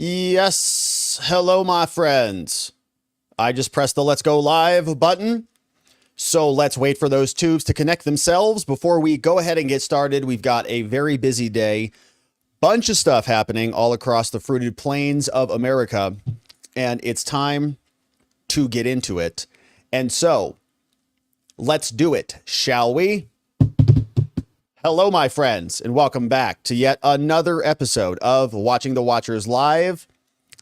Yes, hello my friends. I just pressed the Let's Go Live button. So let's wait for those tubes to connect themselves before we go ahead and get started. We've got a very busy day. Bunch of stuff happening all across the fruited plains of America. And it's time to get into it. And so let's do it, shall we? Hello, my friends, and welcome back to yet another episode of Watching the Watchers Live.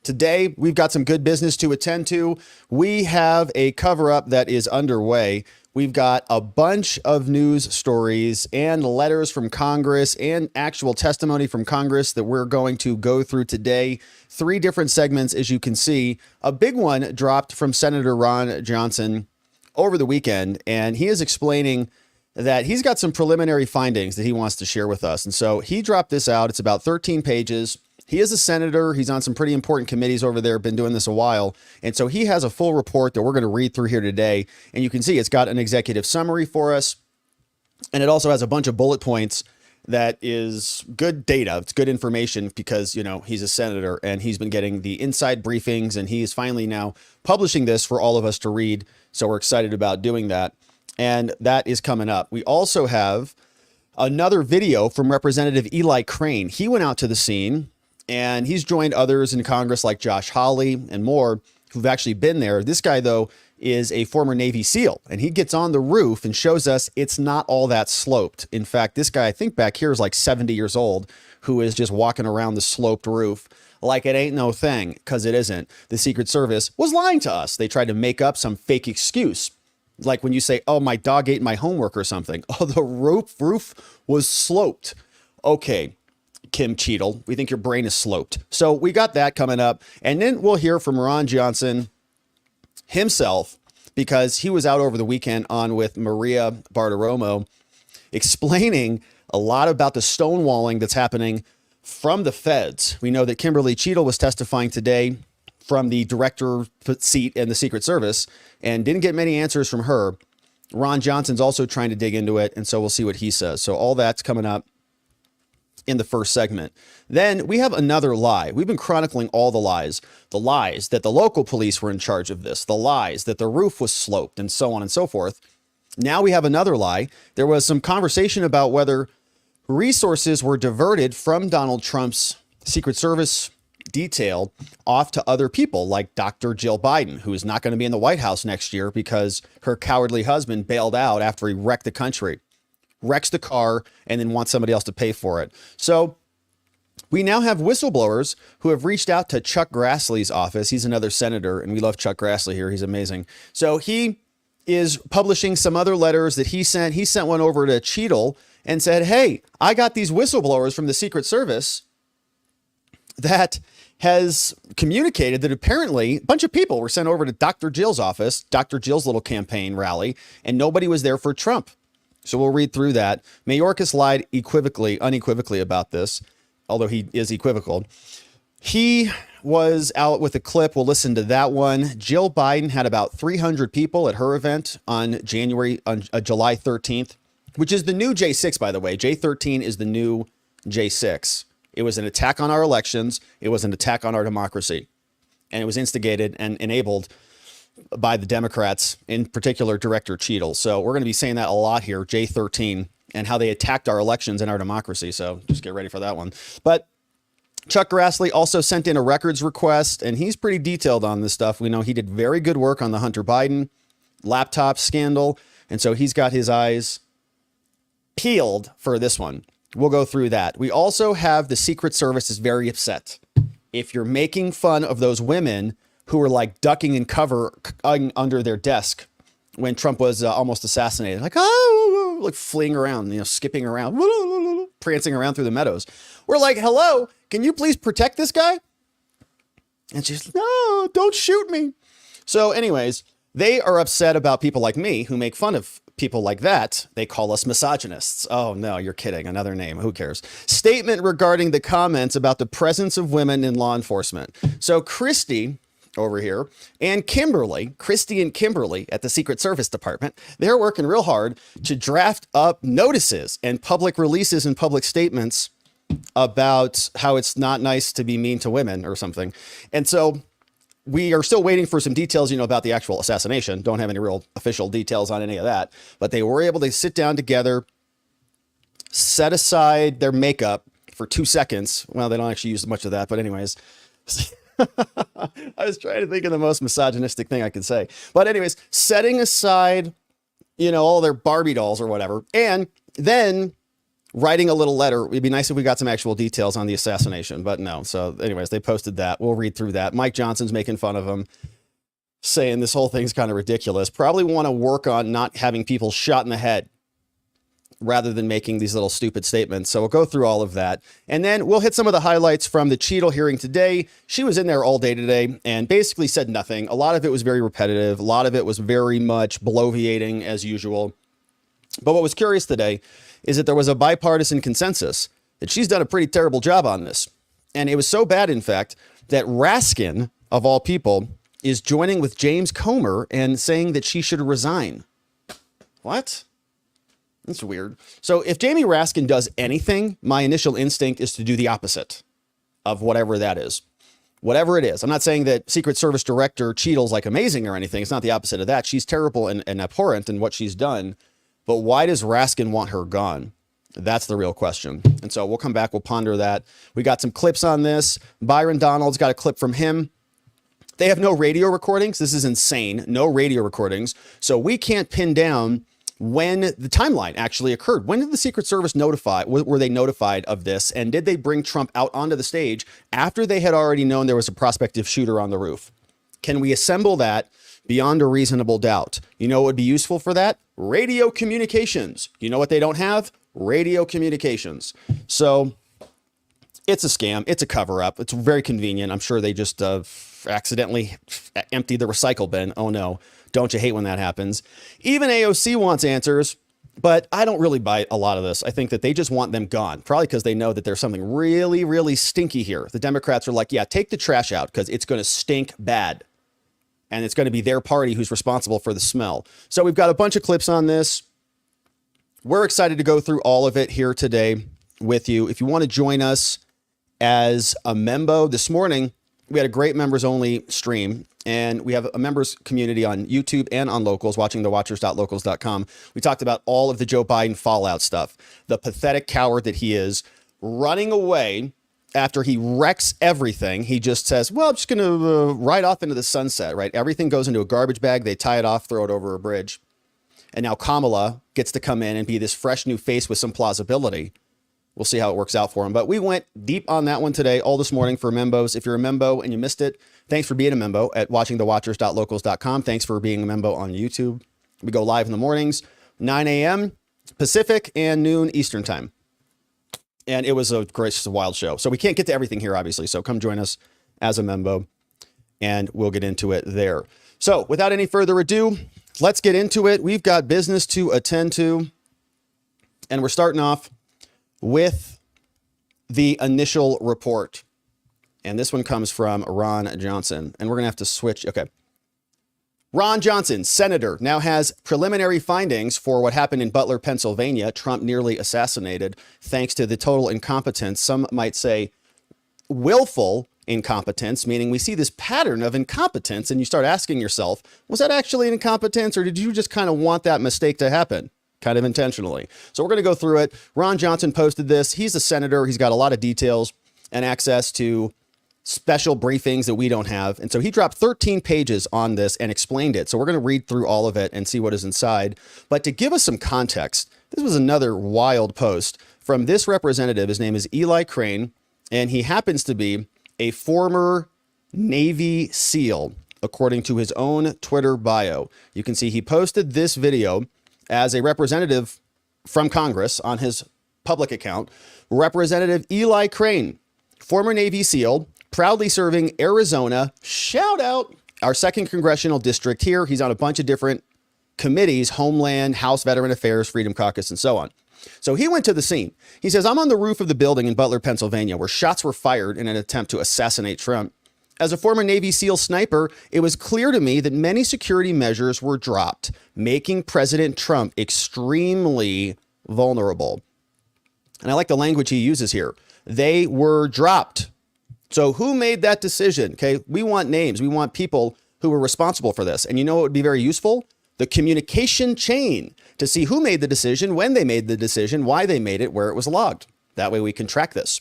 Today, we've got some good business to attend to. We have a cover-up that is underway. We've got a bunch of news stories and letters from Congress and actual testimony from Congress that we're going to go through today. 3 different segments, as you can see. A big one dropped from Senator Ron Johnson over the weekend, and he is explaining that he's got some preliminary findings that he wants to share with us. And so he dropped this out. It's about 13 pages. He is a senator. He's on some pretty important committees over there, been doing this a while. And so he has a full report that we're going to read through here today. And you can see it's got an executive summary for us. And it also has a bunch of bullet points that is good data. It's good information because, you know, he's a senator and he's been getting the inside briefings, and he is finally now publishing this for all of us to read. So we're excited about doing that. And that is coming up. We also have another video from Representative Eli Crane. He went out to the scene, and he's joined others in Congress like Josh Hawley and more who've actually been there. This guy, though, is a former Navy SEAL, and he gets on the roof and shows us it's not all that sloped. In fact, this guy, I think back here, is like 70 years old, who is just walking around the sloped roof like it ain't no thing, because it isn't. The Secret Service was lying to us. They tried to make up some fake excuse. Like when you say, oh, my dog ate my homework or something. Oh, the roof was sloped. Okay, Kim Cheatle, we think your brain is sloped. So we got that coming up. And then we'll hear from Ron Johnson himself, because he was out over the weekend on with Maria Bartiromo, explaining a lot about the stonewalling that's happening from the feds. We know that Kimberly Cheatle was testifying today from the director seat in the Secret Service and didn't get many answers from her. Ron Johnson's also trying to dig into it, and so we'll see what he says. So all that's coming up in the first segment. Then we have another lie. We've been chronicling all the lies that the local police were in charge of this, the lies that the roof was sloped, and so on and so forth. Now we have another lie. There was some conversation about whether resources were diverted from Donald Trump's Secret Service detail off to other people like Dr. Jill Biden, who is not going to be in the White House next year because her cowardly husband bailed out after he wrecked the country, wrecks the car, and then wants somebody else to pay for it. So we now have whistleblowers who have reached out to Chuck Grassley's office. He's another senator, and we love Chuck Grassley here. He's amazing. So he is publishing some other letters that he sent. He sent one over to Cheatle and said, hey, I got these whistleblowers from the Secret Service that has communicated that apparently a bunch of people were sent over to Dr. Jill's office, Dr. Jill's little campaign rally, and nobody was there for Trump. So we'll read through that. Mayorkas lied unequivocally about this, although he is equivocal. He was out with a clip. We'll listen to that one. Jill Biden had about 300 people at her event on July 13th, which is the new J6, by the way. J13 is the new J6. It was an attack on our elections. It was an attack on our democracy. And it was instigated and enabled by the Democrats, in particular, Director Cheatle. So we're going to be saying that a lot here, J13, and how they attacked our elections and our democracy. So just get ready for that one. But Chuck Grassley also sent in a records request, and he's pretty detailed on this stuff. We know he did very good work on the Hunter Biden laptop scandal. And so he's got his eyes peeled for this one. We'll go through that. We also have the Secret Service is very upset. If you're making fun of those women who were like ducking and cover under their desk when Trump was almost assassinated, like, oh, like fleeing around, skipping around, prancing around through the meadows. We're like, hello, can you please protect this guy? And she's, no, don't shoot me. So anyways, they are upset about people like me who make fun of people like that. They call us misogynists. Oh, no, you're kidding. Another name. Who cares? Statement regarding the comments about the presence of women in law enforcement. So Christy over here and Christy and Kimberly at the Secret Service Department, they're working real hard to draft up notices and public releases and public statements about how it's not nice to be mean to women or something. And so we are still waiting for some details, about the actual assassination. Don't have any real official details on any of that, but they were able to sit down together, set aside their makeup for 2 seconds. Well, they don't actually use much of that, but anyways, I was trying to think of the most misogynistic thing I could say, but anyways, setting aside, all their Barbie dolls or whatever, and then writing a little letter. It'd be nice if we got some actual details on the assassination, but no. So anyways, they posted that. We'll read through that. Mike Johnson's making fun of him, saying this whole thing's kind of ridiculous. Probably want to work on not having people shot in the head rather than making these little stupid statements. So we'll go through all of that. And then we'll hit some of the highlights from the Cheatle hearing today. She was in there all day today and basically said nothing. A lot of it was very repetitive. A lot of it was very much bloviating as usual. But what was curious today is that there was a bipartisan consensus that she's done a pretty terrible job on this. And it was so bad, in fact, that Raskin, of all people, is joining with James Comer and saying that she should resign. What? That's weird. So if Jamie Raskin does anything, my initial instinct is to do the opposite of whatever that is. Whatever it is. I'm not saying that Secret Service Director Cheatle's like amazing or anything. It's not the opposite of that. She's terrible and abhorrent in what she's done. But why does Raskin want her gone? That's the real question. And so we'll come back. We'll ponder that. We got some clips on this. Byron Donald's got a clip from him. They have no radio recordings. This is insane. No radio recordings. So we can't pin down when the timeline actually occurred. When did the Secret Service were they notified of this? And did they bring Trump out onto the stage after they had already known there was a prospective shooter on the roof? Can we assemble that beyond a reasonable doubt? You know what would be useful for that? Radio communications. You know what they don't have? Radio communications. So it's a scam. It's a cover up. It's very convenient. I'm sure they just accidentally emptied the recycle bin. Oh no. Don't you hate when that happens? Even AOC wants answers, but I don't really buy a lot of this. I think that they just want them gone, probably because they know that there's something really, really stinky here. The Democrats are like, yeah, take the trash out because it's going to stink bad. And it's going to be their party who's responsible for the smell. So we've got a bunch of clips on this. We're excited to go through all of it here today with you. If you want to join us as a member, this morning, we had a great members only stream, and we have a members community on YouTube and on Locals, watchingthewatchers.locals.com. We talked about all of the Joe Biden fallout stuff, the pathetic coward that he is, running away after he wrecks everything. He just says, well, I'm just going to ride off into the sunset, right? Everything goes into a garbage bag. They tie it off, throw it over a bridge. And now Kamala gets to come in and be this fresh new face with some plausibility. We'll see how it works out for him. But we went deep on that one today, all this morning for membos. If you're a membo and you missed it, thanks for being a membo at watchingthewatchers.locals.com. Thanks for being a membo on YouTube. We go live in the mornings, 9 a.m. Pacific and noon Eastern time. And it was a wild show. So we can't get to everything here, obviously. So come join us as a membo and we'll get into it there. So without any further ado, let's get into it. We've got business to attend to. And we're starting off with the initial report. And this one comes from Ron Johnson. And we're going to have to switch. Okay. Ron Johnson, senator, now has preliminary findings for what happened in Butler, Pennsylvania. Trump nearly assassinated thanks to the total incompetence. Some might say willful incompetence, meaning we see this pattern of incompetence and you start asking yourself, was that actually an incompetence or did you just kind of want that mistake to happen? Kind of intentionally. So we're going to go through it. Ron Johnson posted this. He's a senator. He's got a lot of details and access to special briefings that we don't have. And so he dropped 13 pages on this and explained it. So we're going to read through all of it and see what is inside. But to give us some context, this was another wild post from this representative. His name is Eli Crane, and he happens to be a former Navy SEAL, according to his own Twitter bio. You can see he posted this video as a representative from Congress on his public account. Representative Eli Crane, former Navy SEAL, proudly serving Arizona. Shout out our 2nd congressional district here. He's on a bunch of different committees, Homeland, House Veteran Affairs, Freedom Caucus, and so on. So he went to the scene. He says, I'm on the roof of the building in Butler, Pennsylvania, where shots were fired in an attempt to assassinate Trump. As a former Navy SEAL sniper, it was clear to me that many security measures were dropped, making President Trump extremely vulnerable. And I like the language he uses here. they were dropped. So who made that decision? Okay, we want names. We want people who were responsible for this. And you know what would be very useful? The communication chain to see who made the decision, when they made the decision, why they made it, where it was logged. That way we can track this.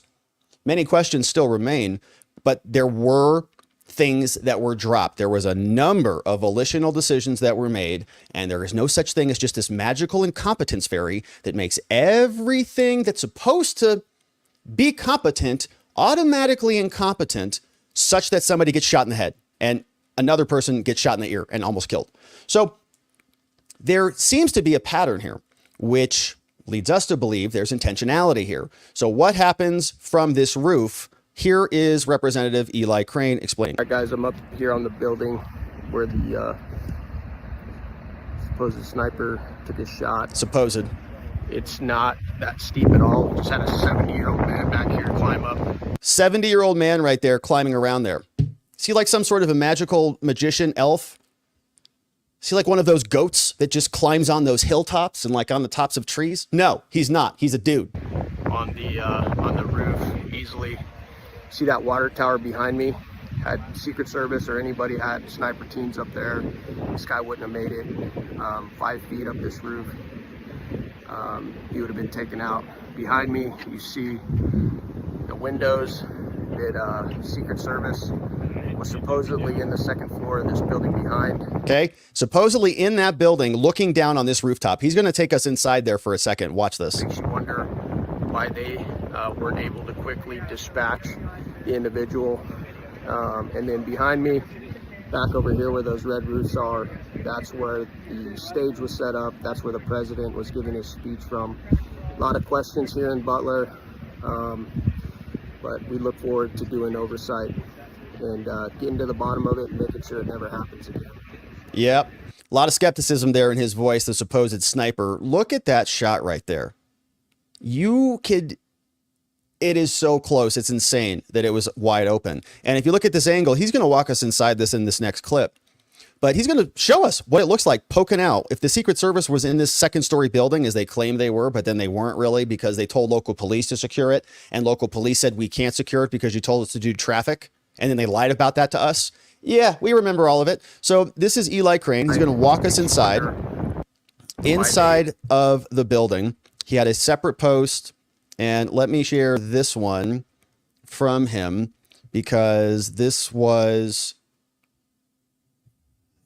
Many questions still remain, but there were things that were dropped. There was a number of volitional decisions that were made, and there is no such thing as just this magical incompetence fairy that makes everything that's supposed to be competent automatically incompetent, such that somebody gets shot in the head and another person gets shot in the ear and almost killed. So there seems to be a pattern here, which leads us to believe there's intentionality here. So what happens from this roof? Here is Representative Eli Crane explaining. All right, guys, I'm up here on the building where the supposed sniper took a shot. Supposed. It's not that steep at all. Just had a 70-year-old man back here climb up. 70-year-old man right there climbing around there. Is he like some sort of a magical magician elf? Is he like one of those goats that just climbs on those hilltops and like on the tops of trees? No, he's not. He's a dude. On the roof, easily. See that water tower behind me? Had Secret Service or anybody had sniper teams up there, this guy wouldn't have made it. 5 feet up this roof. He would have been taken out. Behind me, you see the windows that Secret Service was supposedly in the second floor of this building behind. Okay, supposedly in that building, looking down on this rooftop. He's going to take us inside there for a second. Watch this. Makes you wonder why they weren't able to quickly dispatch the individual. And then behind me, back over here where those red roofs are, that's where the stage was set up. That's where the president was giving his speech from. A lot of questions here in Butler, but we look forward to doing oversight and getting to the bottom of it and making sure it never happens again. Yep. A lot of skepticism there in his voice, the supposed sniper. Look at that shot right there. You could... It is so close. It's insane that it was wide open. And if you look at this angle, he's going to walk us inside this in this next clip. But he's going to show us what it looks like poking out. If the Secret Service was in this second-story building, as they claimed they were, but then they weren't really because they told local police to secure it, and local police said, we can't secure it because you told us to do traffic, and then they lied about that to us. Yeah, we remember all of it. So this is Eli Crane. He's going to walk us inside of the building. He had a separate post. And let me share this one from him because this was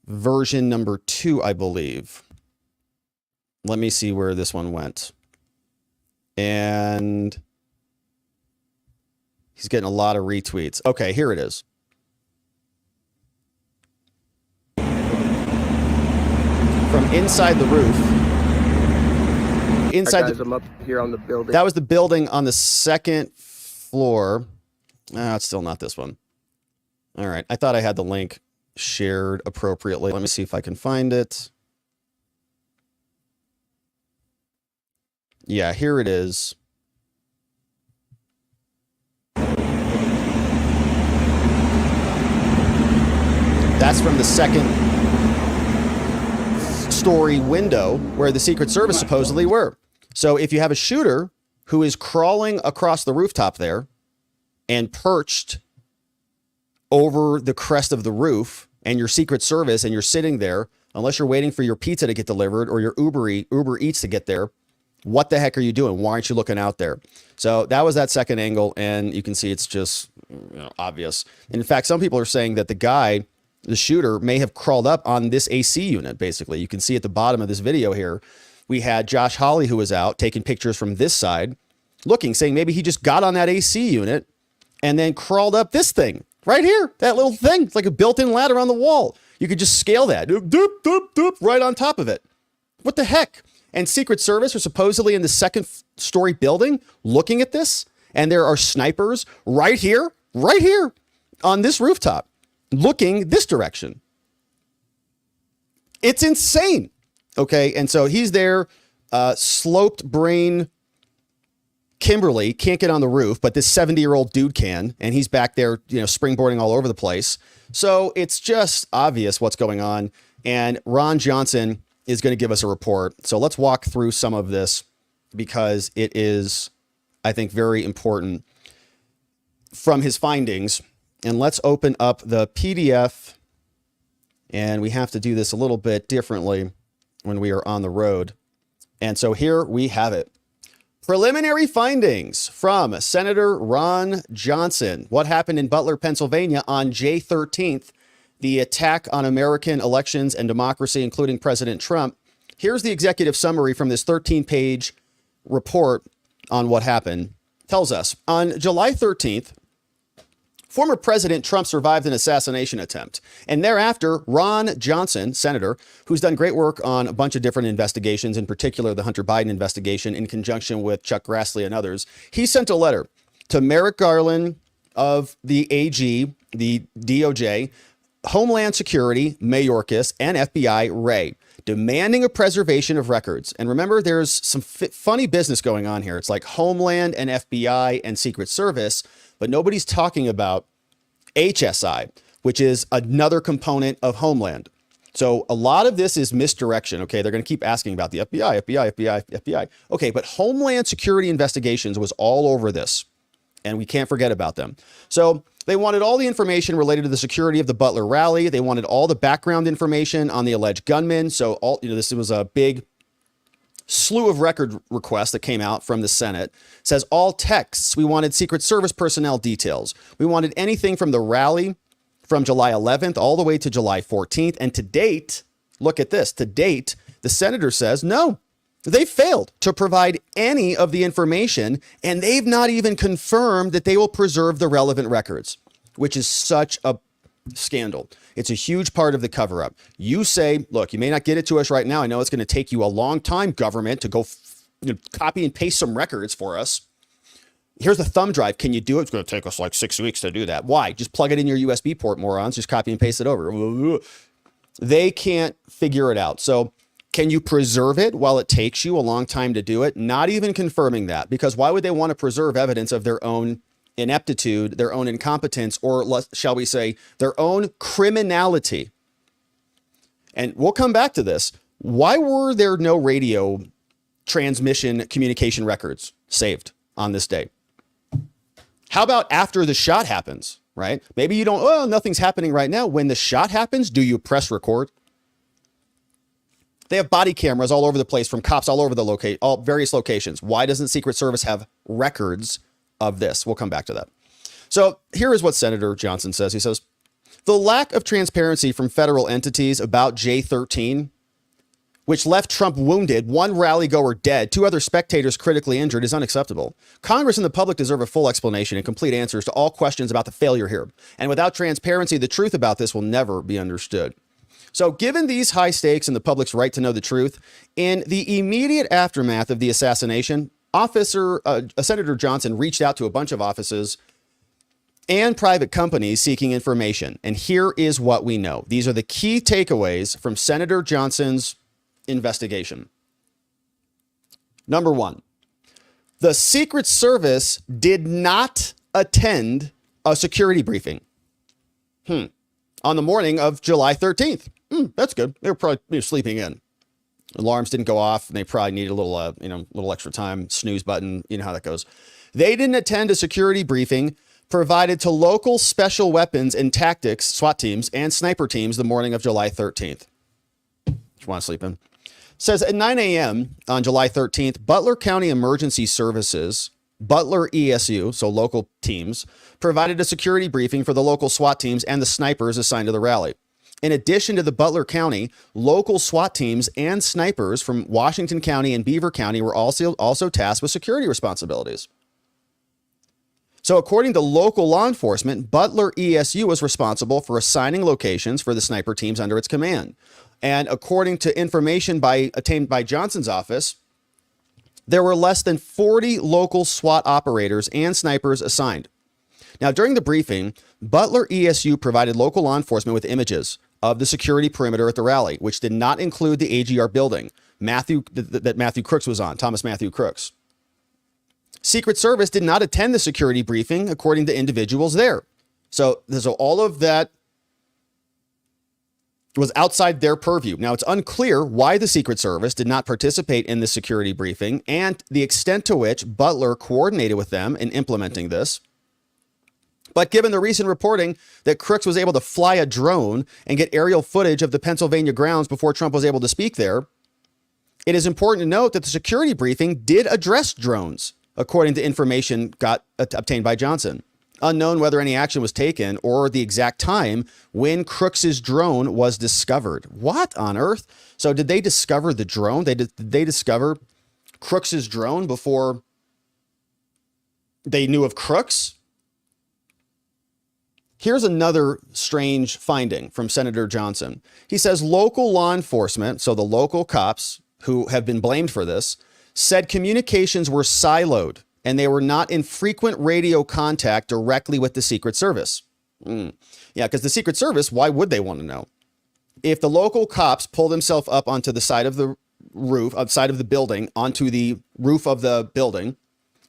version number 2, I believe. Let me see where this one went. And he's getting a lot of retweets. Okay, here it is. From inside the roof. Inside, I'm up here on the building. That was the building on the second floor. It's still not this one. All right. I thought I had the link shared appropriately. Let me see if I can find it. Yeah, here it is. That's from the second story window where the Secret Service supposedly were. So if you have a shooter who is crawling across the rooftop there and perched over the crest of the roof and your Secret Service and you're sitting there, unless you're waiting for your pizza to get delivered or your Uber Eats to get there, what the heck are you doing? Why aren't you looking out there? So that was that second angle. And you can see it's just obvious. And in fact, some people are saying that the shooter may have crawled up on this AC unit, basically. You can see at the bottom of this video here, we had Josh Hawley, who was out taking pictures from this side, looking, saying maybe he just got on that AC unit and then crawled up this thing right here, that little thing. It's like a built-in ladder on the wall. You could just scale that, doop, doop, doop, doop, right on top of it. What the heck? And Secret Service are supposedly in the second-story building looking at this, and there are snipers right here on this rooftop, looking this direction. It's insane. Okay. And so he's there, sloped brain Kimberly can't get on the roof, but this 70-year-old dude can, and he's back there, springboarding all over the place. So it's just obvious what's going on. And Ron Johnson is going to give us a report. So let's walk through some of this because it is, I think, very important. from his findings. And let's open up the PDF. And we have to do this a little bit differently when we are on the road. And so here we have it. Preliminary findings from Senator Ron Johnson. What happened in Butler, Pennsylvania on J 13th, the attack on American elections and democracy, including President Trump. Here's the executive summary from this 13-page report on what happened. Tells us, on July 13th, former President Trump survived an assassination attempt. And thereafter, Ron Johnson, senator, who's done great work on a bunch of different investigations, in particular the Hunter Biden investigation in conjunction with Chuck Grassley and others, he sent a letter to Merrick Garland of the AG, the DOJ, Homeland Security, Mayorkas, and FBI, Wray, demanding a preservation of records. And remember, there's some funny business going on here. It's like Homeland and FBI and Secret Service, but nobody's talking about HSI, which is another component of Homeland. So a lot of this is misdirection. Okay, they're going to keep asking about the FBI. Okay, but Homeland Security investigations was all over this, and we can't forget about them. So they wanted all the information related to the security of the Butler rally. They wanted all the background information on the alleged gunman. So this was a big slew of record requests that came out from the Senate. It says all texts. We wanted Secret Service personnel details. We wanted anything from the rally from July 11th all the way to July 14th. And to date, look at this. To date, the senator says no. They failed to provide any of the information, and they've not even confirmed that they will preserve the relevant records, which is such a scandal. It's a huge part of the cover-up. You say, look, you may not get it to us right now. I know it's going to take you a long time, government, to go copy and paste some records for us. Here's a thumb drive. Can you do it? It's going to take us like 6 weeks to do that. Why? Just plug it in your USB port, morons. Just copy and paste it over. They can't figure it out. So can you preserve it while it takes you a long time to do it? Not even confirming that, because why would they want to preserve evidence of their own ineptitude, their own incompetence, or shall we say, their own criminality? And we'll come back to this. Why were there no radio transmission communication records saved on this day? How about after the shot happens, right? Maybe you don't, nothing's happening right now. When the shot happens, do you press record? They have body cameras all over the place from cops all over the various locations. Why doesn't Secret Service have records of this? We'll come back to that. So here is what Senator Johnson says. He says, the lack of transparency from federal entities about J13, which left Trump wounded, one rally goer dead, 2 other spectators critically injured, is unacceptable. Congress and the public deserve a full explanation and complete answers to all questions about the failure here. And without transparency, the truth about this will never be understood. So given these high stakes and the public's right to know the truth, in the immediate aftermath of the assassination, Senator Johnson reached out to a bunch of offices and private companies seeking information. And here is what we know. These are the key takeaways from Senator Johnson's investigation. Number 1, the Secret Service did not attend a security briefing on the morning of July 13th. That's good. They were probably sleeping in. Alarms didn't go off, and they probably needed a little extra time. Snooze button. You know how that goes. They didn't attend a security briefing provided to local special weapons and tactics SWAT teams and sniper teams the morning of July 13th. You want to sleep in? Says at 9 a.m. on July 13th, Butler County Emergency Services, Butler ESU, so local teams, provided a security briefing for the local SWAT teams and the snipers assigned to the rally. In addition to the Butler County, local SWAT teams and snipers from Washington County and Beaver County were also tasked with security responsibilities. So according to local law enforcement, Butler ESU was responsible for assigning locations for the sniper teams under its command. And according to information attained by Johnson's office, there were less than 40 local SWAT operators and snipers assigned. Now, during the briefing, Butler ESU provided local law enforcement with images of the security perimeter at the rally, which did not include the AGR building that Matthew Crooks was on, Thomas Matthew Crooks. Secret Service did not attend the security briefing, according to individuals there. So all of that was outside their purview. Now, it's unclear why the Secret Service did not participate in the security briefing and the extent to which Butler coordinated with them in implementing this. But given the recent reporting that Crooks was able to fly a drone and get aerial footage of the Pennsylvania grounds before Trump was able to speak there, it is important to note that the security briefing did address drones, according to information obtained by Johnson. Unknown whether any action was taken or the exact time when Crooks's drone was discovered. What on earth? So did they discover the drone? Did they discover Crooks's drone before they knew of Crooks? Here's another strange finding from Senator Johnson. He says local law enforcement, so the local cops who have been blamed for this, said communications were siloed and they were not in frequent radio contact directly with the Secret Service. Yeah, because the Secret Service, why would they want to know? If the local cops pull themselves up onto the side of the roof, outside of the building, onto the roof of the building,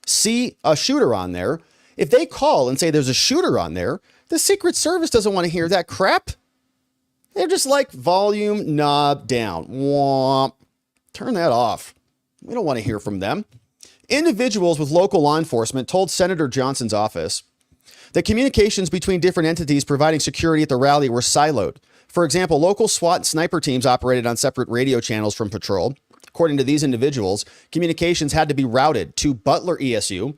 see a shooter on there, if they call and say there's a shooter on there, the Secret Service doesn't want to hear that crap. They're just like, volume knob down. Womp. Turn that off. We don't want to hear from them. Individuals with local law enforcement told Senator Johnson's office that communications between different entities providing security at the rally were siloed. For example, local SWAT and sniper teams operated on separate radio channels from patrol. According to these individuals, communications had to be routed to Butler ESU,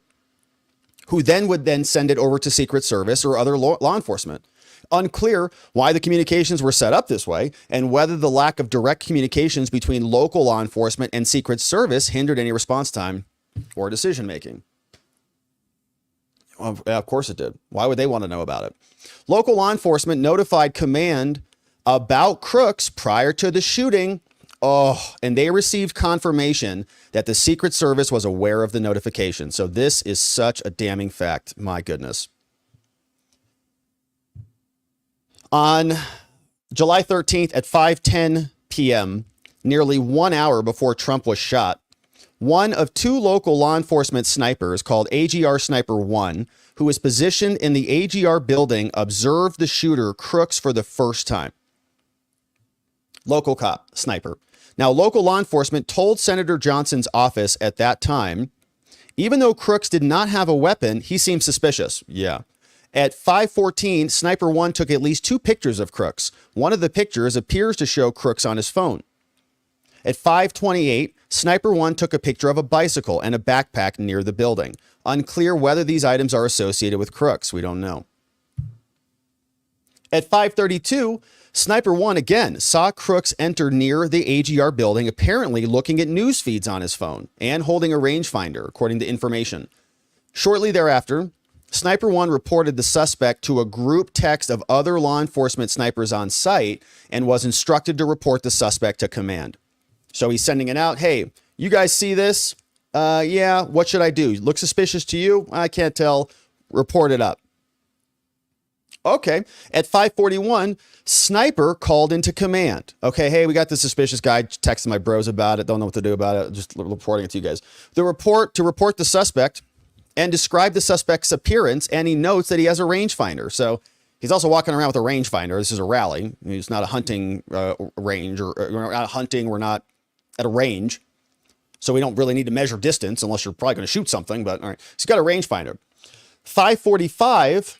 who then would send it over to Secret Service or other law enforcement. Unclear why the communications were set up this way and whether the lack of direct communications between local law enforcement and Secret Service hindered any response time or decision making. Well, of course it did. Why would they want to know about it? Local law enforcement notified command about Crooks prior to the shooting. And they received confirmation that the Secret Service was aware of the notification. So this is such a damning fact. My goodness. On July 13th at 5:10 p.m., nearly 1 hour before Trump was shot, one of two local law enforcement snipers called AGR Sniper 1, who was positioned in the AGR building, observed the shooter Crooks for the first time. Local cop, sniper. Now, local law enforcement told Senator Johnson's office at that time, even though Crooks did not have a weapon, he seemed suspicious. Yeah. At 5:14, Sniper 1 took at least two pictures of Crooks. One of the pictures appears to show Crooks on his phone. At 5:28, Sniper 1 took a picture of a bicycle and a backpack near the building. Unclear whether these items are associated with Crooks. We don't know. At 5:32, Sniper 1 again saw Crooks enter near the AGR building, apparently looking at news feeds on his phone and holding a rangefinder, according to information. Shortly thereafter, Sniper 1 reported the suspect to a group text of other law enforcement snipers on site and was instructed to report the suspect to command. So he's sending it out. Hey, you guys see this? Yeah, what should I do? Look suspicious to you? I can't tell. Report it up. Okay. At 5:41, Sniper called into command. Okay, hey, we got this suspicious guy. Texting my bros about it. Don't know what to do about it. Just reporting it to you guys. To report the suspect and describe the suspect's appearance, and he notes that he has a rangefinder. So he's also walking around with a rangefinder. This is a rally. It's not a hunting range, or we're not hunting. We're not at a range. So we don't really need to measure distance unless you're probably going to shoot something. But all right, so he's got a rangefinder. 5:45.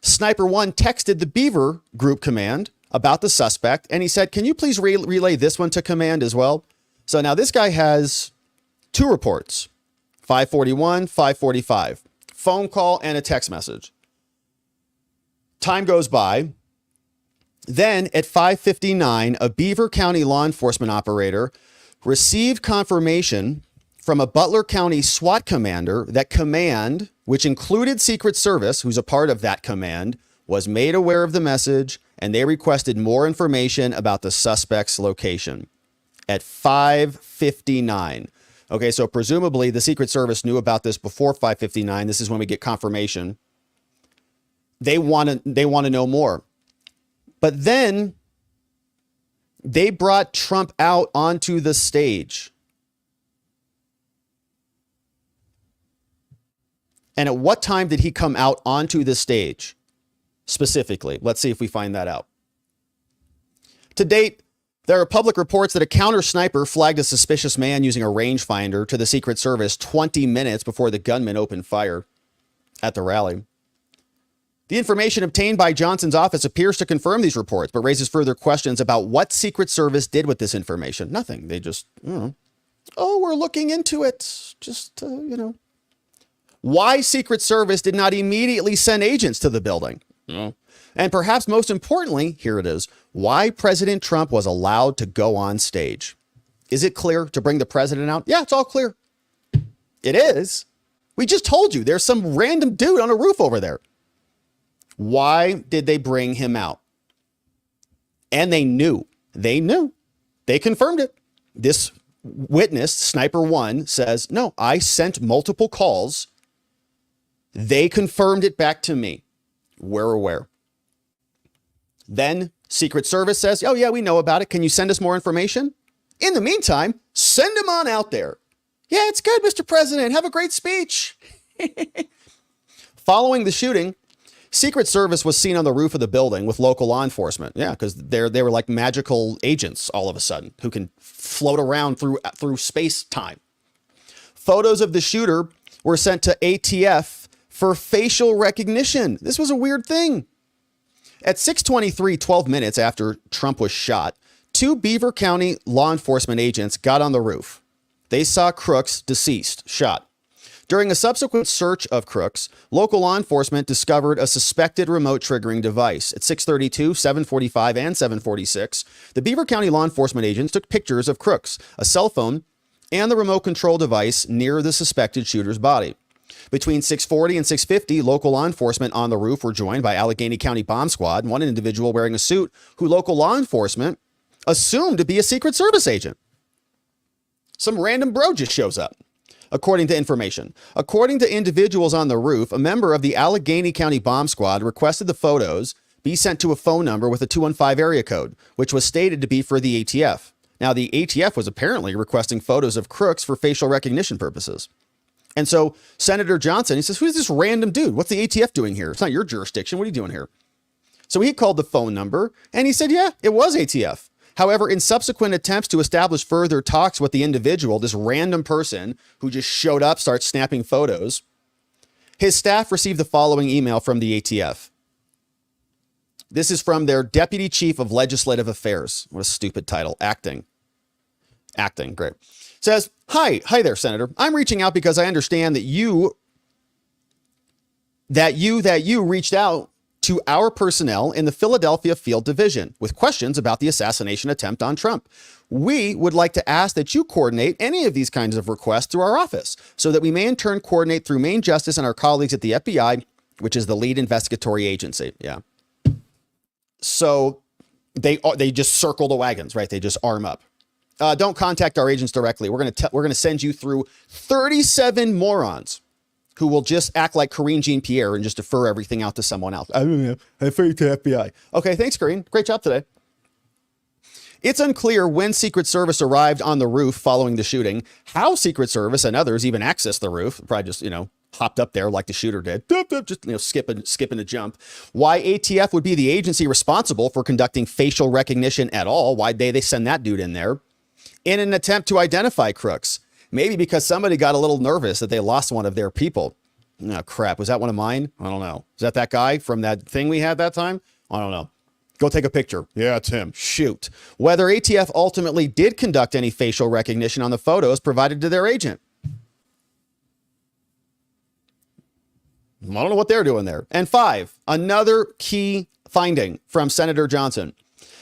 Sniper 1 texted the Beaver Group command about the suspect, and he said, can you please relay this one to command as well? So now this guy has two reports, 5:41, 5:45, phone call and a text message. Time goes by. Then at 5:59, a Beaver County law enforcement operator received confirmation from a Butler County SWAT commander that command, which included Secret Service, who's a part of that command, was made aware of the message, and they requested more information about the suspect's location at 5:59. Okay, so presumably the Secret Service knew about this before 5:59. This is when we get confirmation. They want to know more. But then they brought Trump out onto the stage. And at what time did he come out onto the stage specifically? Let's see if we find that out. To date, there are public reports that a counter sniper flagged a suspicious man using a rangefinder to the Secret Service 20 minutes before the gunman opened fire at the rally. The information obtained by Johnson's office appears to confirm these reports, but raises further questions about what Secret Service did with this information. Nothing. They just, oh, we're looking into it. Just, Why Secret Service did not immediately send agents to the building. And perhaps most importantly, here it is, why President Trump was allowed to go on stage. Is it clear to bring the president out? Yeah, it's all clear. It is. We just told you there's some random dude on a roof over there. Why did they bring him out? And they knew. They confirmed it. This witness, Sniper 1, says, no, I sent multiple calls. They confirmed it back to me. We're aware. Then Secret Service says, oh, yeah, we know about it. Can you send us more information? In the meantime, send him on out there. Yeah, it's good, Mr. President. Have a great speech. Following the shooting, Secret Service was seen on the roof of the building with local law enforcement. Yeah, because they were like magical agents all of a sudden who can float around through space-time. Photos of the shooter were sent to ATF for facial recognition. This was a weird thing. At 6:23, 12 minutes after Trump was shot, 2 Beaver County law enforcement agents got on the roof. They saw Crooks deceased, shot. During a subsequent search of Crooks, local law enforcement discovered a suspected remote triggering device. At 6:32, 7:45, and 7:46, the Beaver County law enforcement agents took pictures of Crooks, a cell phone, and the remote control device near the suspected shooter's body. Between 6:40 and 6:50, local law enforcement on the roof were joined by Allegheny County Bomb Squad, one individual wearing a suit who local law enforcement assumed to be a Secret Service agent. Some random bro just shows up, according to information. According to individuals on the roof, a member of the Allegheny County Bomb Squad requested the photos be sent to a phone number with a 215 area code, which was stated to be for the ATF. Now, the ATF was apparently requesting photos of Crooks for facial recognition purposes. And so Senator Johnson, he says, who's this random dude? What's the ATF doing here? It's not your jurisdiction. What are you doing here? So he called the phone number and he said, yeah, it was ATF. However, in subsequent attempts to establish further talks with the individual, this random person who just showed up, starts snapping photos, his staff received the following email from the ATF. This is from their Deputy Chief of Legislative Affairs. What a stupid title. Acting, great. Says, hi there, Senator. I'm reaching out because I understand that you reached out to our personnel in the Philadelphia Field Division with questions about the assassination attempt on Trump. We would like to ask that you coordinate any of these kinds of requests through our office so that we may in turn coordinate through Main Justice and our colleagues at the FBI, which is the lead investigatory agency. Yeah. So they just circle the wagons, right? They just arm up. Don't contact our agents directly. We're going to send you through 37 morons who will just act like Karine Jean-Pierre and just defer everything out to someone else. I don't know. I defer you to FBI. Okay, thanks, Karine. Great job today. It's unclear when Secret Service arrived on the roof following the shooting, how Secret Service and others even accessed the roof. Probably just, hopped up there like the shooter did. Just, skipping a jump. Why ATF would be the agency responsible for conducting facial recognition at all. Why they send that dude in there in an attempt to identify Crooks. Maybe because somebody got a little nervous that they lost one of their people. Oh, crap. Was that one of mine? I don't know. Is that guy from that thing we had that time? I don't know. Go take a picture. Yeah, it's him. Shoot. Whether ATF ultimately did conduct any facial recognition on the photos provided to their agent. I don't know what they're doing there. And 5, another key finding from Senator Johnson.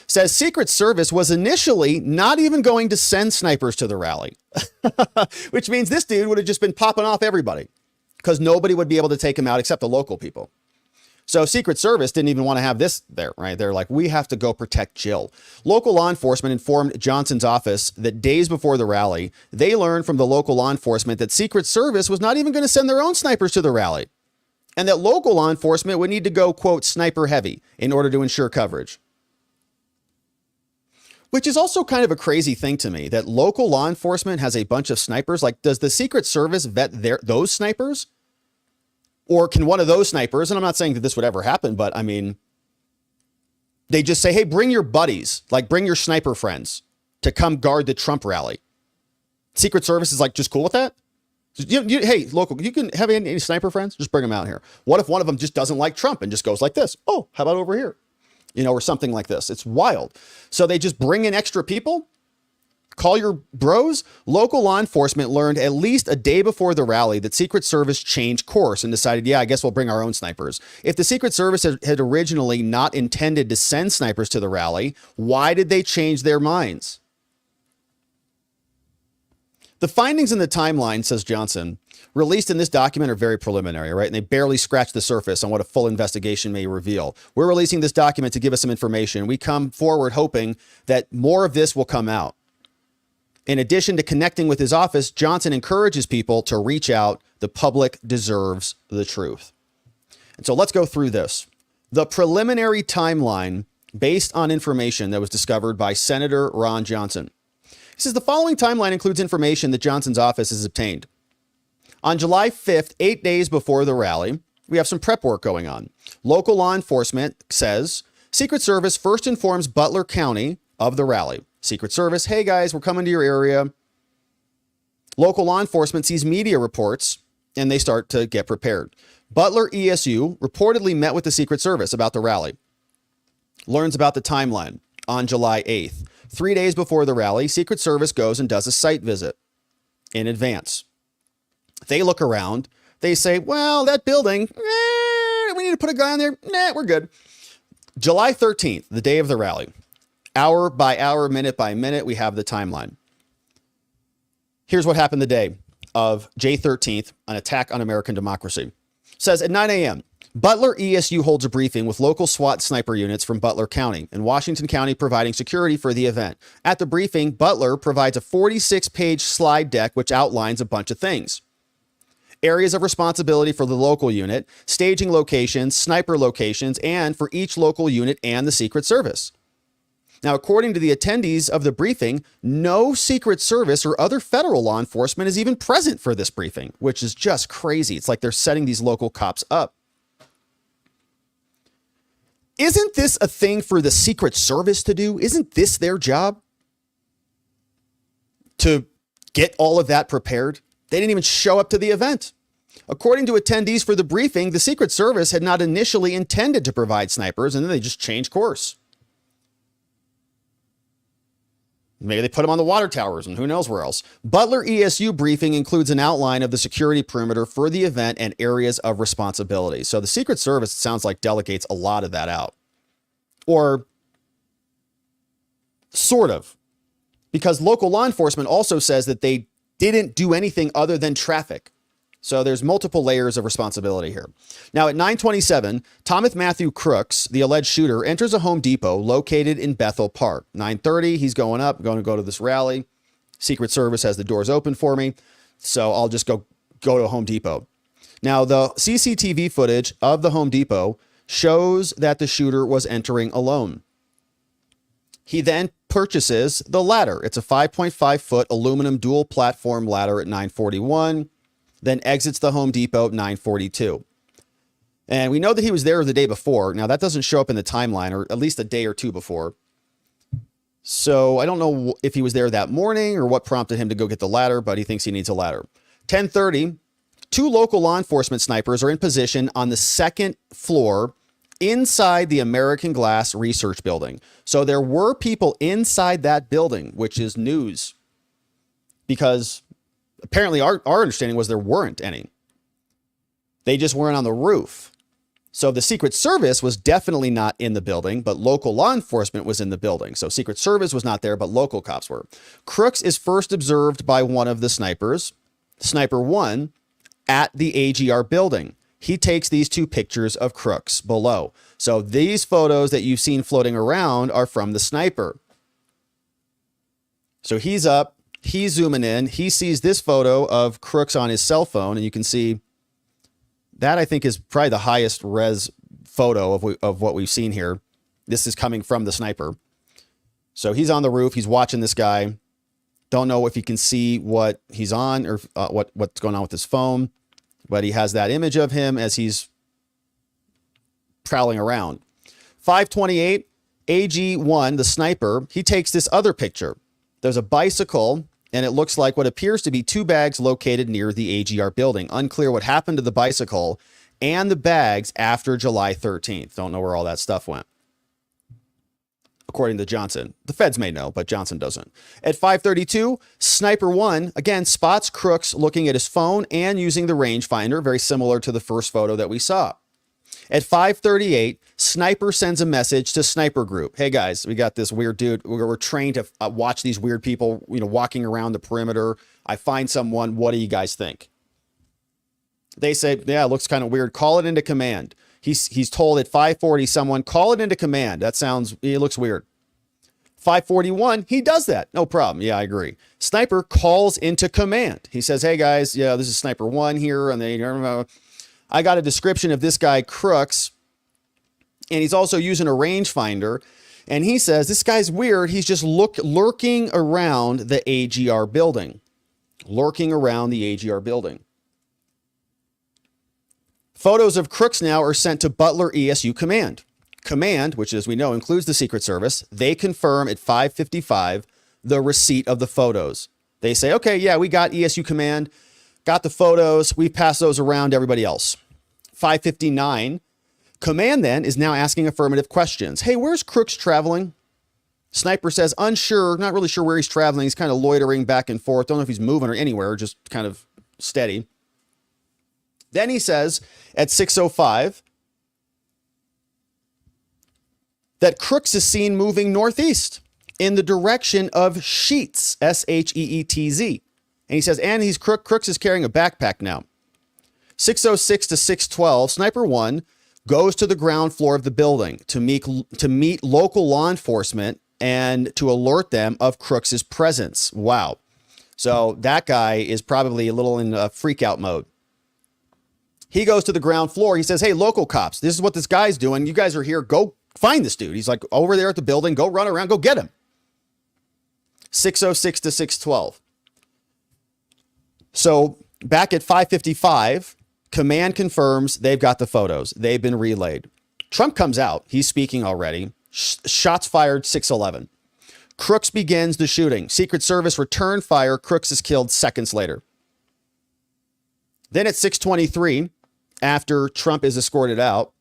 Says Secret Service was initially not even going to send snipers to the rally, which means this dude would have just been popping off everybody because nobody would be able to take him out except the local people. So Secret Service didn't even want to have this there, right? They're like, we have to go protect Jill. Local law enforcement informed Johnson's office that days before the rally, they learned from the local law enforcement that Secret Service was not even going to send their own snipers to the rally and that local law enforcement would need to go, quote, sniper heavy in order to ensure coverage. Which is also kind of a crazy thing to me that local law enforcement has a bunch of snipers. Like, does the Secret Service vet those snipers? Or can one of those snipers, and I'm not saying that this would ever happen, but I mean, they just say, hey, bring your buddies, like bring your sniper friends to come guard the Trump rally. Secret Service is like, just cool with that? Hey, local, you can have any sniper friends? Just bring them out here. What if one of them just doesn't like Trump and just goes like this? Oh, how about over here? Or something like this. It's wild. So they just bring in extra people. Call your bros. Local law enforcement learned at least a day before the rally that Secret Service changed course and decided, yeah, I guess we'll bring our own snipers. If the Secret Service had originally not intended to send snipers to the rally, why did they change their minds? The findings in the timeline, says Johnson, released in this document are very preliminary, right? And they barely scratch the surface on what a full investigation may reveal. We're releasing this document to give us some information. We come forward hoping that more of this will come out. In addition to connecting with his office, Johnson encourages people to reach out. The public deserves the truth. And so let's go through this. The preliminary timeline based on information that was discovered by Senator Ron Johnson. He says the following timeline includes information that Johnson's office has obtained. On July 5th, 8 days before the rally, we have some prep work going on. Local law enforcement says Secret Service first informs Butler County of the rally. Secret Service, hey guys, we're coming to your area. Local law enforcement sees media reports and they start to get prepared. Butler ESU reportedly met with the Secret Service about the rally. Learns about the timeline on July 8th. 3 days before the rally, Secret Service goes and does a site visit in advance. They look around. They say, well, that building, we need to put a guy on there. Nah, we're good. July 13th, the day of the rally. Hour by hour, minute by minute, we have the timeline. Here's what happened the day of J 13th, an attack on American democracy. It says at 9 a.m., Butler ESU holds a briefing with local SWAT sniper units from Butler County and Washington County providing security for the event. At the briefing, Butler provides a 46-page slide deck which outlines a bunch of things. Areas of responsibility for the local unit, staging locations, sniper locations, and for each local unit and the Secret Service. Now, according to the attendees of the briefing, no Secret Service or other federal law enforcement is even present for this briefing, which is just crazy. It's like they're setting these local cops up. Isn't this a thing for the Secret Service to do? Isn't this their job? To get all of that prepared? They didn't even show up to the event. According to attendees for the briefing, the Secret Service had not initially intended to provide snipers, and then they just changed course. Maybe they put them on the water towers and who knows where else. Butler ESU briefing includes an outline of the security perimeter for the event and areas of responsibility. So the Secret Service, it sounds like, delegates a lot of that out. Or sort of. Because local law enforcement also says that they didn't do anything other than traffic. So there's multiple layers of responsibility here. Now at 9:27, Thomas Matthew Crooks, the alleged shooter, enters a Home Depot located in Bethel Park. 9:30, he's going up, going to go to this rally. Secret Service has the doors open for me. So I'll just go to a Home Depot. Now the CCTV footage of the Home Depot shows that the shooter was entering alone. He then purchases the ladder. It's a 5.5-foot aluminum dual platform ladder at 9:41. Then exits the Home Depot at 9:42. And we know that he was there the day before. Now, that doesn't show up in the timeline, or at least a day or two before. So I don't know if he was there that morning or what prompted him to go get the ladder, but he thinks he needs a ladder. 10:30, two local law enforcement snipers are in position on the second floor inside the American Glass Research Building. So there were people inside that building, which is news, because apparently our understanding was there weren't any. They just weren't on the roof. So the Secret Service was definitely not in the building, but local law enforcement was in the building. So Secret Service was not there, but local cops were. Crooks is first observed by one of the snipers, Sniper 1, at the AGR building. He takes these two pictures of Crooks below. So these photos that you've seen floating around are from the sniper. So he's up. He's zooming in. He sees this photo of Crooks on his cell phone, and you can see that I think is probably the highest res photo of what we've seen here. This is coming from the sniper. So he's on the roof. He's watching this guy. Don't know if he can see what he's on or what's going on with his phone, but he has that image of him as he's prowling around. 5:28, AG1, the sniper, he takes this other picture. There's a bicycle and it looks like what appears to be 2 bags located near the AGR building. Unclear what happened to the bicycle and the bags after July 13th. Don't know where all that stuff went. According to Johnson. The feds may know, but Johnson doesn't. At 5:32, Sniper 1, again, spots Crooks looking at his phone and using the rangefinder, very similar to the first photo that we saw. At 5:38, Sniper sends a message to Sniper Group. Hey guys, we got this weird dude. We're trained to watch these weird people, walking around the perimeter. I find someone. What do you guys think? They say, yeah, it looks kind of weird. Call it into command. He's told at 5:40, someone call it into command. It looks weird. 5:41, he does that. No problem. Yeah, I agree. Sniper calls into command. He says, hey guys, yeah, this is Sniper 1 here. And I got a description of this guy, Crooks. And he's also using a rangefinder. And he says, this guy's weird. He's just lurking around the AGR building. Lurking around the AGR building. Photos of Crooks now are sent to Butler ESU Command. Command, which as we know includes the Secret Service, they confirm at 5:55 the receipt of the photos. They say, okay, yeah, we got ESU Command, got the photos, we passed those around to everybody else. 5:59, Command then is now asking affirmative questions. Hey, where's Crooks traveling? Sniper says, unsure, not really sure where he's traveling. He's kind of loitering back and forth. Don't know if he's moving or anywhere, just kind of steady. Then he says at 6:05 that Crooks is seen moving northeast in the direction of Sheetz, Sheetz. And he says, and Crooks is carrying a backpack now. 6:06 to 6:12, Sniper 1 goes to the ground floor of the building to meet local law enforcement and to alert them of Crooks's presence. Wow. So that guy is probably a little in freak out mode. He goes to the ground floor. He says, hey, local cops, this is what this guy's doing. You guys are here. Go find this dude. He's like over there at the building. Go run around. Go get him. 6:06 to 6:12. So back at 5:55, Command confirms they've got the photos. They've been relayed. Trump comes out. He's speaking already. Shots fired 6:11. Crooks begins the shooting. Secret Service return fire. Crooks is killed seconds later. Then at 6:23, after Trump is escorted out,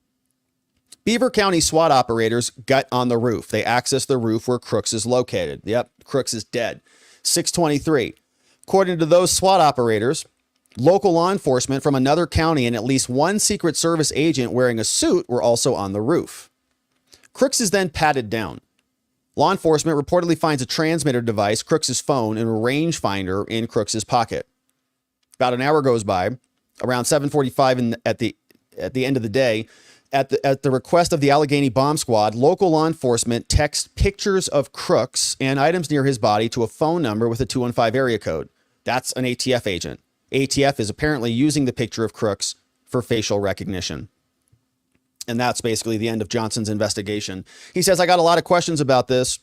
Beaver County SWAT operators got on the roof. They access the roof where Crooks is located. Yep, Crooks is dead. 6:23. According to those SWAT operators, local law enforcement from another county and at least one Secret Service agent wearing a suit were also on the roof. Crooks is then patted down. Law enforcement reportedly finds a transmitter device, Crooks's phone, and a rangefinder in Crooks's pocket. About an hour goes by. Around 7:45 at the end of the day, at the request of the Allegheny Bomb Squad, local law enforcement texts pictures of Crooks and items near his body to a phone number with a 215 area code. That's an ATF agent. ATF is apparently using the picture of Crooks for facial recognition. And that's basically the end of Johnson's investigation. He says, I got a lot of questions about this.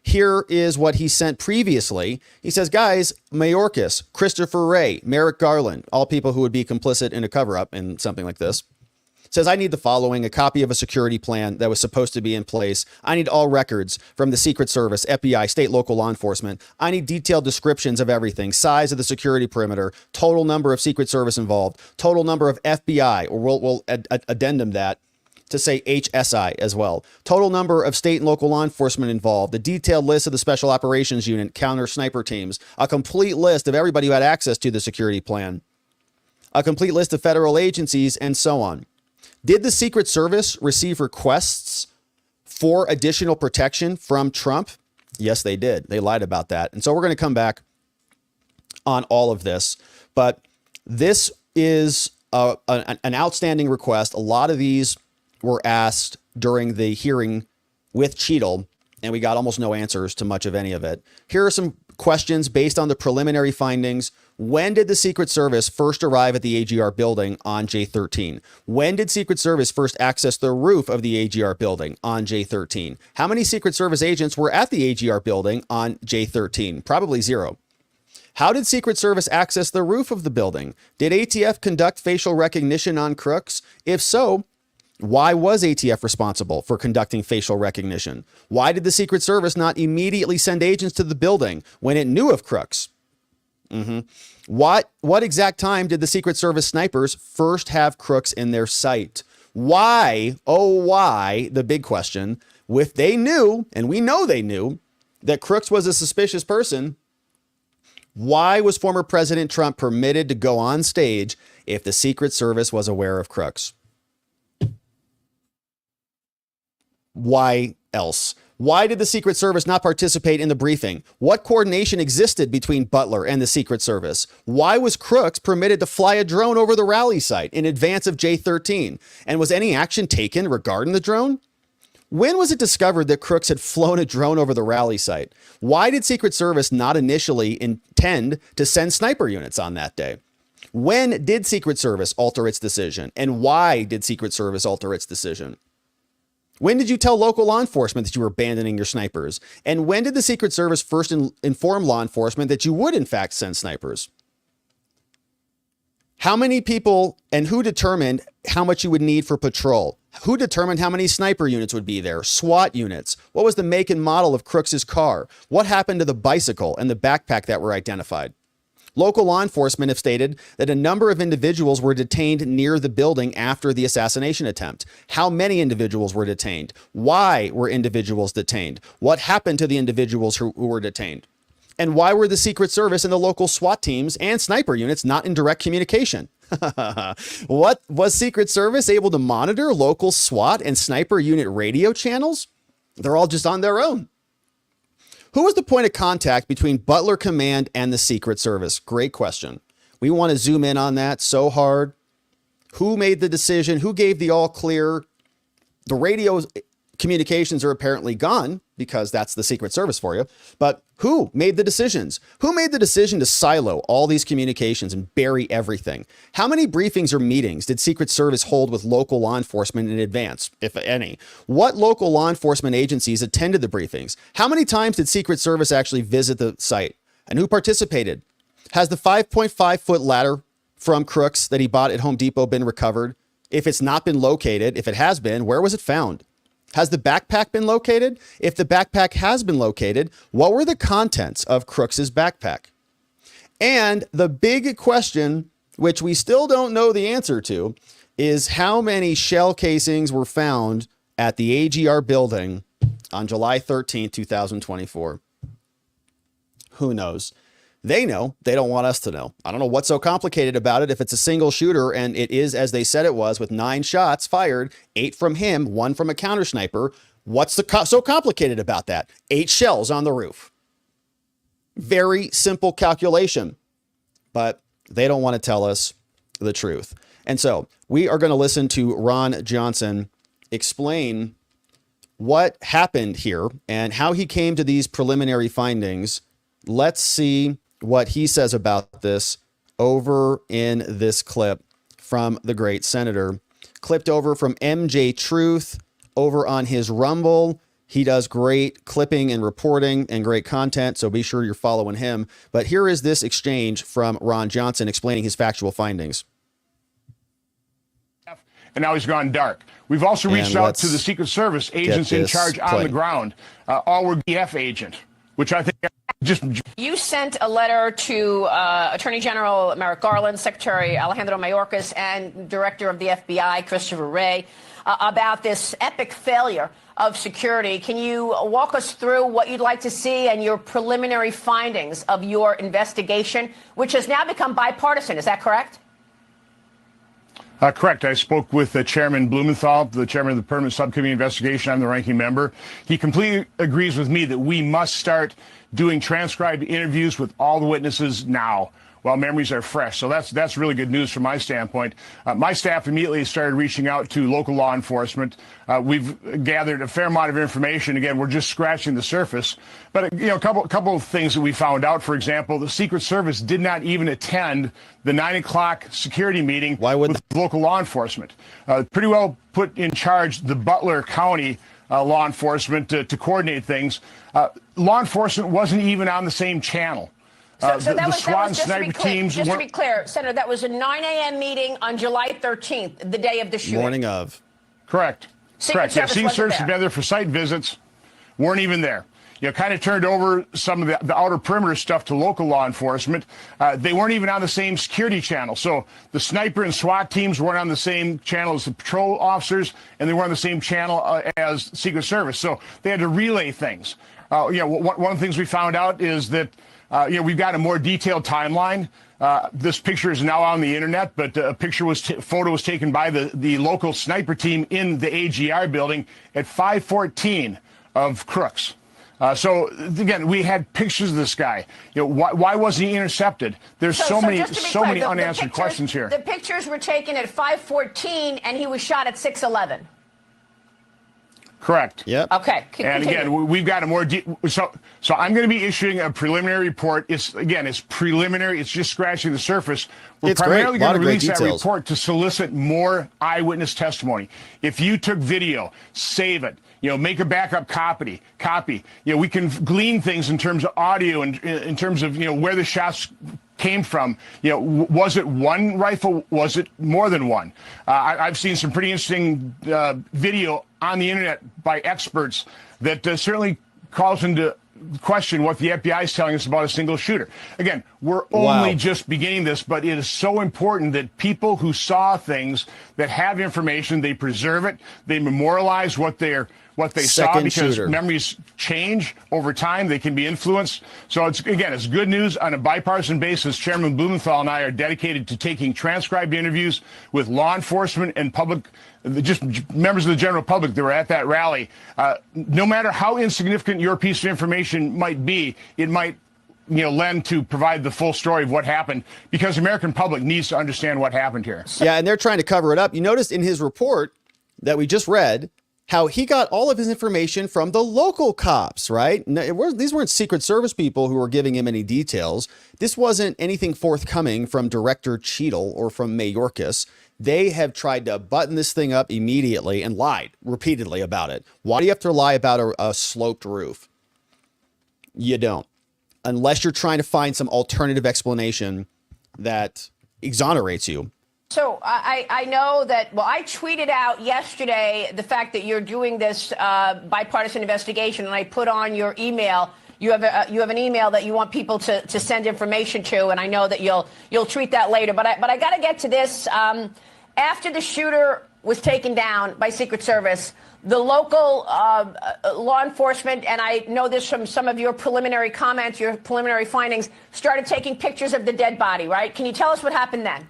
Here is what he sent previously. He says, guys, Mayorkas, Christopher Wray, Merrick Garland, all people who would be complicit in a cover-up in something like this, says, I need the following: a copy of a security plan that was supposed to be in place. I need all records from the Secret Service, FBI, state, local law enforcement. I need detailed descriptions of everything: size of the security perimeter, total number of Secret Service involved, total number of FBI, or we'll addendum that to say HSI as well. Total number of state and local law enforcement involved, a detailed list of the Special Operations Unit, counter sniper teams, a complete list of everybody who had access to the security plan, a complete list of federal agencies, and so on. Did the Secret Service receive requests for additional protection from Trump? Yes, they did. They lied about that. And so we're going to come back on all of this. But this is an outstanding request. A lot of these were asked during the hearing with Cheatle, and we got almost no answers to much of any of it. Here are some questions based on the preliminary findings. When did the Secret Service first arrive at the AGR building on J13? When did Secret Service first access the roof of the AGR building on J13? How many Secret Service agents were at the AGR building on J13? Probably 0. How did Secret Service access the roof of the building? Did ATF conduct facial recognition on Crooks? If so, why was ATF responsible for conducting facial recognition? Why did the Secret Service not immediately send agents to the building when it knew of Crooks? What exact time did the Secret Service snipers first have crooks in their sight? Why, oh why, the big question, if they knew, and we know they knew, that Crooks was a suspicious person, why was former President Trump permitted to go on stage if the Secret Service was aware of Crooks? Why else? Why did the Secret Service not participate in the briefing? What coordination existed between Butler and the Secret Service? Why was Crooks permitted to fly a drone over the rally site in advance of J13? And was any action taken regarding the drone? When was it discovered that Crooks had flown a drone over the rally site? Why did Secret Service not initially intend to send sniper units on that day? When did Secret Service alter its decision? And why did Secret Service alter its decision? When did you tell local law enforcement that you were abandoning your snipers? And when did the Secret Service first inform law enforcement that you would in fact send snipers? How many people and who determined how much you would need for patrol? Who determined how many sniper units would be there? SWAT units? What was the make and model of Crooks's car? What happened to the bicycle and the backpack that were identified? Local law enforcement have stated that a number of individuals were detained near the building after the assassination attempt. How many individuals were detained? Why were individuals detained? What happened to the individuals who were detained? And why were the Secret Service and the local SWAT teams and sniper units not in direct communication? What was Secret Service able to monitor local SWAT and sniper unit radio channels? They're all just on their own. Who was the point of contact between Butler Command and the Secret Service? Great question. We want to zoom in on that so hard. Who made the decision? Who gave the all clear? The radio communications are apparently gone because that's the Secret Service for you. But who made the decisions? Who made the decision to silo all these communications and bury everything? How many briefings or meetings did Secret Service hold with local law enforcement in advance, if any? What local law enforcement agencies attended the briefings? How many times did Secret Service actually visit the site? And who participated? Has the 5.5-foot ladder from Crooks that he bought at Home Depot been recovered? If it's not been located, if it has been, where was it found? Has the backpack been located? If the backpack has been located, what were the contents of Crooks's backpack? And the big question, which we still don't know the answer to, is how many shell casings were found at the AGR building on July 13, 2024? Who knows? They know. They don't want us to know. I don't know what's so complicated about it. If it's a single shooter and it is as they said it was, with 9 shots fired, 8 from him, 1 from a counter sniper, what's so complicated about that? 8 shells on the roof. Very simple calculation, but they don't want to tell us the truth. And so we are going to listen to Ron Johnson explain what happened here and how he came to these preliminary findings. Let's see what he says about this over in this clip from the great senator, clipped over from MJ Truth over on his Rumble. He does great clipping and reporting and great content, so be sure you're following him. But here is this exchange from Ron Johnson explaining his factual findings. And now he's gone dark. We've also reached out to the Secret Service agents in charge on the ground. All were BF agent, which I think just... You sent a letter to Attorney General Merrick Garland, Secretary Alejandro Mayorkas, and Director of the FBI, Christopher Wray, about this epic failure of security. Can you walk us through what you'd like to see and your preliminary findings of your investigation, which has now become bipartisan? Is that correct? Correct. I spoke with Chairman Blumenthal, the chairman of the Permanent Subcommittee Investigation. I'm the ranking member. He completely agrees with me that we must start doing transcribed interviews with all the witnesses now while memories are fresh. So that's really good news from my standpoint. My staff immediately started reaching out to local law enforcement. We've gathered a fair amount of information. Again, we're just scratching the surface. But a couple of things that we found out. For example, the Secret Service did not even attend the 9 o'clock security meeting with local law enforcement. Pretty well put in charge the Butler County law enforcement to coordinate things. Law enforcement wasn't even on the same channel. The SWAT and sniper teams. Just to be clear, Senator, that was a 9 a.m. meeting on July 13th, the day of the shooting. Morning of. Correct. Correct. Yeah, Secret Service had been there for site visits, weren't even there. kind of turned over some of the outer perimeter stuff to local law enforcement. They weren't even on the same security channel. So the sniper and SWAT teams weren't on the same channel as the patrol officers, and they weren't on the same channel as Secret Service. So they had to relay things. One of the things we found out is that we've got a more detailed timeline. This picture is now on the internet, but a photo was taken by the local sniper team in the AGR building at 5:14 of Crooks. So again, we had pictures of this guy. Why wasn't he intercepted? There's so many unanswered questions here. The pictures were taken at 5:14, and he was shot at 6:11. Correct. Yep. Okay. And again, we've got a more so I'm going to be issuing a preliminary report. It's preliminary. It's just scratching the surface. We're primarily going to release that report to solicit more eyewitness testimony. If you took video, save it. Make a backup copy. We can glean things in terms of audio and in terms of where the shots came from. Was it one rifle? Was it more than one? I've seen some pretty interesting video on the internet by experts that certainly calls into question what the FBI is telling us about a single shooter. Again, we're only just beginning this, but it is so important that people who saw things, that have information, they preserve it, they memorialize what they saw, because memories change over time. They can be influenced. So it's good news. On a bipartisan basis, Chairman Blumenthal and I are dedicated to taking transcribed interviews with law enforcement and public, just members of the general public that were at that rally. No matter how insignificant your piece of information might be, it might lend to provide the full story of what happened, because the American public needs to understand what happened here. Yeah, and they're trying to cover it up. You noticed in his report that we just read how he got all of his information from the local cops, right? These weren't Secret Service people who were giving him any details. This wasn't anything forthcoming from Director Cheatle or from Mayorkas. They have tried to button this thing up immediately and lied repeatedly about it. Why do you have to lie about a sloped roof? You don't. Unless you're trying to find some alternative explanation that exonerates you. So I know that, I tweeted out yesterday the fact that you're doing this bipartisan investigation, and I put on your email. You have an email that you want people to send information to, and I know that you'll tweet that later. But I got to get to this. After the shooter was taken down by Secret Service, the local law enforcement, and I know this from some of your preliminary comments, your preliminary findings, started taking pictures of the dead body, right? Can you tell us what happened then?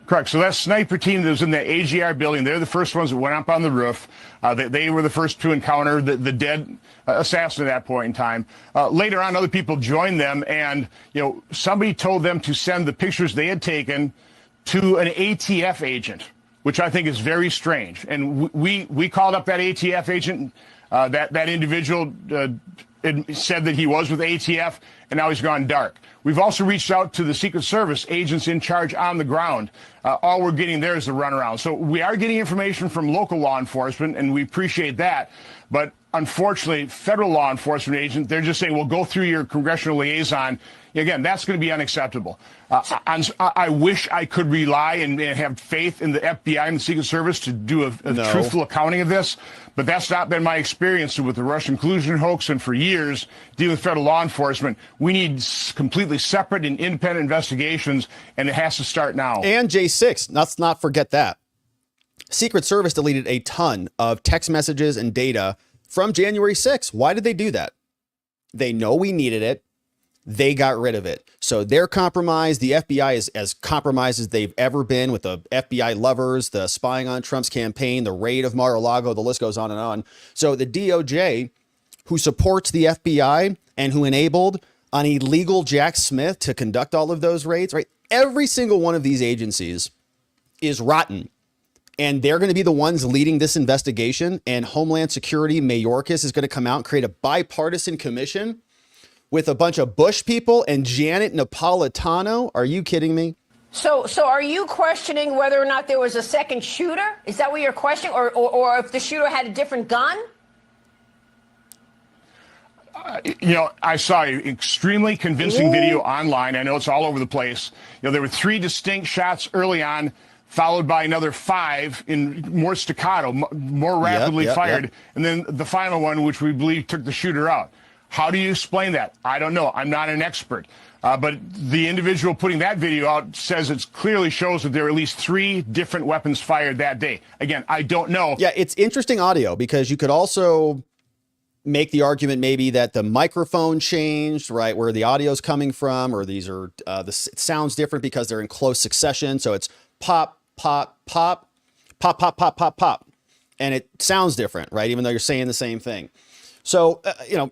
Correct. So that sniper team that was in the AGR building, they're the first ones that went up on the roof. They were the first to encounter the dead assassin at that point in time. Later on, other people joined them, and somebody told them to send the pictures they had taken to an ATF agent, which I think is very strange. And we called up that ATF agent. That individual said that he was with ATF, and now he's gone dark. We've also reached out to the Secret Service agents in charge on the ground. All we're getting there is the runaround. So we are getting information from local law enforcement, and we appreciate that. But unfortunately, federal law enforcement agents, they're just saying, well, go through your congressional liaison. Again, that's going to be unacceptable. I wish I could rely and have faith in the FBI and the Secret Service to do a truthful accounting of this, but that's not been my experience with the Russian collusion hoax, and for years dealing with federal law enforcement. We need completely separate and independent investigations, and it has to start now. And J6, let's not forget that. Secret Service deleted a ton of text messages and data from January 6th. Why did they do that? They know we needed it. They got rid of it. So they're compromised. The FBI is as compromised as they've ever been, with the FBI lovers, the spying on Trump's campaign, the raid of Mar-a-Lago, the list goes on and on. So the DOJ, who supports the FBI and who enabled an illegal Jack Smith to conduct all of those raids, right? Every single one of these agencies is rotten. And they're going to be the ones leading this investigation. And Homeland Security, Mayorkas, is going to come out and create a bipartisan commission with a bunch of Bush people and Janet Napolitano. Are you kidding me? So are you questioning whether or not there was a second shooter? Is that what you're questioning? Or if the shooter had a different gun? I saw an extremely convincing video online. I know it's all over the place. There were 3 distinct shots early on, followed by another 5 in more staccato, more rapidly fired, and then the final one, which we believe took the shooter out. How do you explain that? I don't know. I'm not an expert. But the individual putting that video out says it clearly shows that there are at least 3 different weapons fired that day. Again, I don't know. Yeah, it's interesting audio, because you could also make the argument maybe that the microphone changed, right, where the audio is coming from, or these are, it sounds different because they're in close succession. So it's pop, pop, pop, pop, pop, pop, pop, pop. And it sounds different, right? Even though you're saying the same thing. So, you know,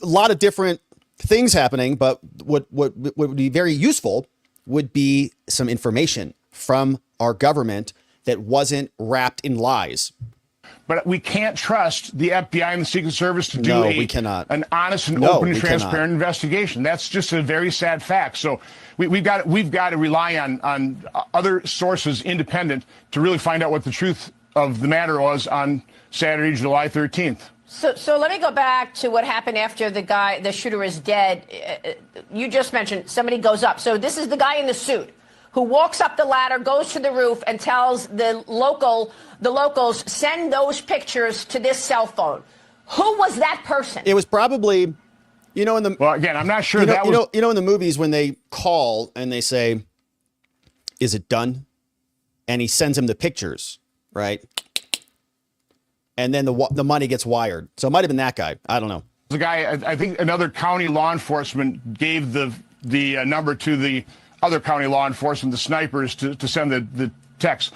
a lot of different things happening, but what would be very useful would be some information from our government that wasn't wrapped in lies. But we can't trust the FBI and the Secret Service to do an honest and open and transparent investigation. That's just a very sad fact. So we've got to rely on other sources independent to really find out what the truth of the matter was on Saturday, July 13th. So let me go back to what happened after the shooter is dead. You just mentioned somebody goes up. So this is the guy in the suit who walks up the ladder, goes to the roof, and tells the locals, send those pictures to this cell phone. Who was that person? It was probably, you know, well, again, I'm not sure in the movies when they call and they say, is it done? And he sends him the pictures, right? And then the money gets wired. So it might have been that guy. I don't know. The guy, I think another county law enforcement gave the number to the other county law enforcement, the snipers, to send the text.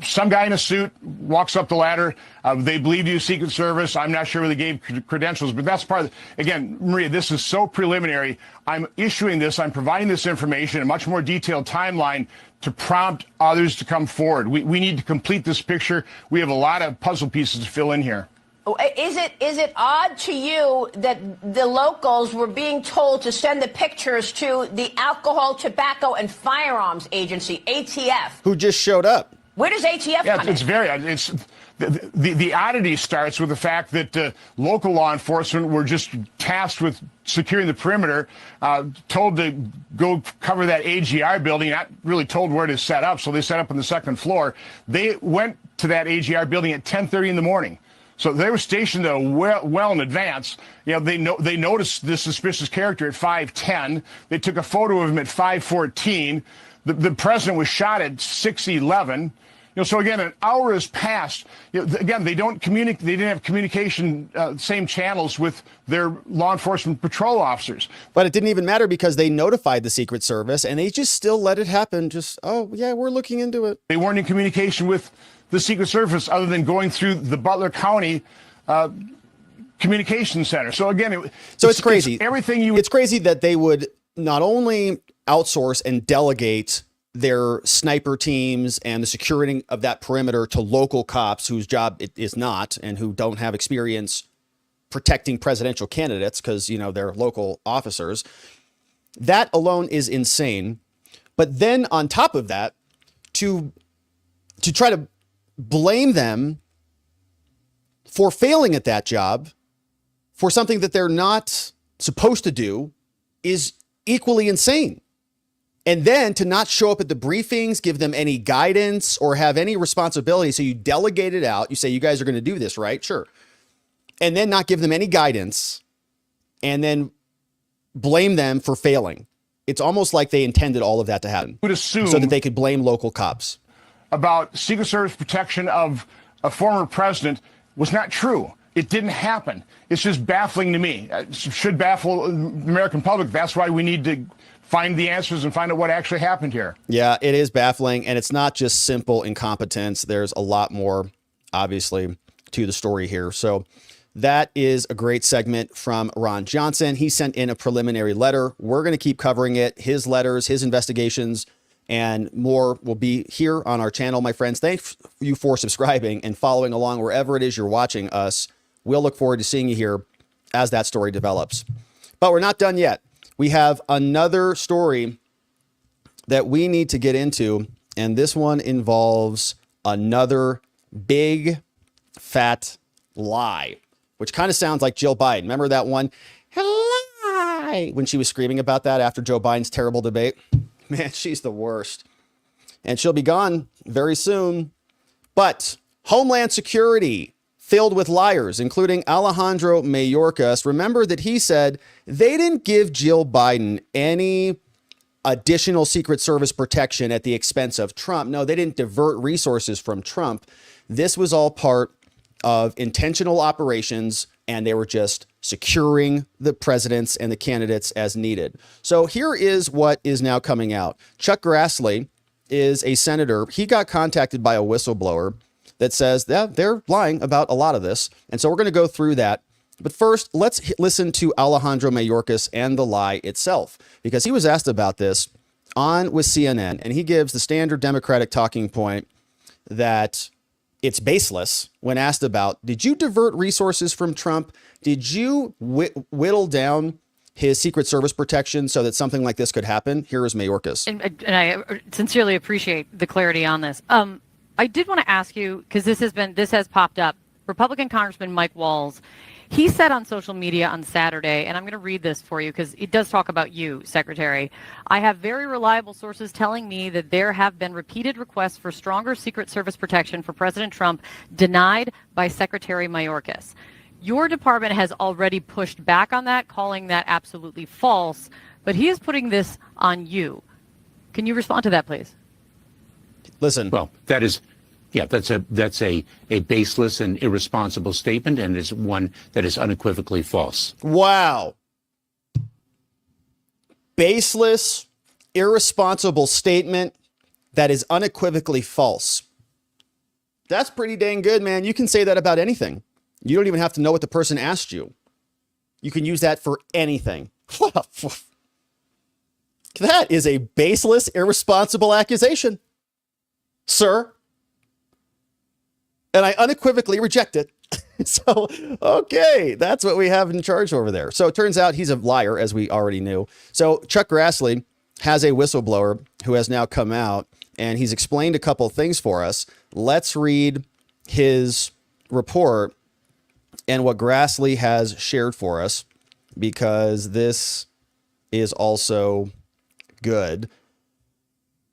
Some guy in a suit walks up the ladder. They believe you Secret Service. I'm not sure whether they gave credentials, but that's part of again, Maria, this is so preliminary. I'm issuing this. I'm providing this information, a much more detailed timeline to prompt others to come forward. We need to complete this picture. We have a lot of puzzle pieces to fill in here. Is it odd to you that the locals were being told to send the pictures to the Alcohol, Tobacco, and Firearms Agency, ATF? Who just showed up? Where does ATF come in? The oddity starts with the fact that local law enforcement were just tasked with securing the perimeter, told to go cover that AGR building, not really told where to set up, so they set up on the 2nd floor. They went to that AGR building at 10:30 in the morning. So they were stationed there well in advance. You know, they noticed this suspicious character at 5:10. They took a photo of him at 5:14. The president was shot at 6:11. You know, so again, an hour has passed. You know, again, they don't communicate. They didn't have communication, same channels with their law enforcement patrol officers. But it didn't even matter because they notified the Secret Service and they just still let it happen. Just, oh yeah, we're looking into it. They weren't in communication with the Secret Service other than going through the Butler County Communication Center. So again, it's crazy. It's crazy that they would not only outsource and delegate their sniper teams and the securing of that perimeter to local cops whose job it is not and who don't have experience protecting presidential candidates because, you know, they're local officers. That alone is insane. But then on top of that, to try to blame them for failing at that job for something that they're not supposed to do is equally insane. And then to not show up at the briefings, give them any guidance or have any responsibility. So you delegate it out. You say, you guys are going to do this, right? Sure. And then not give them any guidance and then blame them for failing. It's almost like they intended all of that to happen so that they could blame local cops. About Secret Service protection of a former president was not true. It didn't happen. It's just baffling to me. It should baffle the American public. That's why we need to find the answers and find out what actually happened here. Yeah, it is baffling. And it's not just simple incompetence. There's a lot more, obviously, to the story here. So that is a great segment from Ron Johnson. He sent in a preliminary letter. We're going to keep covering it. His letters, his investigations, and more will be here on our channel, my friends. Thank you for subscribing and following along wherever it is you're watching us. We'll look forward to seeing you here as that story develops. But we're not done yet. We have another story that we need to get into, and this one involves another big, fat lie, which kind of sounds like Jill Biden. Remember that one? Lie, when she was screaming about that after Joe Biden's terrible debate? Man, she's the worst. and she'll be gone very soon. But Homeland Security filled with liars, including Alejandro Mayorkas. Remember that he said they didn't give Jill Biden any additional Secret Service protection at the expense of Trump. No, they didn't divert resources from Trump. This was all part of intentional operations, and they were just securing the presidents and the candidates as needed. So here is what is now coming out. Chuck Grassley is a senator. He got contacted by a whistleblower that says that they're lying about a lot of this. And so we're going to go through that. But first, let's listen to Alejandro Mayorkas and the lie itself, because he was asked about this with CNN, and he gives the standard Democratic talking point that it's baseless when asked about, did you divert resources from Trump? Did you whittle down his Secret Service protection so that something like this could happen? Here is Mayorkas. And I sincerely appreciate the clarity on this. I did want to ask you, because this has popped up. Republican Congressman Mike Walls, he said on social media on Saturday, and I'm going to read this for you because it does talk about you, Secretary. I have very reliable sources telling me that there have been repeated requests for stronger Secret Service protection for President Trump denied by Secretary Mayorkas. Your department has already pushed back on that, calling that absolutely false, but he is putting this on you. Can you respond to that, please? Listen. Well, that's a baseless and irresponsible statement, and is one that is unequivocally false. Wow. Baseless, irresponsible statement that is unequivocally false. That's pretty dang good, man. You can say that about anything. You don't even have to know what the person asked you. You can use that for anything. That is a baseless, irresponsible accusation, sir. And I unequivocally reject it. So, okay, that's what we have in charge over there. So it turns out he's a liar, as we already knew. So Chuck Grassley has a whistleblower who has now come out, and he's explained a couple of things for us. Let's read his report and what Grassley has shared for us, because this is also good.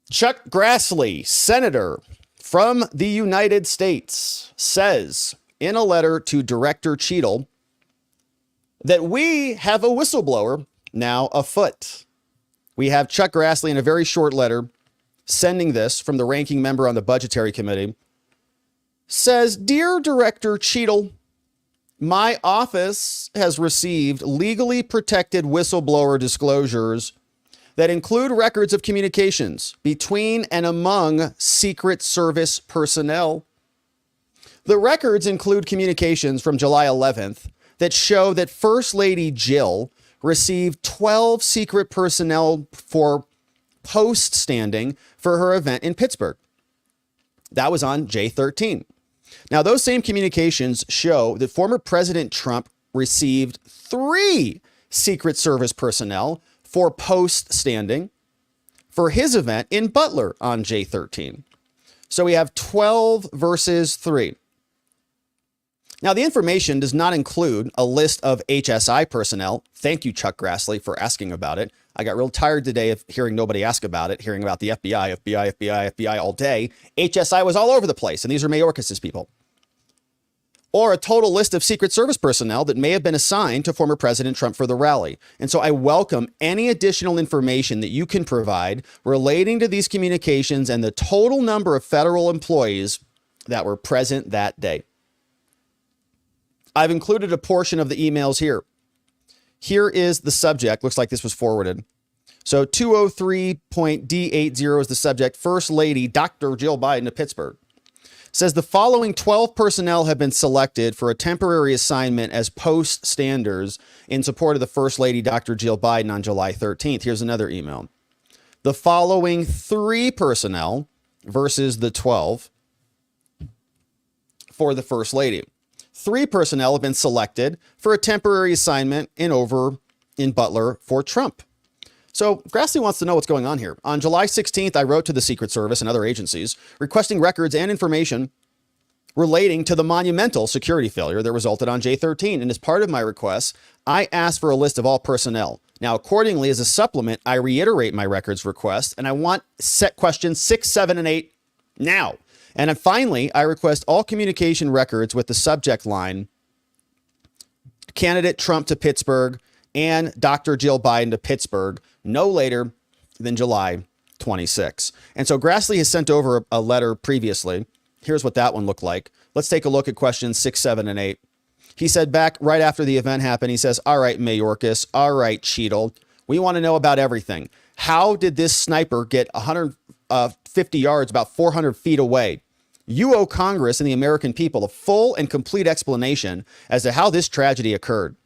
Chuck Grassley, senator from the United States, says in a letter to Director Cheatle that we have a whistleblower now afoot. We have Chuck Grassley in a very short letter sending this from the ranking member on the Budgetary Committee. Says, Dear Director Cheatle, my office has received legally protected whistleblower disclosures that include records of communications between and among Secret Service personnel. The records include communications from July 11th that show that First Lady Jill received 12 secret personnel for post standing for her event in Pittsburgh. That was on J13. Now, those same communications show that former President Trump received 3 Secret Service personnel for post standing for his event in Butler on J13. So we have 12 versus 3. Now, the information does not include a list of HSI personnel. Thank you, Chuck Grassley, for asking about it. I got real tired today of hearing nobody ask about it, hearing about the FBI all day. HSI was all over the place, and these are Mayorkas' people. Or a total list of Secret Service personnel that may have been assigned to former President Trump for the rally. And so I welcome any additional information that you can provide relating to these communications and the total number of federal employees that were present that day. I've included a portion of the emails here. Here is the subject. Looks like this was forwarded. So 203.D80 is the subject. First Lady Dr. Jill Biden of Pittsburgh. Says the following 12 personnel have been selected for a temporary assignment as post standers in support of the First Lady Dr. Jill Biden on July 13th. Here's another email. The following 3 personnel versus the 12 for the First Lady. 3 personnel have been selected for a temporary assignment in Butler for Trump. So Grassley wants to know what's going on here. On July 16th, I wrote to the Secret Service and other agencies requesting records and information relating to the monumental security failure that resulted on J13. And as part of my request, I asked for a list of all personnel Now, accordingly, as a supplement, I reiterate my records request, and I want set questions 6, 7, and 8 now. And then finally, I request all communication records with the subject line, candidate Trump to Pittsburgh and Dr. Jill Biden to Pittsburgh, no later than July 26. And so Grassley has sent over a letter previously. Here's what that one looked like. Let's take a look at questions 6, 7, and 8. He said back right after the event happened, he says, all right, Mayorkas, all right, Cheatle, we want to know about everything. How did this sniper get 150 yards, about 400 feet away? You owe Congress and the American people a full and complete explanation as to how this tragedy occurred.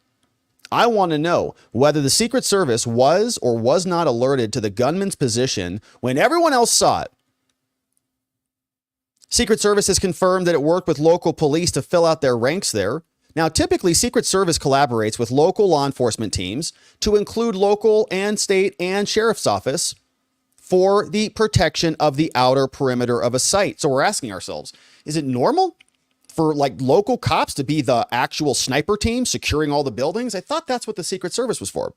I want to know whether the Secret Service was or was not alerted to the gunman's position when everyone else saw it. Secret Service has confirmed that it worked with local police to fill out their ranks there. Now, typically, Secret Service collaborates with local law enforcement teams to include local and state and sheriff's office for the protection of the outer perimeter of a site. So we're asking ourselves, is it normal for like local cops to be the actual sniper team securing all the buildings? I thought that's what the Secret Service was for.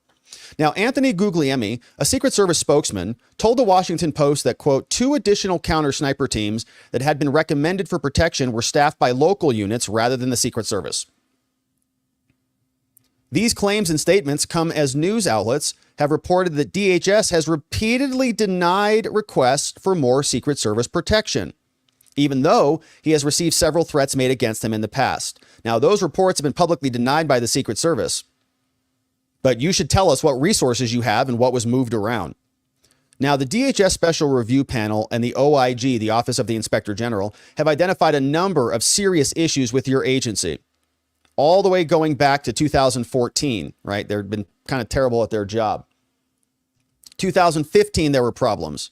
Now, Anthony Guglielmi, a Secret Service spokesman, told the Washington Post that, quote, 2 additional counter sniper teams that had been recommended for protection were staffed by local units rather than the Secret Service. These claims and statements come as news outlets have reported that DHS has repeatedly denied requests for more Secret Service protection, even though he has received several threats made against him in the past. Now, those reports have been publicly denied by the Secret Service, but you should tell us what resources you have and what was moved around. Now, the DHS Special Review Panel and the OIG, the Office of the Inspector General, have identified a number of serious issues with your agency, all the way going back to 2014, right? They've been kind of terrible at their job. 2015, there were problems.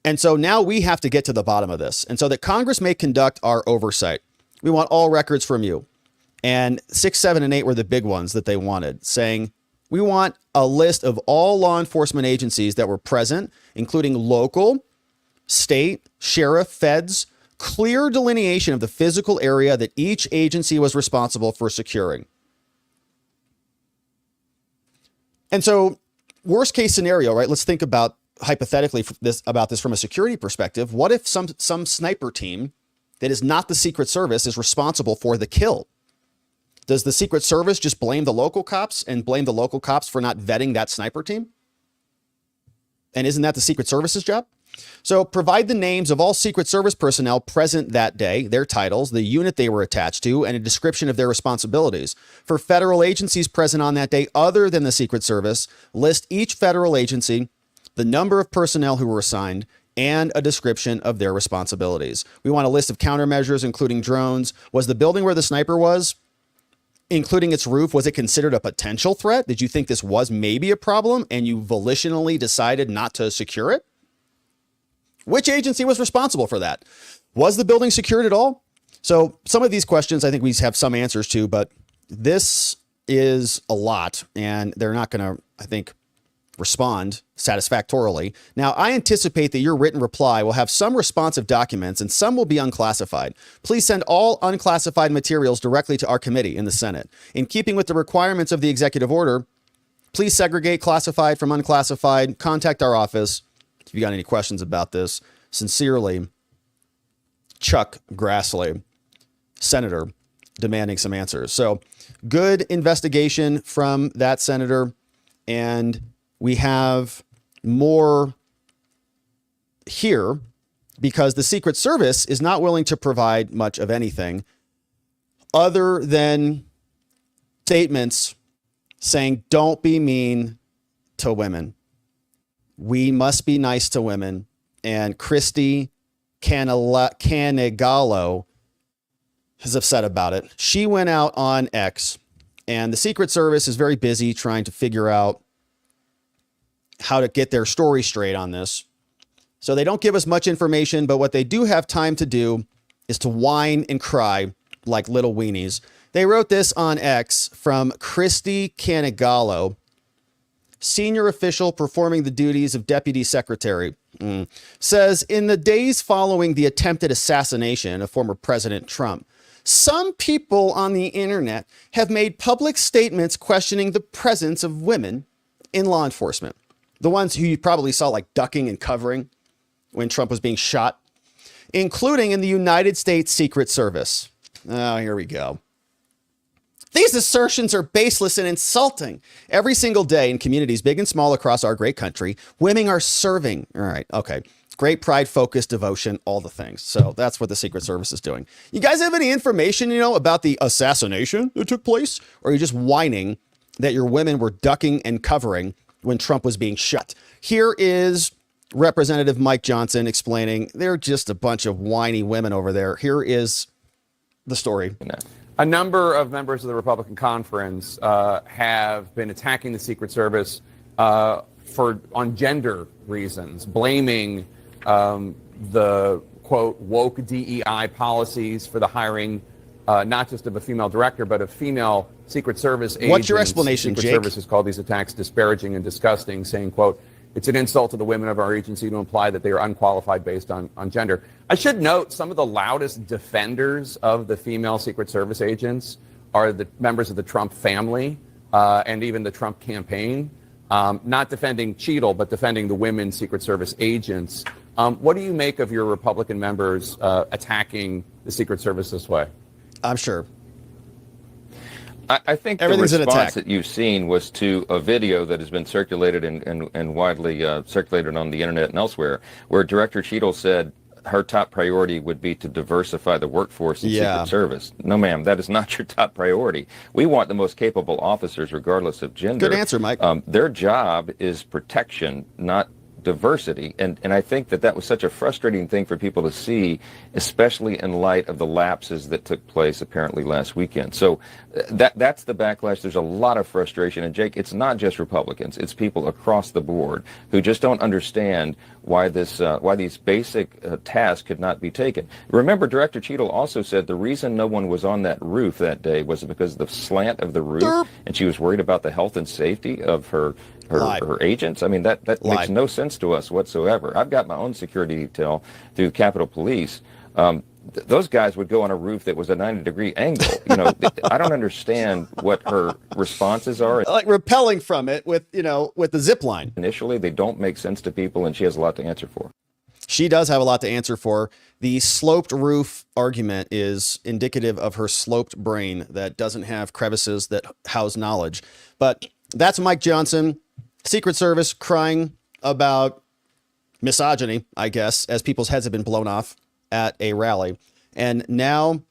And so now we have to get to the bottom of this. And so that Congress may conduct our oversight. We want all records from you. And 6, 7, and 8 were the big ones that they wanted, saying, we want a list of all law enforcement agencies that were present, including local, state, sheriff, feds, clear delineation of the physical area that each agency was responsible for securing. And so worst case scenario, right? Let's think about hypothetically about this from a security perspective. What if some sniper team that is not the Secret Service is responsible for the kill? Does the Secret Service just blame the local cops and blame the local cops for not vetting that sniper team? And isn't that the Secret Service's job? So provide the names of all Secret Service personnel present that day, their titles, the unit they were attached to, and a description of their responsibilities. For federal agencies present on that day other than the Secret Service, list each federal agency, the number of personnel who were assigned, and a description of their responsibilities. We want a list of countermeasures, including drones. Was the building where the sniper was, including its roof, was it considered a potential threat? Did you think this was maybe a problem and you volitionally decided not to secure it? Which agency was responsible for that? Was the building secured at all? So some of these questions I think we have some answers to, but this is a lot and they're not going to, I think, respond satisfactorily. Now, I anticipate that your written reply will have some responsive documents and some will be unclassified. Please send all unclassified materials directly to our committee in the Senate. In keeping with the requirements of the executive order, please segregate classified from unclassified. Contact our office if you got any questions about this. Sincerely, Chuck Grassley, Senator, demanding some answers. So good investigation from that senator. And we have more here because the Secret Service is not willing to provide much of anything other than statements saying, don't be mean to women. We must be nice to women. And Christy Canigalo is upset about it. She went out on X, and the Secret Service is very busy trying to figure out how to get their story straight on this. So they don't give us much information, but what they do have time to do is to whine and cry like little weenies. They wrote this on X from Christy Canigalo, senior official performing the duties of deputy secretary, says in the days following the attempted assassination of former President Trump, some people on the internet have made public statements questioning the presence of women in law enforcement, the ones who you probably saw like ducking and covering when Trump was being shot, including in the United States Secret Service. Oh, here we go. These assertions are baseless and insulting. Every single day in communities big and small across our great country, women are serving. All right. Okay. Great pride, focus, devotion, all the things. So that's what the Secret Service is doing. You guys have any information, about the assassination that took place? Or are you just whining that your women were ducking and covering when Trump was being shot? Here is Representative Mike Johnson explaining they're just a bunch of whiny women over there. Here is the story. A number of members of the Republican conference have been attacking the Secret Service on gender reasons, blaming the, quote, woke DEI policies for the hiring not just of a female director, but of female Secret Service agents. What's your explanation, Secret Jake? Service has called these attacks disparaging and disgusting, saying, quote, it's an insult to the women of our agency to imply that they are unqualified based on gender. I should note some of the loudest defenders of the female Secret Service agents are the members of the Trump family and even the Trump campaign. Not defending Cheatle, but defending the women Secret Service agents. What do you make of your Republican members attacking the Secret Service this way? I'm sure. I think the response that you've seen was to a video that has been circulated and widely circulated on the internet and elsewhere, where Director Cheatle said her top priority would be to diversify the workforce in Secret Service. No, ma'am, that is not your top priority. We want the most capable officers, regardless of gender. Good answer, Mike. Their job is protection, not diversity. And I think that was such a frustrating thing for people to see, especially in light of the lapses that took place apparently last weekend. So that's the backlash. There's a lot of frustration. And Jake, it's not just Republicans. It's people across the board who just don't understand why these basic tasks could not be taken. Remember, Director Cheatle also said the reason no one was on that roof that day was because of the slant of the roof, and she was worried about the health and safety of her agents. I mean, that makes no sense to us whatsoever. I've got my own security detail through Capitol Police. Those guys would go on a roof that was a 90-degree angle. I don't understand what her responses are. Like repelling from it with the zip line. Initially, they don't make sense to people, and she has a lot to answer for. She does have a lot to answer for. The sloped roof argument is indicative of her sloped brain that doesn't have crevices that house knowledge. But that's Mike Johnson, Secret Service, crying about misogyny, I guess, as people's heads have been blown off at a rally. And now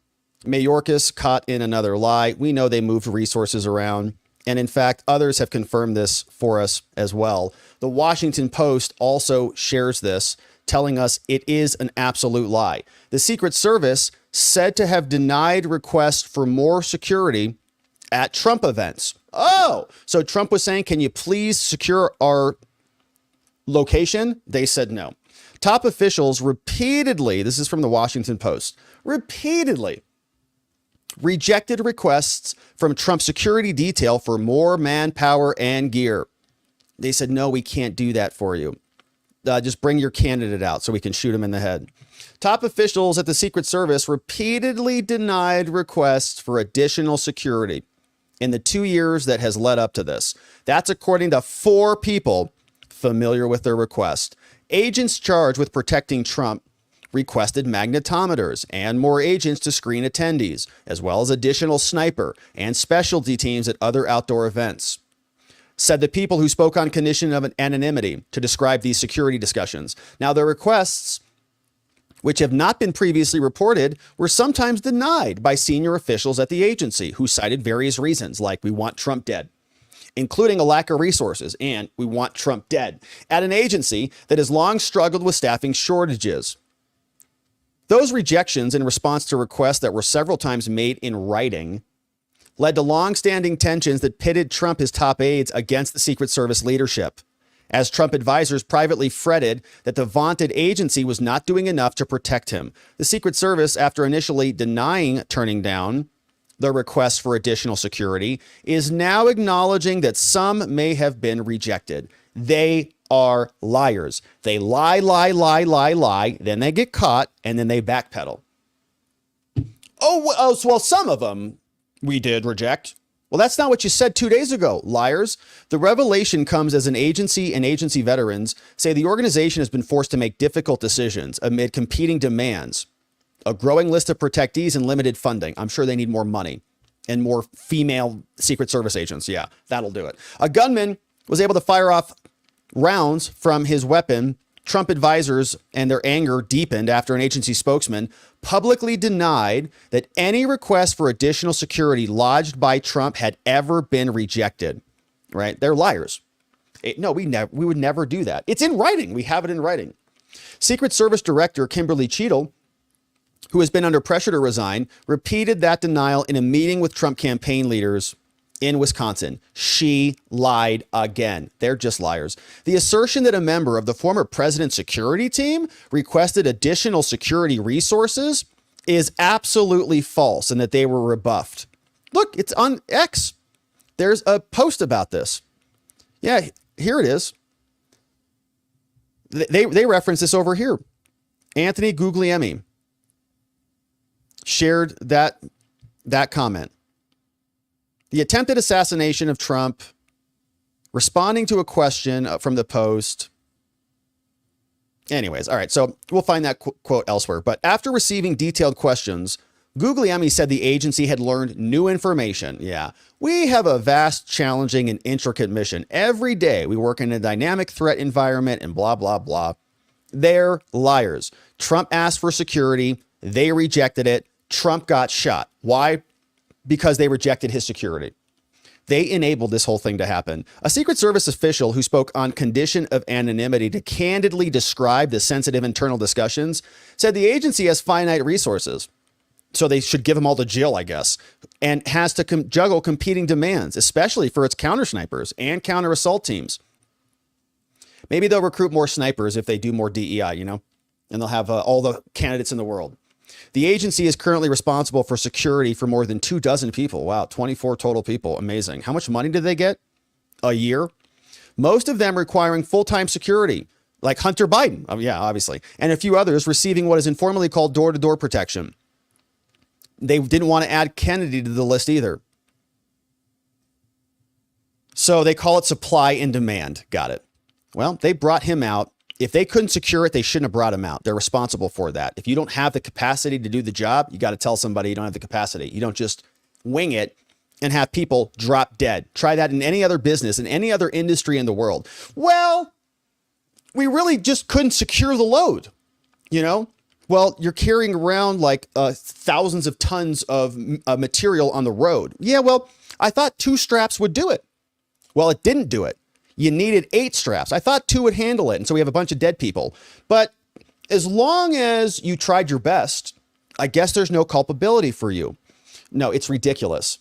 Mayorkas caught in another lie. We know they moved resources around. And in fact, others have confirmed this for us as well. The Washington Post also shares this, telling us it is an absolute lie. The Secret Service said to have denied requests for more security at Trump events. Oh, so Trump was saying, can you please secure our location? They said no. Top officials repeatedly, this is from the Washington Post, repeatedly rejected requests from Trump security detail for more manpower and gear. They said, no, we can't do that for you. Just bring your candidate out so we can shoot him in the head. Top officials at the Secret Service repeatedly denied requests for additional security in the 2 years that has led up to this. That's according to 4 people familiar with their request. Agents charged with protecting Trump requested magnetometers and more agents to screen attendees, as well as additional sniper and specialty teams at other outdoor events. Said the people who spoke on condition of anonymity to describe these security discussions. Now, their requests, which have not been previously reported, were sometimes denied by senior officials at the agency who cited various reasons, like we want Trump dead, including a lack of resources, and we want Trump dead, at an agency that has long struggled with staffing shortages. Those rejections in response to requests that were several times made in writing led to long-standing tensions that pitted Trump, his top aides, against the Secret Service leadership, as Trump advisors privately fretted that the vaunted agency was not doing enough to protect him. The Secret Service, after initially denying turning down the request for additional security, is now acknowledging that some may have been rejected. They are liars. They lie, then they get caught, and then they backpedal. Oh, well, some of them we did reject. Well, that's not what you said 2 days ago, liars. The revelation comes as an agency and agency veterans say the organization has been forced to make difficult decisions amid competing demands, a growing list of protectees and limited funding. I'm sure they need more money and more female Secret Service agents. Yeah, that'll do it. A gunman was able to fire off rounds from his weapon. Trump advisors and their anger deepened after an agency spokesman publicly denied that any request for additional security lodged by Trump had ever been rejected. Right? They're liars. No, we would never do that. It's in writing. We have it in writing. Secret Service Director Kimberly Cheatle, who has been under pressure to resign, repeated that denial in a meeting with Trump campaign leaders in Wisconsin. She lied again. They're just liars. The assertion that a member of the former president's security team requested additional security resources is absolutely false and that they were rebuffed. Look, it's on X. There's a post about this. Yeah, here it is. They reference this over here. Anthony Guglielmi shared that comment. The attempted assassination of Trump, responding to a question from the Post. Anyways, all right, so we'll find that quote elsewhere. But after receiving detailed questions, Guglielmi said the agency had learned new information. Yeah, we have a vast, challenging, and intricate mission. Every day we work in a dynamic threat environment and blah, blah, blah. They're liars. Trump asked for security. They rejected it. Trump got shot. Why? Because they rejected his security. They enabled this whole thing to happen. A Secret Service official who spoke on condition of anonymity to candidly describe the sensitive internal discussions said the agency has finite resources. So they should give them all to Jill, I guess, and has to juggle competing demands, especially for its counter snipers and counter assault teams. Maybe they'll recruit more snipers if they do more DEI, and they'll have all the candidates in the world. The agency is currently responsible for security for more than 24 people. Wow, 24 total people. Amazing. How much money did they get a year? Most of them requiring full-time security, like Hunter Biden. Yeah, obviously. And a few others receiving what is informally called door-to-door protection. They didn't want to add Kennedy to the list either. So they call it supply and demand. Got it. Well, they brought him out. If they couldn't secure it, they shouldn't have brought him out. They're responsible for that. If you don't have the capacity to do the job, you got to tell somebody you don't have the capacity. You don't just wing it and have people drop dead. Try that in any other business, in any other industry in the world. Well, we really just couldn't secure the load, Well, you're carrying around like thousands of tons of material on the road. Yeah, well, I thought 2 straps would do it. Well, it didn't do it. You needed 8 straps. I thought 2 would handle it. And so we have a bunch of dead people. But as long as you tried your best, I guess there's no culpability for you. No, it's ridiculous.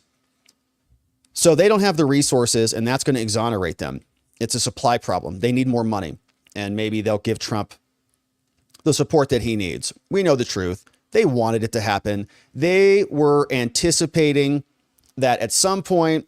So they don't have the resources, and that's going to exonerate them. It's a supply problem. They need more money. And maybe they'll give Trump the support that he needs. We know the truth. They wanted it to happen. They were anticipating that at some point,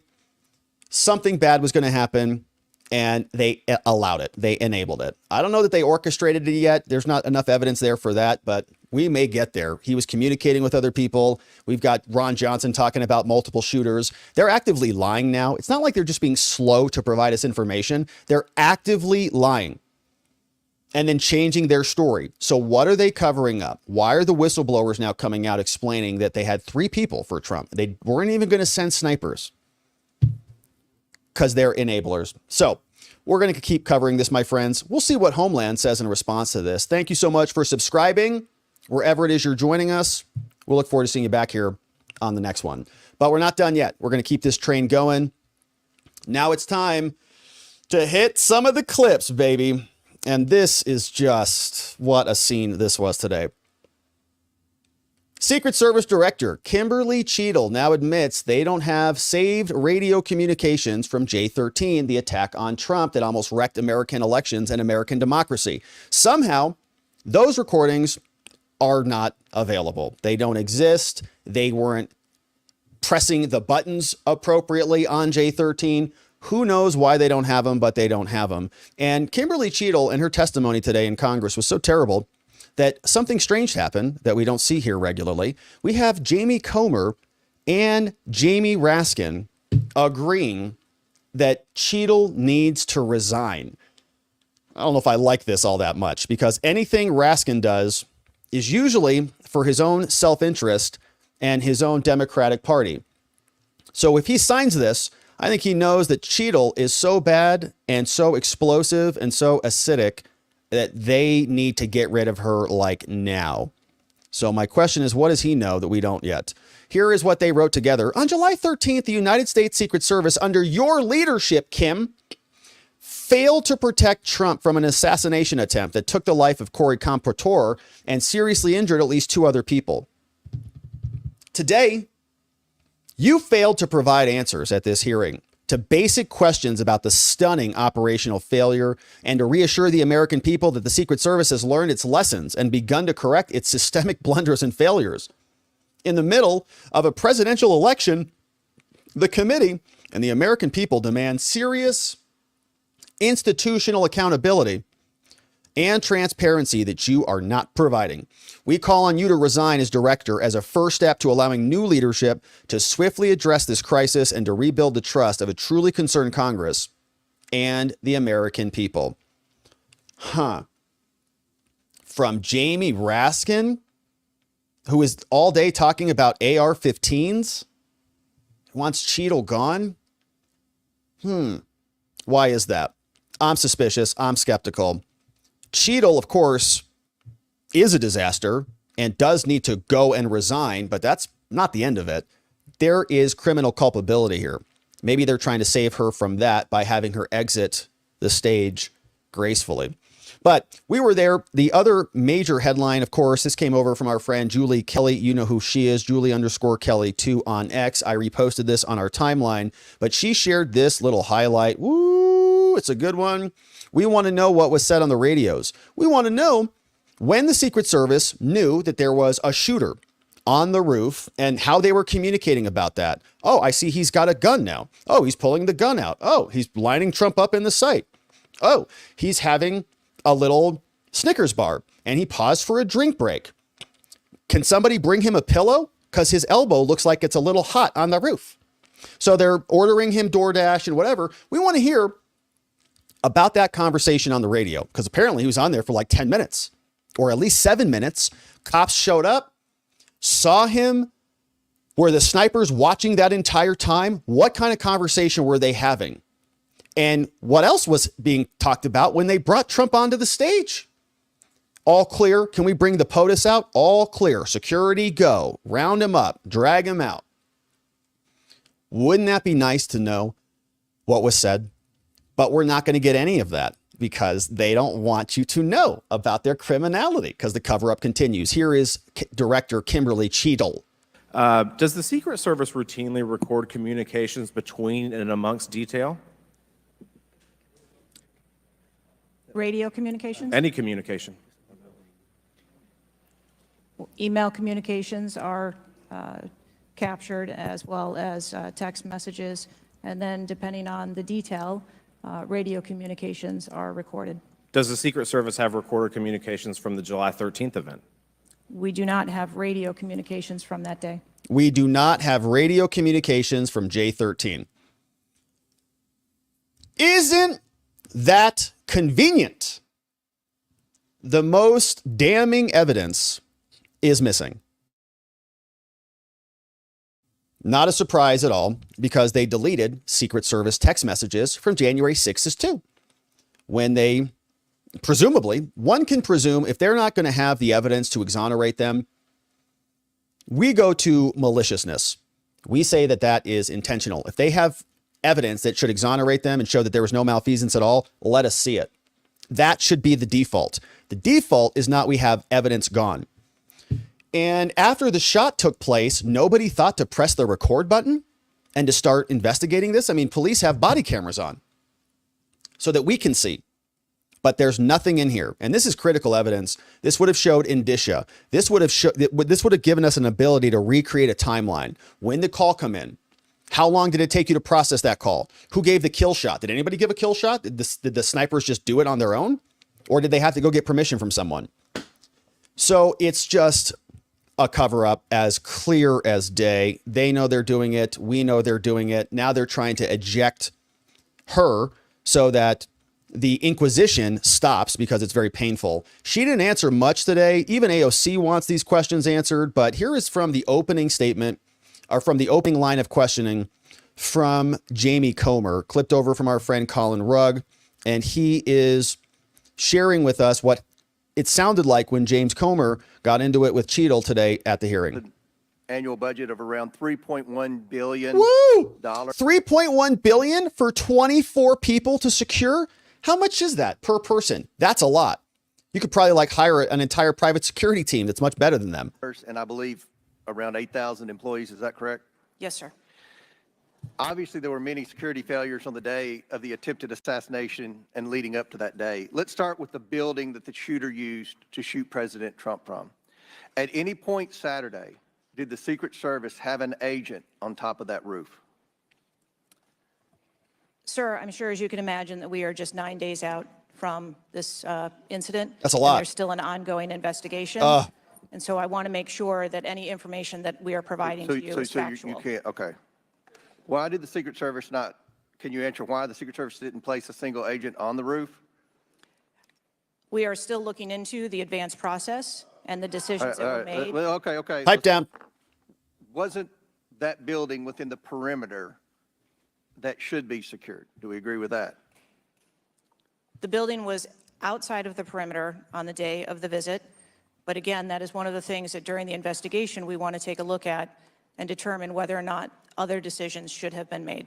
something bad was going to happen. And they allowed it. They enabled it. I don't know that they orchestrated it yet. There's not enough evidence there for that, but we may get there. He was communicating with other people. We've got Ron Johnson talking about multiple shooters. They're actively lying now. It's not like they're just being slow to provide us information. They're actively lying and then changing their story. So what are they covering up? Why are the whistleblowers now coming out explaining that they had 3 people for Trump? They weren't even going to send snipers. Because they're enablers. So we're going to keep covering this, my friends. We'll see what Homeland says in response to this. Thank you so much for subscribing. Wherever it is you're joining us, we'll look forward to seeing you back here on the next one. But we're not done yet. We're going to keep this train going. Now it's time to hit some of the clips, baby. And this is just what a scene this was today. Secret Service Director Kimberly Cheatle now admits they don't have saved radio communications from J13, the attack on Trump that almost wrecked American elections and American democracy. Somehow, those recordings are not available. They don't exist. They weren't pressing the buttons appropriately on J13. Who knows why they don't have them, but they don't have them. And Kimberly Cheatle and her testimony today in Congress was so terrible that something strange happened that we don't see here regularly. We have Jamie Comer and Jamie Raskin agreeing that Cheatle needs to resign. I don't know if I like this all that much, because anything Raskin does is usually for his own self-interest and his own Democratic Party. So if he signs this, I think he knows that Cheatle is so bad and so explosive and so acidic that they need to get rid of her like now. So my question is, what does he know that we don't yet? Here is what they wrote together. On July 13th, the United States Secret Service, under your leadership, Kim, failed to protect Trump from an assassination attempt that took the life of Corey Comportor and seriously injured at least 2 other people. Today, you failed to provide answers at this hearing to basic questions about the stunning operational failure and to reassure the American people that the Secret Service has learned its lessons and begun to correct its systemic blunders and failures. In the middle of a presidential election, the committee and the American people demand serious institutional accountability and transparency that you are not providing. We call on you to resign as director as a first step to allowing new leadership to swiftly address this crisis and to rebuild the trust of a truly concerned Congress and the American people. From Jamie Raskin, who is all day talking about AR-15s, wants Cheatle gone. Why is that? I'm suspicious. I'm skeptical. Cheatle, of course, is a disaster and does need to go and resign, but that's not the end of it. There is criminal culpability here. Maybe they're trying to save her from that by having her exit the stage gracefully. But we were there. The other major headline, of course, this came over from our friend Julie Kelly. You know who she is, Julie_Kelly2 on X. I reposted this on our timeline, but she shared this little highlight. Woo, it's a good one. We want to know what was said on the radios. We want to know when the Secret Service knew that there was a shooter on the roof and how they were communicating about that. Oh, I see he's got a gun now. Oh, he's pulling the gun out. Oh, he's lining Trump up in the site. Oh, he's having a little Snickers bar and he paused for a drink break. Can somebody bring him a pillow? Because his elbow looks like it's a little hot on the roof. So they're ordering him DoorDash and whatever. We want to hear about that conversation on the radio, because apparently he was on there for like 10 minutes or at least 7 minutes. Cops showed up, saw him. Were the snipers watching that entire time? What kind of conversation were they having? And what else was being talked about when they brought Trump onto the stage? All clear. Can we bring the POTUS out? All clear. Security, go. Round him up. Drag him out. Wouldn't that be nice to know what was said? But we're not going to get any of that because they don't want you to know about their criminality because the cover-up continues. Here is Director Kimberly Cheatle. Does the Secret Service routinely record communications between and amongst detail? Radio communications? Any communication? Email communications are captured, as well as text messages, and then depending on the detail, radio communications are recorded. Does the Secret Service have recorded communications from the July 13th event? We do not have radio communications from that day. We do not have radio communications from J13. Isn't that convenient? The most damning evidence is missing. Not a surprise at all, because they deleted Secret Service text messages from January 6th too. When they, presumably, one can presume if they're not going to have the evidence to exonerate them, we go to maliciousness. We say that that is intentional. If they have evidence that should exonerate them and show that there was no malfeasance at all, let us see it. That should be the default. The default is not we have evidence gone. And after the shot took place, nobody thought to press the record button and to start investigating this. I mean, police have body cameras on so that we can see, but there's nothing in here. And this is critical evidence. This would have showed indicia. This would have given us an ability to recreate a timeline. When did the call come in? How long did it take you to process that call? Who gave the kill shot? Did anybody give a kill shot? Did the snipers just do it on their own? Or did they have to go get permission from someone? So it's just a cover up as clear as day. They know they're doing it. We know they're doing it. Now they're trying to eject her so that the inquisition stops because it's very painful. She didn't answer much today. Even AOC wants these questions answered, but here is from the opening statement, or from the opening line of questioning from Jamie Comer, clipped over from our friend Colin Rugg. And he is sharing with us what it sounded like when James Comer got into it with Cheatle today at the hearing. Annual budget of around $3.1 billion. Woo! $3.1 billion for 24 people to secure? How much is that per person? That's a lot. You could probably like hire an entire private security team that's much better than them. And I believe around 8,000 employees. Is that correct? Yes, sir. Obviously, there were many security failures on the day of the attempted assassination and leading up to that day. Let's start with the building that the shooter used to shoot President Trump from. At any point Saturday, did the Secret Service have an agent on top of that roof? Sir, I'm sure, as you can imagine, that we are just 9 days out from this incident. That's a lot. And there's still an ongoing investigation. And so I want to make sure that any information that we are providing to you is factual. You can't, okay. Why did the Secret Service not, can you answer why the Secret Service didn't place a single agent on the roof? We are still looking into the advanced process and the decisions that were made. Okay. Pipe down. Wasn't that building within the perimeter that should be secured? Do we agree with that? The building was outside of the perimeter on the day of the visit. But again, that is one of the things that during the investigation we want to take a look at and determine whether or not other decisions should have been made.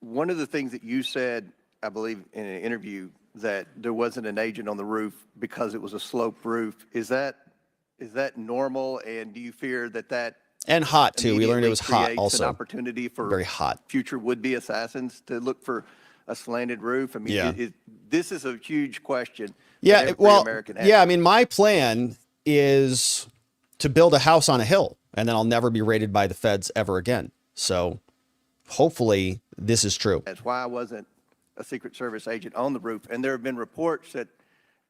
One of the things that you said, I believe in an interview, that there wasn't an agent on the roof because it was a sloped roof. Is that normal? And do you fear that and hot too? We learned it was hot creates also. An opportunity for very hot future would-be assassins to look for a slanted roof. I mean, yeah. This is a huge question. Yeah, well, yeah. I mean, my plan is to build a house on a hill, and then I'll never be raided by the feds ever again. So hopefully this is true. That's why I wasn't a Secret Service agent on the roof. And there have been reports that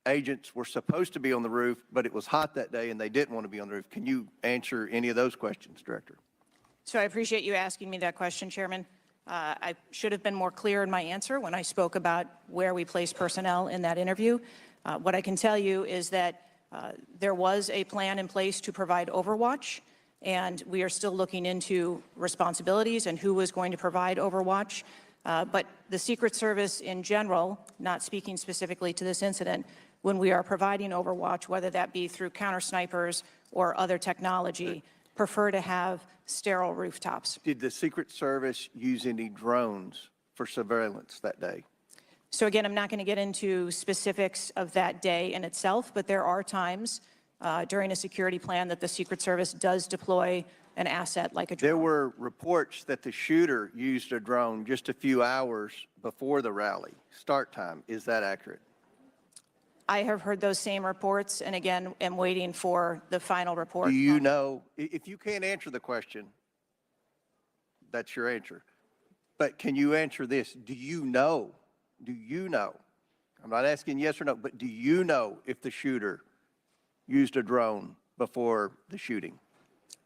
agents were supposed to be on the roof, but it was hot that day and they didn't want to be on the roof. Can you answer any of those questions, Director? So I appreciate you asking me that question, Chairman. I should have been more clear in my answer when I spoke about where we place personnel in that interview. What I can tell you is that there was a plan in place to provide overwatch, and we are still looking into responsibilities and who was going to provide overwatch. But the Secret Service in general, not speaking specifically to this incident, when we are providing overwatch, whether that be through counter snipers or other technology, prefer to have sterile rooftops. Did the Secret Service use any drones for surveillance that day? So again, I'm not going to get into specifics of that day in itself, but there are times during a security plan that the Secret Service does deploy an asset like a drone. There were reports that the shooter used a drone just a few hours before the rally start time. Is that accurate? I have heard those same reports, and again, am waiting for the final report. Do you know, if you can't answer the question, that's your answer. But can you answer this? Do you know, I'm not asking yes or no, but do you know if the shooter used a drone before the shooting?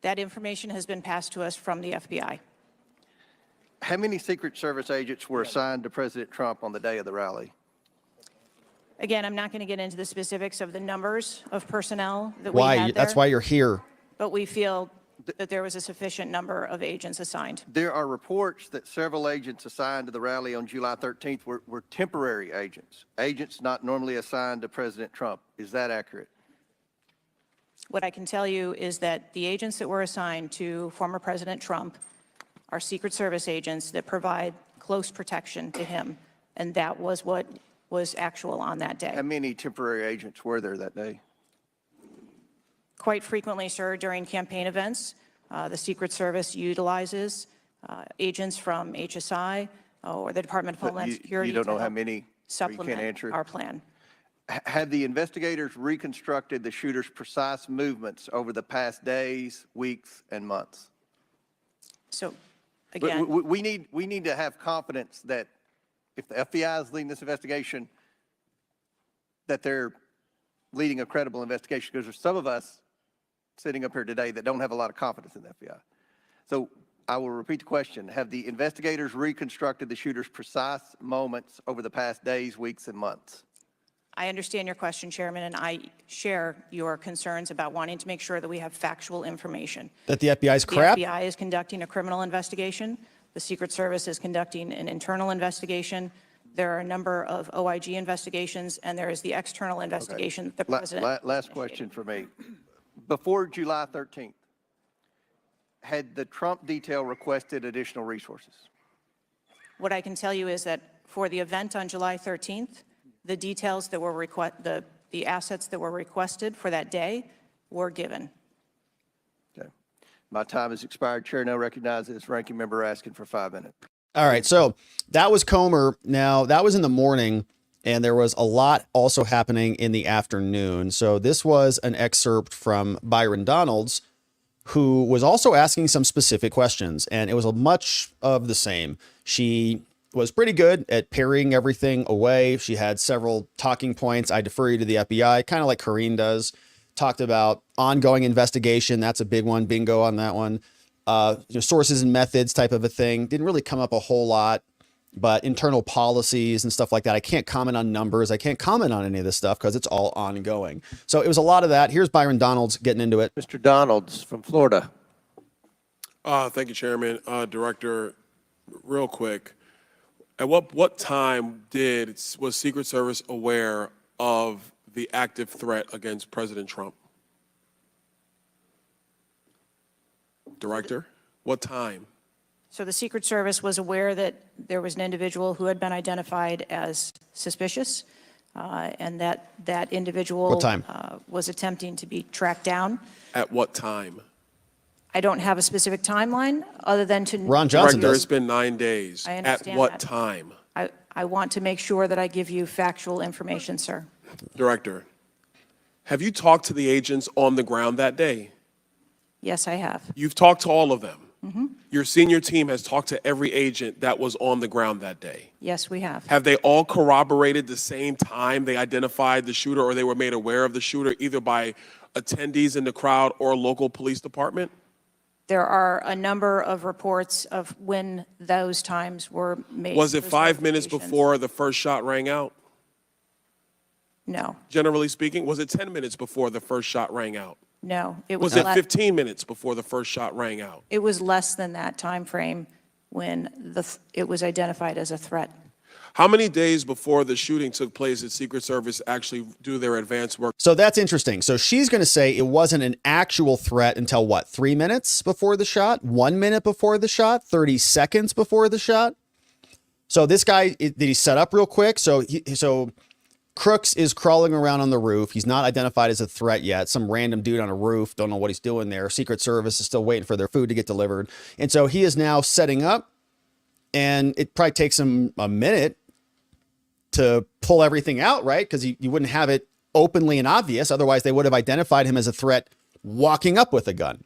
That information has been passed to us from the FBI. How many Secret Service agents were assigned to President Trump on the day of the rally? Again, I'm not going to get into the specifics of the numbers of personnel that we Why? had there. That's why you're here. But we feel that there was a sufficient number of agents assigned. There are reports that several agents assigned to the rally on July 13th were temporary agents not normally assigned to President Trump. Is that accurate? What I can tell you is that the agents that were assigned to former President Trump are Secret Service agents that provide close protection to him, and that was what was actual on that day. How many temporary agents were there that day? Quite frequently, sir, during campaign events, the Secret Service utilizes agents from HSI or the Department of Homeland Security. You don't know how many? Supplement you can't answer? our plan. Have the investigators reconstructed the shooter's precise movements over the past days, weeks, and months? So, again, we need to have confidence that if the FBI is leading this investigation, that they're leading a credible investigation, because there's some of us sitting up here today that don't have a lot of confidence in the FBI. So I will repeat the question. Have the investigators reconstructed the shooter's precise moments over the past days, weeks, and months? I understand your question, Chairman, and I share your concerns about wanting to make sure that we have factual information. That the FBI's crap? The FBI is conducting a criminal investigation. The Secret Service is conducting an internal investigation. There are a number of OIG investigations, and there is the external investigation that the President... Last question for me. Before July 13th, had the Trump detail requested additional resources? What I can tell you is that for the event on July 13th, the details that were the assets that were requested for that day were given. Okay. My time has expired. Chair now recognizes Ranking Member Raskin for 5 minutes. All right, so that was Comer. Now, that was in the morning, and there was a lot also happening in the afternoon. So this was an excerpt from Byron Donalds, who was also asking some specific questions, and it was much of the same. She was pretty good at parrying everything away. She had several talking points. I defer you to the FBI, kind of like Karine does. Talked about ongoing investigation. That's a big one. Bingo on that one. Sources and methods type of a thing. Didn't really come up a whole lot, but internal policies and stuff like that. I can't comment on numbers. I can't comment on any of this stuff because it's all ongoing. So it was a lot of that. Here's Byron Donalds getting into it. Mr. Donalds from Florida. Thank you, Chairman. Director, real quick, at what time was Secret Service aware of the active threat against President Trump? Director, what time? So the Secret Service was aware that there was an individual who had been identified as suspicious, and that individual What time? Was attempting to be tracked down. At what time? I don't have a specific timeline other than to... Ron Johnson Director, does. it's been 9 days. I understand At what that. time? I want to make sure that I give you factual information, sir. Director, have you talked to the agents on the ground that day? Yes, I have. You've talked to all of them. Your senior team has talked to every agent that was on the ground that day. Yes, we have. Have they all corroborated the same time they identified the shooter or they were made aware of the shooter, either by attendees in the crowd or local police department? There are a number of reports of when those times were made. Was it those 5 minutes notifications. before the first shot rang out? No, Generally speaking, was it 10 minutes before the first shot rang out? no. It was, Was it 15 minutes before the first shot rang out? It was less than that time frame when it was identified as a threat. How many days before the shooting took place did Secret Service actually do their advance work? So that's interesting. So she's going to say it wasn't an actual threat until what, 3 minutes before the shot, 1 minute before the shot, 30 seconds before the shot. So this guy, did he set up real quick? So Crooks is crawling around on the roof. He's not identified as a threat yet. Some random dude on a roof. Don't know what he's doing there. Secret Service is still waiting for their food to get delivered. And so he is now setting up, and it probably takes him a minute to pull everything out, right? Because you wouldn't have it openly and obvious. Otherwise, they would have identified him as a threat walking up with a gun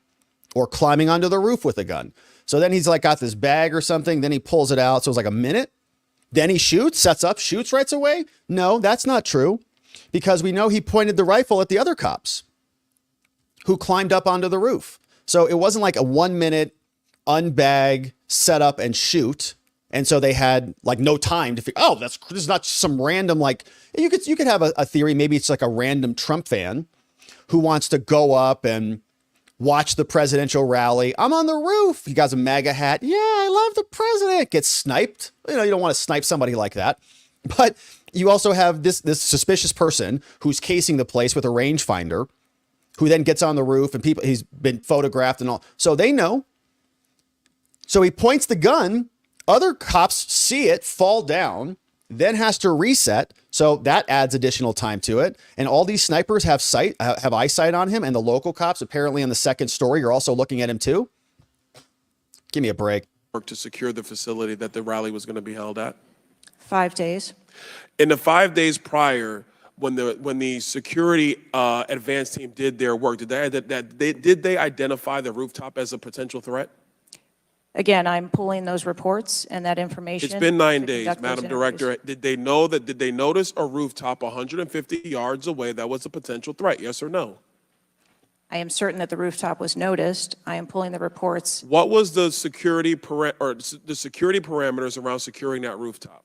or climbing onto the roof with a gun. So then he's like got this bag or something. Then he pulls it out. So it's like a minute. Then he shoots, sets up, shoots right away. No, that's not true, because we know he pointed the rifle at the other cops who climbed up onto the roof. So it wasn't like a 1 minute unbag, set up and shoot. And so they had like no time to figure, this is not some random, like you could have a theory. Maybe it's like a random Trump fan who wants to go up and watch the presidential rally. I'm on the roof. He got a MAGA hat. Yeah, I love the president. Gets sniped. You don't want to snipe somebody like that. But you also have this suspicious person who's casing the place with a rangefinder, who then gets on the roof and he's been photographed and all. So they know. So he points the gun. Other cops see it, fall down, then has to reset. So that adds additional time to it. And all these snipers have eyesight on him. And the local cops apparently on the second story are also looking at him too. Give me a break. To secure the facility that the rally was going to be held at? 5 days. In the 5 days prior, when the security advance team did their work, did they identify the rooftop as a potential threat? Again, I'm pulling those reports and that information. It's been 9 to days, conduct those Madam Director. interviews. Did they notice a rooftop 150 yards away that was a potential threat? Yes or no? I am certain that the rooftop was noticed. I am pulling the reports. What was the security parameters around securing that rooftop?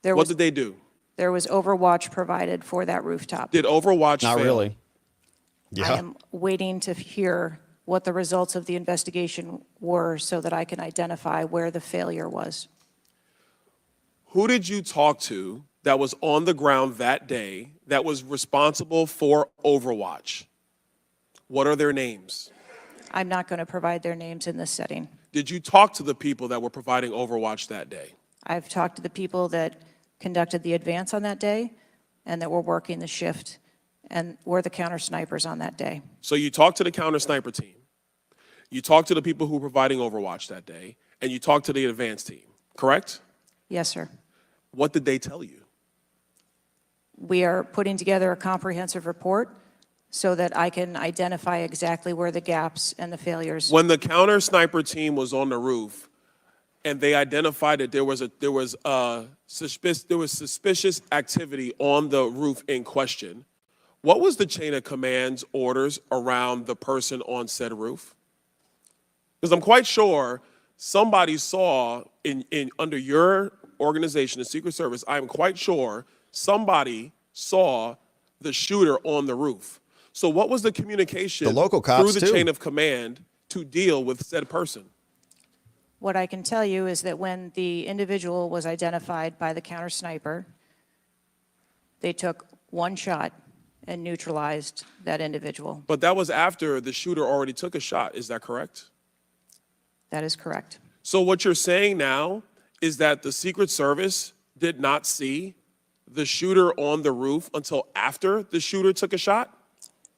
What did they do? There was overwatch provided for that rooftop. Did Overwatch Not fail? really. Yeah. I am waiting to hear what the results of the investigation were so that I can identify where the failure was. Who did you talk to that was on the ground that day that was responsible for Overwatch? What are their names? I'm not going to provide their names in this setting. Did you talk to the people that were providing Overwatch that day? I've talked to the people that conducted the advance on that day and that were working the shift and were the counter snipers on that day. So you talked to the counter sniper team, you talked to the people who were providing Overwatch that day, and you talked to the advance team, correct? Yes, sir. What did they tell you? We are putting together a comprehensive report so that I can identify exactly where the gaps and the failures. When the counter sniper team was on the roof and they identified that there was suspicious activity on the roof in question, what was the chain of command's orders around the person on said roof? Because I'm quite sure somebody saw in under your organization, the Secret Service, I'm quite sure somebody saw the shooter on the roof. So what was the communication The local cops through the too. chain of command to deal with said person? What I can tell you is that when the individual was identified by the counter sniper, they took one shot and neutralized that individual. But that was after the shooter already took a shot. Is that correct? That is correct. So what you're saying now is that the Secret Service did not see the shooter on the roof until after the shooter took a shot?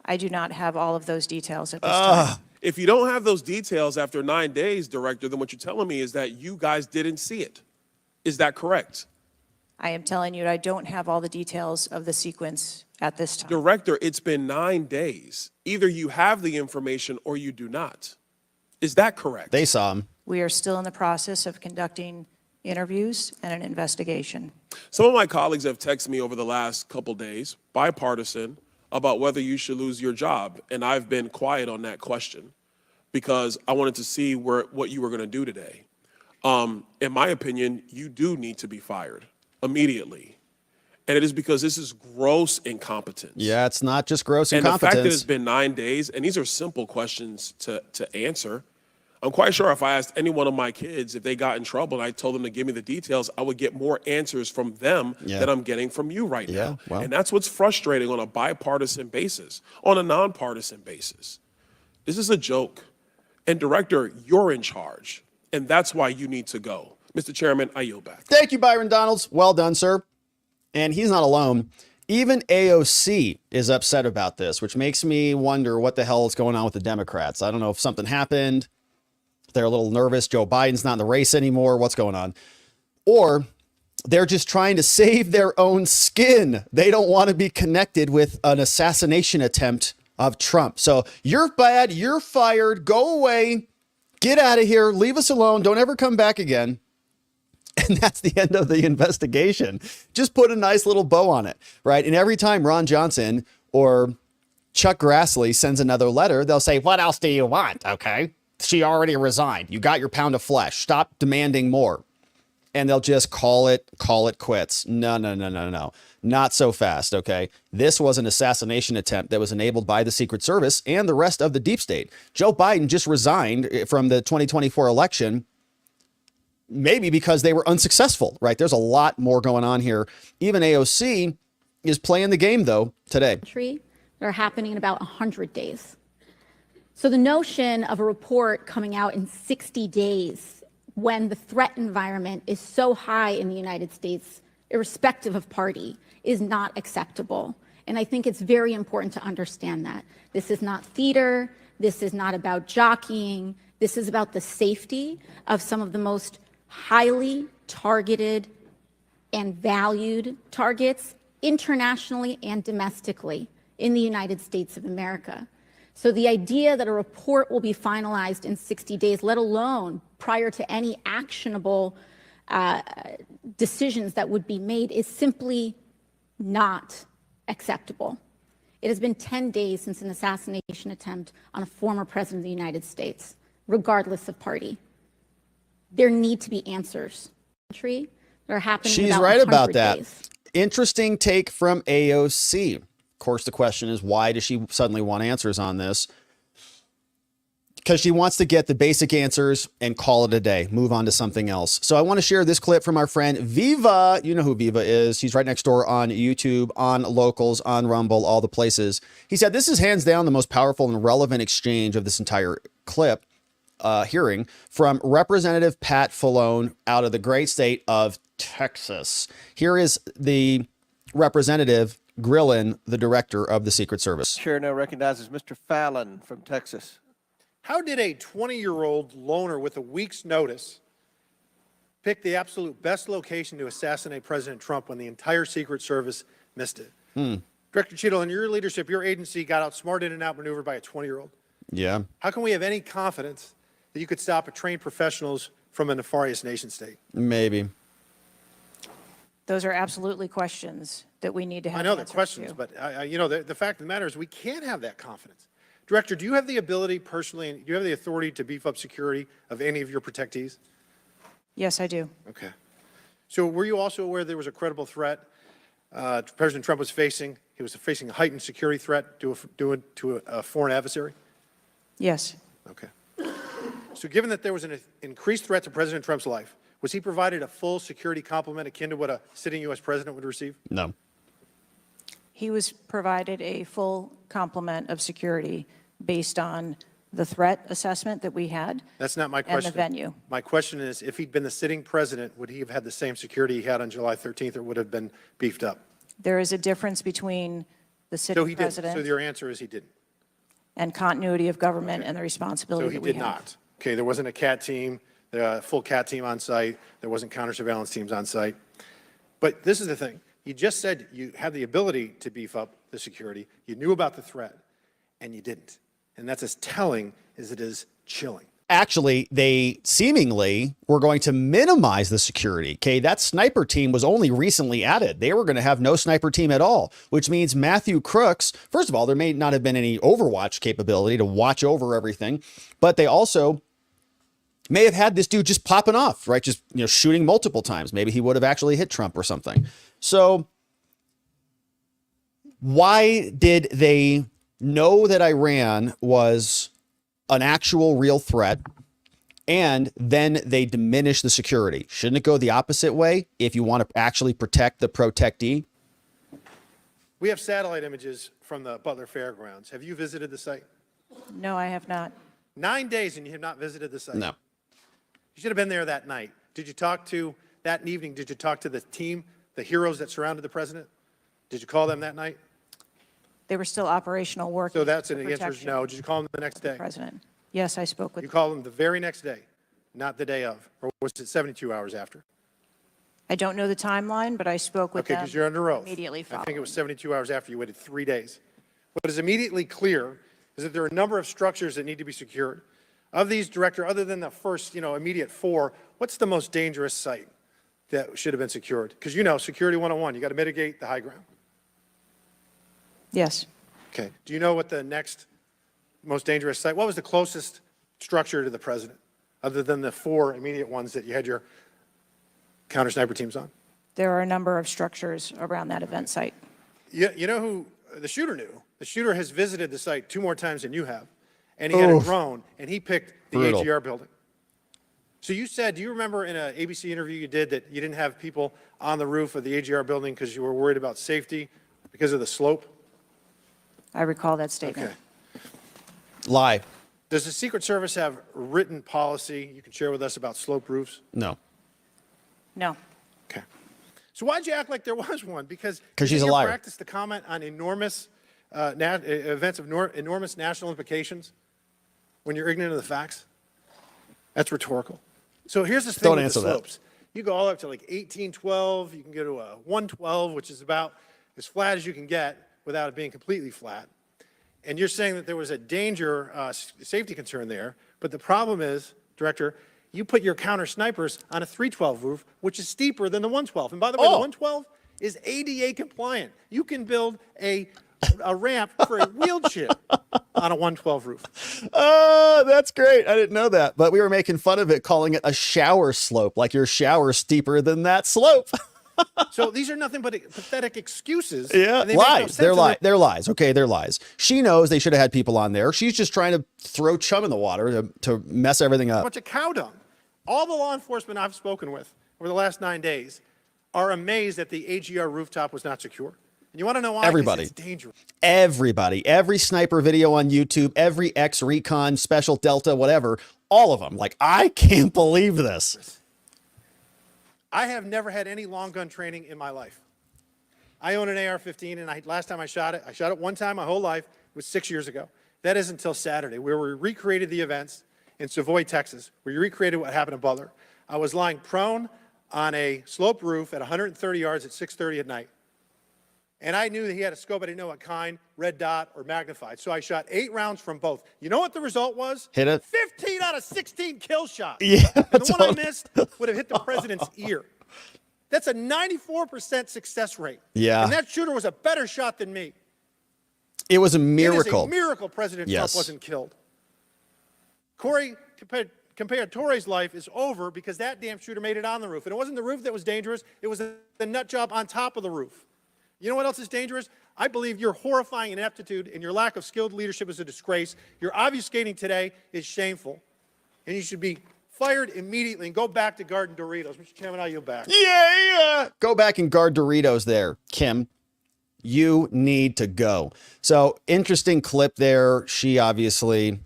I do not have all of those details at this time. If you don't have those details after 9 days, Director, then what you're telling me is that you guys didn't see it. Is that correct? I am telling you I don't have all the details of the sequence at this time. Director, it's been 9 days. Either you have the information or you do not. Is that correct? They saw him. We are still in the process of conducting interviews and an investigation. Some of my colleagues have texted me over the last couple days, bipartisan, about whether you should lose your job. And I've been quiet on that question because I wanted to see what you were going to do today. In my opinion, you do need to be fired immediately. And it is because this is gross incompetence. Yeah, it's not just gross And the incompetence. fact that it's been 9 days, and these are simple questions to answer. I'm quite sure if I asked any one of my kids if they got in trouble and I told them to give me the details, I would get more answers from them than I'm getting from you right now. Well. And that's what's frustrating on a bipartisan basis, on a nonpartisan basis. This is a joke. And Director, you're in charge. And that's why you need to go. Mr. Chairman, I yield back. Thank you, Byron Donalds. Well done, sir. And he's not alone. Even AOC is upset about this, which makes me wonder what the hell is going on with the Democrats. I don't know if something happened. They're a little nervous. Joe Biden's not in the race anymore. What's going on? Or they're just trying to save their own skin. They don't want to be connected with an assassination attempt of Trump. So you're bad. You're fired. Go away. Get out of here. Leave us alone. Don't ever come back again. And that's the end of the investigation. Just put a nice little bow on it, right? And every time Ron Johnson or Chuck Grassley sends another letter, they'll say, what else do you want? Okay. She already resigned. You got your pound of flesh. Stop demanding more. And they'll just call it quits. No. Not so fast, okay? This was an assassination attempt that was enabled by the Secret Service and the rest of the deep state. Joe Biden just resigned from the 2024 election, maybe because they were unsuccessful, right? There's a lot more going on here. Even AOC is playing the game, though, today. That are happening in about 100 days. So the notion of a report coming out in 60 days when the threat environment is so high in the United States, irrespective of party, is not acceptable. And I think it's very important to understand that. This is not theater. This is not about jockeying. This is about the safety of some of the most highly targeted and valued targets internationally and domestically in the United States of America. So the idea that a report will be finalized in 60 days, let alone prior to any actionable decisions that would be made, is simply not acceptable. It has been 10 days since an assassination attempt on a former president of the United States, regardless of party. There need to be answers. That are happening. She's right about that. Days. Interesting take from AOC. Of course, the question is, why does she suddenly want answers on this? Because she wants to get the basic answers and call it a day, move on to something else. So I want to share this clip from our friend Viva. You know who Viva is. He's right next door on YouTube, on Locals, on Rumble, all the places. He said, this is hands down the most powerful and relevant exchange of this entire clip hearing from Representative Pat Fallon out of the great state of Texas. Here is the representative grilling the director of the Secret Service. Chair now recognizes Mr. Fallon from Texas. How did a 20-year-old loner with a week's notice pick the absolute best location to assassinate President Trump when the entire Secret Service missed it? Director Cheatle, in your leadership, your agency got outsmarted and outmaneuvered by a 20-year-old. Yeah. How can we have any confidence that you could stop a trained professionals from a nefarious nation state? Maybe. Those are absolutely questions that we need to have. I know they're questions, but the fact of the matter is we can't have that confidence. Director, do you have the ability personally, and do you have the authority to beef up security of any of your protectees? Yes, I do. Okay. So were you also aware there was a credible threat President Trump was facing? He was facing a heightened security threat to a foreign adversary? Yes. Okay. So given that there was an increased threat to President Trump's life, was he provided a full security complement akin to what a sitting U.S. president would receive? No. He was provided a full complement of security based on the threat assessment that we had. That's not my question. And the venue. My question is, if he'd been the sitting president, would he have had the same security he had on July 13th, or would have been beefed up? There is a difference between the sitting president. So your answer is he didn't. And continuity of government and the responsibility So he that we did have. not. Okay, there wasn't a CAT team, full CAT team on site. There wasn't counter-surveillance teams on site. But this is the thing. You just said you had the ability to beef up the security. You knew about the threat, and you didn't. And that's as telling as it is chilling. Actually, they seemingly were going to minimize the security. Okay, that sniper team was only recently added. They were going to have no sniper team at all, which means Matthew Crooks, first of all, there may not have been any Overwatch capability to watch over everything, but they also may have had this dude just popping off, right? Just, shooting multiple times. Maybe he would have actually hit Trump or something. So why did they know that Iran was an actual real threat, and then they diminish the security? Shouldn't it go the opposite way if you want to actually protect the protectee? We have satellite images from the Butler Fairgrounds. Have you visited the site? No, I have not. 9 days and you have not visited the site? No. You should have been there that night. Did you talk to the team, the heroes that surrounded the president? Did you call them that night? They were still operational work. So that's an answer is no. Did you call them the next day? President. Yes, I spoke with. You called them the very next day, not the day of, or was it 72 hours after? I don't know the timeline, but I spoke with Okay, them because you're under oath. immediately following. I think it was 72 hours after. You waited 3 days. What is immediately clear is that there are a number of structures that need to be secured. Of these, Director, other than the first, immediate 4, what's the most dangerous site that should have been secured? Because Security 101, you got to mitigate the high ground. Yes. Okay. Do you know what the next most dangerous site, what was the closest structure to the president, other than the 4 immediate ones that you had your counter sniper teams on? There are a number of structures around that event site. You know who the shooter knew? The shooter has visited the site 2 more times than you have, and he had a drone, and he picked the AGR building. So you said, do you remember in an ABC interview you did that you didn't have people on the roof of the AGR building because you were worried about safety because of the slope? I recall that statement. Okay. Lie. Does the Secret Service have written policy you can share with us about slope roofs? No. No. Okay. So why'd you act like there was one? Because she's a liar. Practice the comment on enormous events of enormous national implications when you're ignorant of the facts? That's rhetorical. So here's the thing with the slopes. You go all up to like 1812. You can go to a 112, which is about as flat as you can get without it being completely flat. And you're saying that there was a danger, safety concern there. But the problem is, Director, you put your counter snipers on a 312 roof, which is steeper than the 112. And by the way, the 112 is ADA compliant. You can build a a ramp for a wheelchair on a 112 roof. That's great. I didn't know that, but we were making fun of it, calling it a shower slope, like your shower steeper than that slope. So these are nothing but pathetic excuses. Yeah, and they make no lies. sense, They're and lies. They're lies. Okay, they're lies. She knows they should have had people on there. She's just trying to throw chum in the water to mess everything a up. bunch of cow dung. All the law enforcement I've spoken with over the last 9 days are amazed that the AGR rooftop was not secure. And you want to know why? 'Cause Everybody. It's dangerous. Everybody, every sniper video on YouTube, every ex-recon, special Delta, whatever, all of them. Like, I can't believe this. I have never had any long gun training in my life. I own an AR-15, and last time I shot it one time my whole life. It was 6 years ago. That is until Saturday, where we recreated the events in Savoy, Texas, where we recreated what happened in Butler. I was lying prone on a sloped roof at 130 yards at 6:30 at night. And I knew that he had a scope. I didn't know what kind, red dot or magnified. So I shot 8 rounds from both. You know what the result was? Hit it. 15 out of 16 kill shots. Yeah, And the one I totally. missed would have hit the president's ear. That's a 94% success rate. Yeah. And that shooter was a better shot than me. It was a It miracle. is a miracle President Yes. Trump wasn't killed. Corey Comparatore life is over because that damn shooter made it on the roof. And it wasn't the roof that was dangerous. It was the nut job on top of the roof. You know what else is dangerous? I believe your horrifying ineptitude and your lack of skilled leadership is a disgrace. Your obfuscating today is shameful. And you should be fired immediately and go back to Garden Doritos. Mr. Chairman, I yield back. Yeah. Go back and guard Doritos there, Kim. You need to go. So, interesting clip there. She obviously,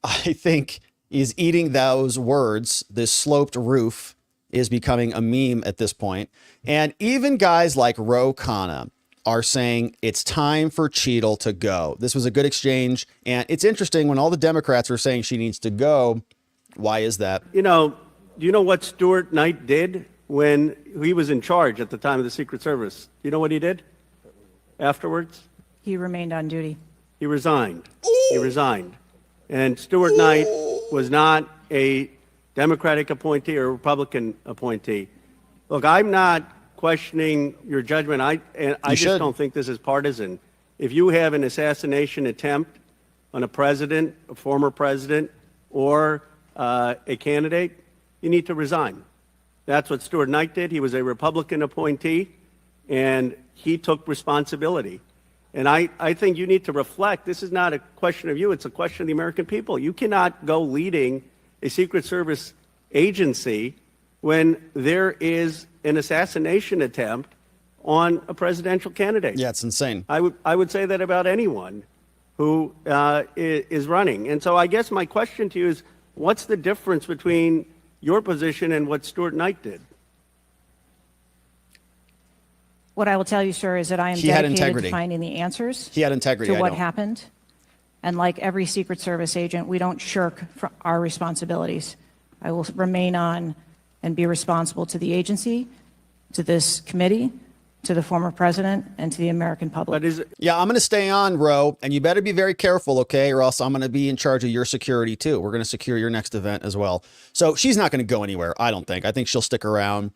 I think, is eating those words. This sloped roof is becoming a meme at this point. And even guys like Ro Khanna are saying it's time for Cheatle to go. This was a good exchange. And it's interesting when all the Democrats are saying she needs to go. Why is that? You know, do you know what Stuart Knight did when he was in charge at the time of the Secret Service? Do you know what he did afterwards? He remained on duty. He resigned. He resigned. And Stuart Knight was not a Democratic appointee or Republican appointee. Look, I'm not questioning your judgment. I just don't think this is partisan. If you have an assassination attempt on a president, a former president, or a candidate, you need to resign. That's what Stuart Knight did. He was a Republican appointee, and he took responsibility. And I think you need to reflect. This is not a question of you. It's a question of the American people. You cannot go leading a Secret Service agency when there is an assassination attempt on a presidential candidate. Yeah, it's insane. I would say that about anyone who is running. And so I guess my question to you is, what's the difference between your position and what Stuart Knight did? What I will tell you, sir, is that I am He had dedicated integrity. to finding the answers He had integrity. to I what know. happened. And like every Secret Service agent, we don't shirk from our responsibilities. I will remain on and be responsible to the agency, to this committee, to the former president, and to the American public. Yeah, I'm going to stay on, Ro, and you better be very careful, okay? Or else I'm going to be in charge of your security too. We're going to secure your next event as well. So she's not going to go anywhere, I don't think. I think she'll stick around.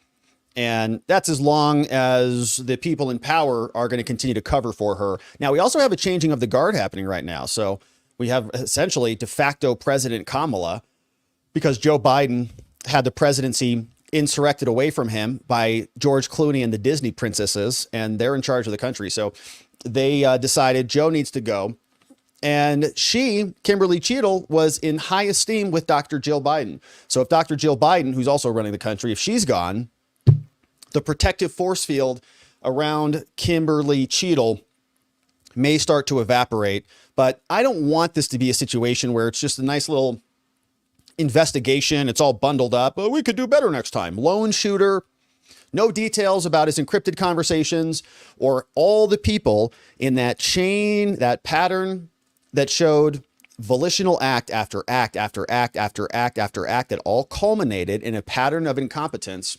And that's as long as the people in power are going to continue to cover for her. Now, we also have a changing of the guard happening right now. So we have essentially de facto President Kamala, because Joe Biden had the presidency insurrected away from him by George Clooney and the Disney princesses, and they're in charge of the country. So they decided Joe needs to go. And she, Kimberly Cheatle, was in high esteem with Dr. Jill Biden. So if Dr. Jill Biden, who's also running the country, if she's gone, the protective force field around Kimberly Cheatle may start to evaporate. But I don't want this to be a situation where it's just a nice little investigation. It's all bundled up. Oh, we could do better next time. Lone shooter, no details about his encrypted conversations or all the people in that chain, that pattern that showed volitional act after act after act after act after act that all culminated in a pattern of incompetence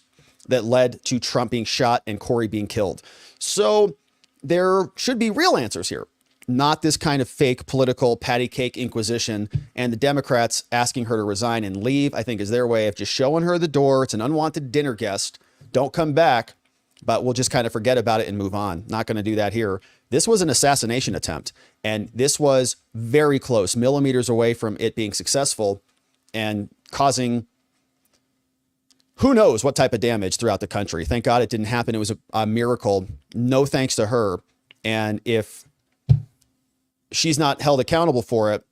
that led to Trump being shot and Corey being killed. So there should be real answers here, not this kind of fake political patty cake inquisition. And the Democrats asking her to resign and leave, I think, is their way of just showing her the door. It's an unwanted dinner guest. Don't come back. but we'll just kind of forget about it and move on. Not going to do that here. This was an assassination attempt, and this was very close, millimeters away from it being successful and causing who knows what type of damage throughout the country. Thank God it didn't happen. It was a miracle. No thanks to her. And if she's not held accountable for it,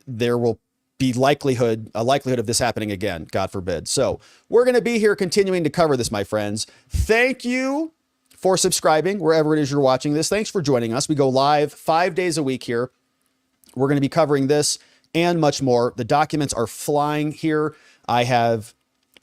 there will be a likelihood of this happening again, God forbid. So we're going to be here continuing to cover this, my friends. Thank you for subscribing wherever it is you're watching this. Thanks for joining us. We go live 5 days a week here. We're going to be covering this and much more. The documents are flying here. I have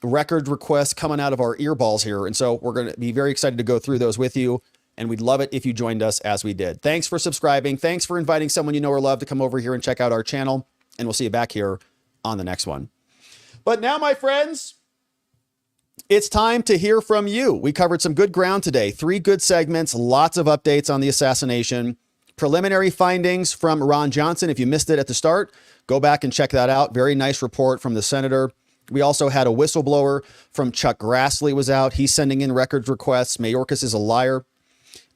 record requests coming out of our earballs here. And so we're going to be very excited to go through those with you. And we'd love it if you joined us as we did. Thanks for subscribing. Thanks for inviting someone you know or love to come over here and check out our channel. And we'll see you back here on the next one. But now, my friends, it's time to hear from you. We covered some good ground today. 3 good segments, lots of updates on the assassination. Preliminary findings from Ron Johnson. If you missed it at the start, go back and check that out. Very nice report from the senator. We also had a whistleblower from Chuck Grassley was out. He's sending in records requests. Mayorkas is a liar.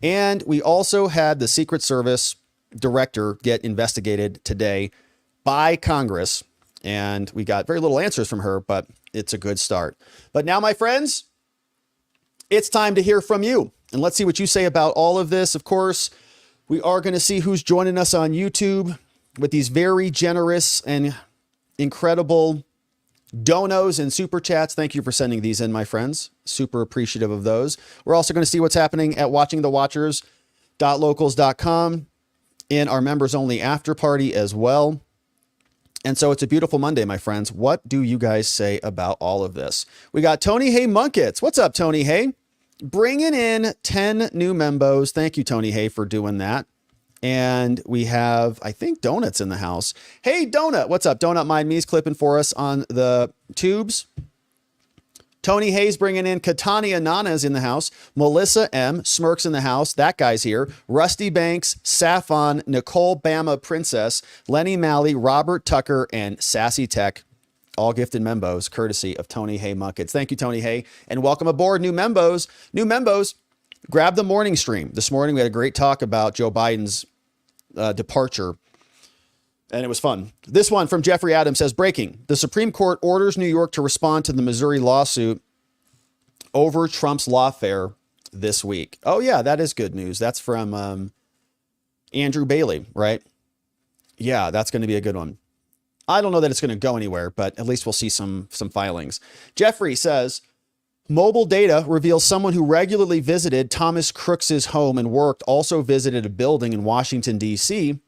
And we also had the Secret Service director get investigated today by Congress. And we got very little answers from her, but it's a good start. But now, my friends, it's time to hear from you. And let's see what you say about all of this. Of course, we are going to see who's joining us on YouTube with these very generous and incredible donos and super chats. Thank you for sending these in, my friends. Super appreciative of those. We're also going to see what's happening at watchingthewatchers.locals.com in our members only after party as well. And so it's a beautiful Monday, my friends. What do you guys say about all of this? We got Tony Hay Munkets. What's up, Tony Hay? Bringing in 10 new membos. Thank you, Tony Hay, for doing that. And we have, I think, Donuts in the house. Hey, Donut. What's up? Donut Mind Me's clipping for us on the tubes. Tony Hayes bringing in Katania Nana's in the house. Melissa M. Smirks in the house. That guy's here. Rusty Banks, Saffon, Nicole Bama Princess, Lenny Malley, Robert Tucker, and Sassy Tech. All gifted membos, courtesy of Tony Hay Munkets. Thank you, Tony Hay. And welcome aboard, new membos. New membos. Grab the morning stream. This morning, we had a great talk about Joe Biden's departure, and it was fun. This one from Jeffrey Adams says, breaking. The Supreme Court orders New York to respond to the Missouri lawsuit over Trump's lawfare this week. Oh, yeah, that is good news. That's from Andrew Bailey, right? Yeah, that's going to be a good one. I don't know that it's going to go anywhere, but at least we'll see some filings. Jeffrey says, mobile data reveals someone who regularly visited Thomas Crooks's home and worked also visited a building in Washington, D.C.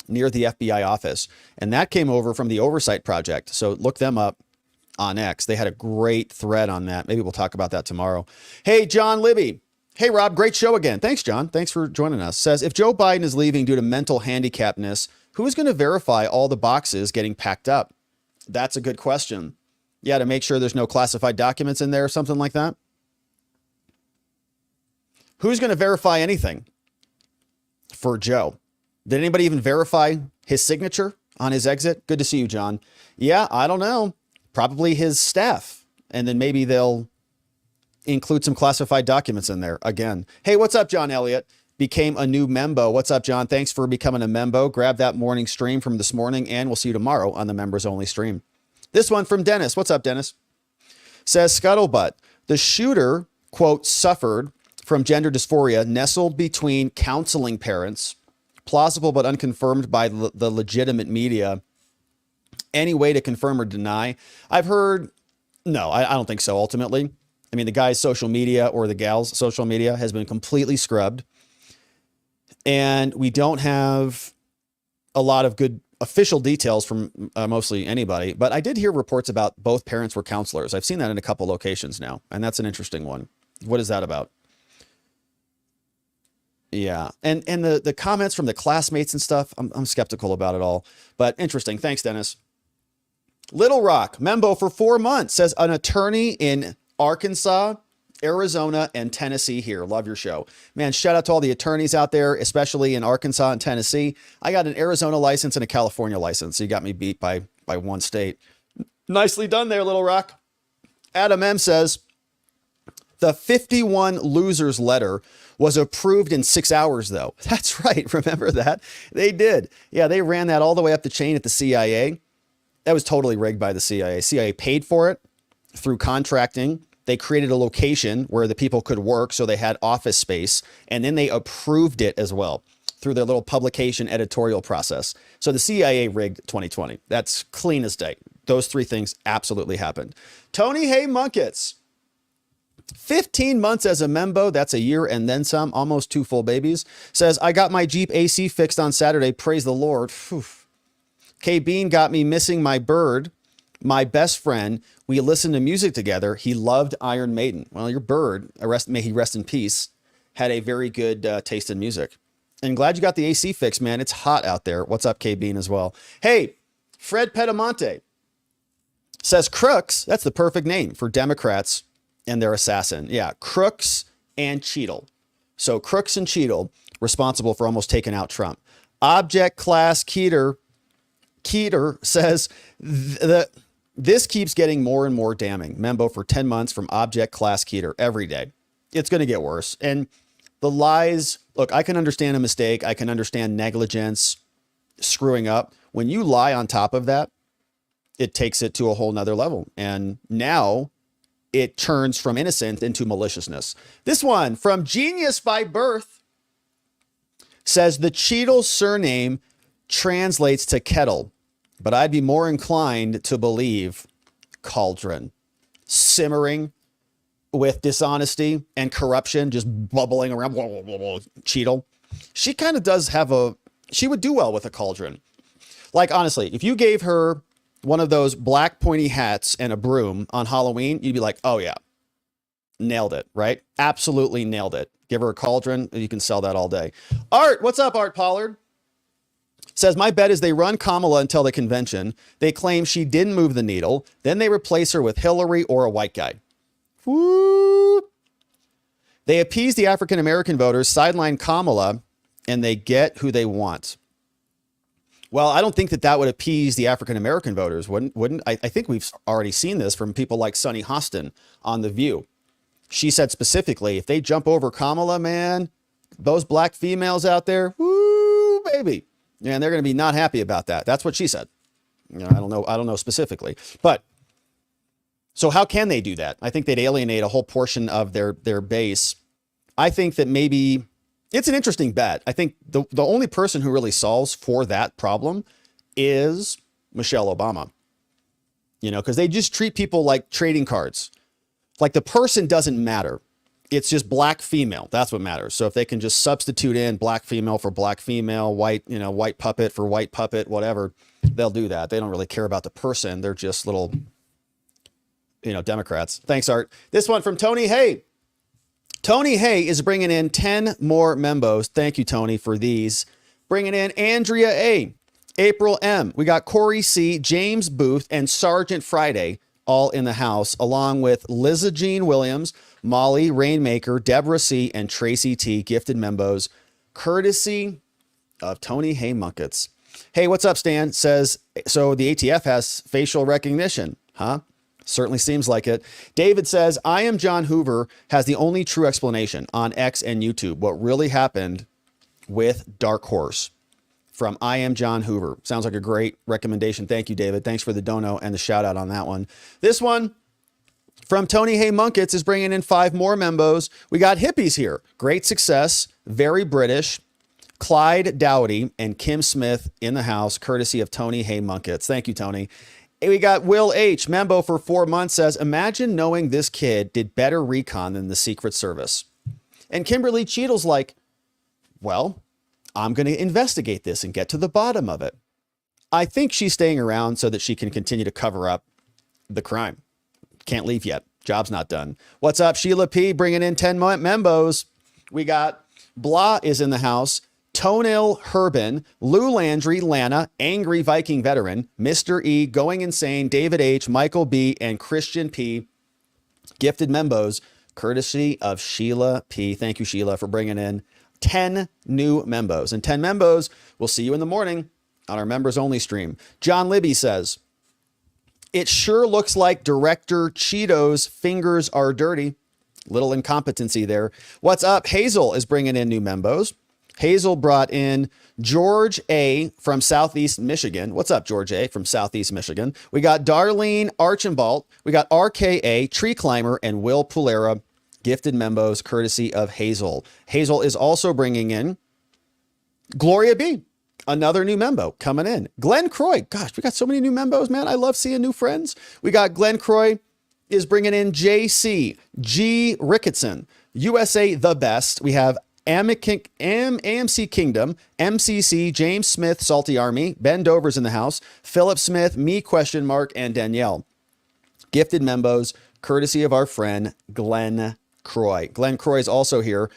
near the FBI office. And that came over from the Oversight Project. So look them up on X. They had a great thread on that. Maybe we'll talk about that tomorrow. Hey, John Libby. Hey, Rob. Great show again. Thanks, John. Thanks for joining us. Says, if Joe Biden is leaving due to mental handicapness, who is going to verify all the boxes getting packed up? That's a good question. Yeah, to make sure there's no classified documents in there or something like that. Who's going to verify anything for Joe? Did anybody even verify his signature on his exit? Good to see you, John. Yeah, I don't know. Probably his staff. And then maybe they'll include some classified documents in there again. Hey, what's up, John Elliott? Became a new membo. What's up, John? Thanks for becoming a membo. Grab that morning stream from this morning, and we'll see you tomorrow on the members only stream. This one from Dennis. What's up, Dennis? Says, scuttlebutt. The shooter, quote, suffered from gender dysphoria nestled between counseling parents, plausible but unconfirmed by the legitimate media. Any way to confirm or deny? I've heard, no, I don't think so, ultimately. I mean, the guy's social media or the gal's social media has been completely scrubbed. And we don't have a lot of good official details from mostly anybody, but I did hear reports about both parents were counselors. I've seen that in a couple locations now, and that's an interesting one. What is that about? Yeah, and the comments from the classmates and stuff, I'm skeptical about it all, but interesting. Thanks, Dennis. Little Rock, membo for 4 months, says an attorney in Arkansas, Arizona, and Tennessee here. Love your show. Man, shout out to all the attorneys out there, especially in Arkansas and Tennessee. I got an Arizona license and a California license. So you got me beat by one state. Nicely done there, Little Rock. Adam M says, The 51 losers letter was approved in 6 hours, though. That's right. Remember that? They did. Yeah, they ran that all the way up the chain at the CIA. That was totally rigged by the CIA. CIA paid for it through contracting. They created a location where the people could work, so they had office space, and then they approved it as well through their little publication editorial process. So the CIA rigged 2020. That's clean as day. Those three things absolutely happened. Tony Hay Munkets. 15 months as a membo, that's a year and then some, almost 2 full babies, says, I got my Jeep AC fixed on Saturday, praise the Lord. K Bean got me missing my bird, my best friend. We listened to music together. He loved Iron Maiden. Well, your bird, may he rest in peace, had a very good taste in music. And glad you got the AC fixed, man. It's hot out there. What's up, K Bean, as well? Hey, Fred Pedamonte says Crooks, that's the perfect name for Democrats and their assassin. Yeah, Crooks and Cheatle. So Crooks and Cheatle responsible for almost taking out Trump. Object Class Keeter says this keeps getting more and more damning. Membo for 10 months from Object Class Keeter every day. It's going to get worse. And the lies, look, I can understand a mistake. I can understand negligence, screwing up. When you lie on top of that, it takes it to a whole nother level. And now it turns from innocent into maliciousness. This one from Genius by Birth says the Cheatle surname translates to kettle, but I'd be more inclined to believe cauldron. Simmering with dishonesty and corruption, just bubbling around. Cheatle. She kind of does have she would do well with a cauldron. Like, honestly, if you gave her one of those black pointy hats and a broom on Halloween, you'd be like, oh yeah, nailed it, right? Absolutely nailed it. Give her a cauldron, and you can sell that all day. Art, what's up, Art Pollard? Says, my bet is they run Kamala until the convention. They claim she didn't move the needle. Then they replace her with Hillary or a white guy. Woo! They appease the African-American voters, sideline Kamala, and they get who they want. Well, I don't think that would appease the African-American voters, wouldn't? I think we've already seen this from people like Sunny Hostin on The View. She said specifically, if they jump over Kamala, man, those black females out there, woo, baby. And they're going to be not happy about that. That's what she said. You know, I don't know specifically. But so how can they do that? I think they'd alienate a whole portion of their base. I think that maybe it's an interesting bet. I think the only person who really solves for that problem is Michelle Obama. You know, because they just treat people like trading cards. Like the person doesn't matter. It's just black female. That's what matters. So if they can just substitute in black female for black female, white puppet for white puppet, whatever, they'll do that. They don't really care about the person. They're just little, Democrats. Thanks, Art. This one from Tony Hay. Tony Hay is bringing in 10 more membos. Thank you, Tony, for these. Bringing in Andrea A., April M. We got Corey C., James Booth, and Sergeant Friday all in the house, along with Liza Jean Williams, Molly Rainmaker, Deborah C., and Tracy T., gifted membos, courtesy of Tony Hay Munkets. Hey, what's up, Stan? Says, so the ATF has facial recognition, huh? Certainly seems like it. David says, I Am John Hoover has the only true explanation on X and YouTube. What really happened with Dark Horse. From I Am John Hoover. Sounds like a great recommendation. Thank you, David. Thanks for the dono and the shout out on that one. This one from Tony Hay Munkets is bringing in 5 more membos. We got hippies here. Great success. Very British. Clyde Dowdy and Kim Smith in the house, courtesy of Tony Hay Munkets. Thank you, Tony. We got Will H. Membo for 4 months says, imagine knowing this kid did better recon than the Secret Service. And Kimberly Cheatle's like, well, I'm going to investigate this and get to the bottom of it. I think she's staying around so that she can continue to cover up the crime. Can't leave yet. Job's not done. What's up, Sheila P. bringing in 10 membos. We got Blah is in the house. Toenail Herbin, Lou Landry, Lana, Angry Viking Veteran, Mr. E, Going Insane, David H, Michael B, and Christian P. Gifted membos, courtesy of Sheila P. Thank you, Sheila, for bringing in 10 new membos. And 10 membos, we'll see you in the morning on our members only stream. John Libby says, it sure looks like Director Cheeto's fingers are dirty. Little incompetency there. What's up? Hazel is bringing in new members. Hazel brought in George A. from Southeast Michigan. What's up, George A. from Southeast Michigan? We got Darlene Archambault. We got RKA, Tree Climber, and Will Pulera, gifted members courtesy of Hazel. Hazel is also bringing in Gloria B., another new member coming in. Glenn Croy. Gosh, we got so many new members, man. I love seeing new friends. We got Glenn Croy is bringing in JC, G. Ricketson, USA The Best. We have AMC Kingdom, MCC, James Smith, Salty Army, Ben Dover's in the house, Philip Smith, me, ? And Danielle. Gifted members, courtesy of our friend Glenn Croy. Glenn Croy is also here.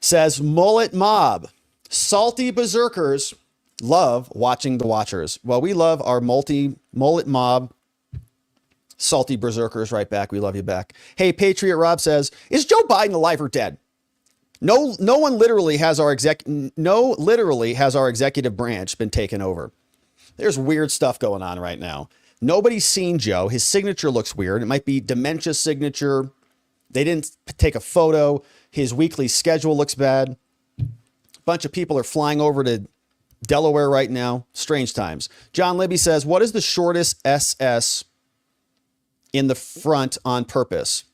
Says, Mullet Mob, salty berserkers love watching the watchers. Well, we love our mullet mob, salty berserkers right back. We love you back. Hey, Patriot Rob says, is Joe Biden alive or dead? No, literally has our executive branch been taken over. There's weird stuff going on right now. Nobody's seen Joe. His signature looks weird. It might be dementia signature. They didn't take a photo. His weekly schedule looks bad. A bunch of people are flying over to Delaware right now. Strange times. John Libby says, what is the shortest SS in the front on purpose?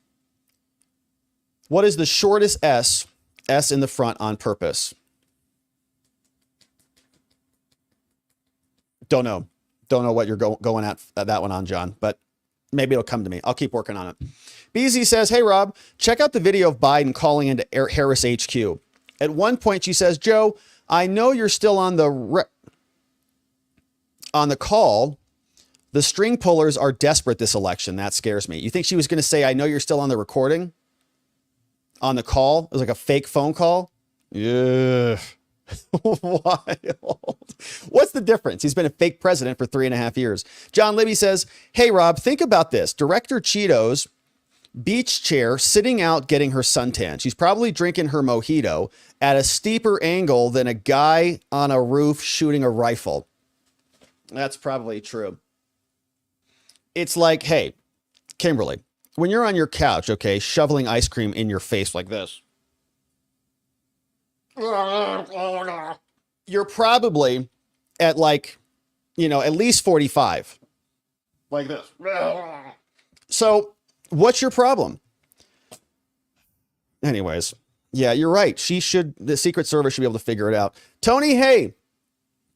What is the shortest S in the front on purpose? Don't know what you're going at that one on, John, but maybe it'll come to me. I'll keep working on it. BZ says, hey, Rob, check out the video of Biden calling into Harris HQ. At one point, she says, Joe, I know you're still on the call. The string pullers are desperate this election. That scares me. You think she was going to say, I know you're still on the recording? On the call? It was like a fake phone call? Yeah. Wild. What's the difference? He's been a fake president for 3.5 years. John Libby says, hey, Rob, think about this. Director Cheeto's beach chair sitting out getting her suntan. She's probably drinking her mojito at a steeper angle than a guy on a roof shooting a rifle. That's probably true. It's like, hey, Kimberly, when you're on your couch, okay, shoveling ice cream in your face like this, you're probably at like, at least 45. Like this. So what's your problem? Anyways, yeah, you're right. The Secret Service should be able to figure it out. Tony Hay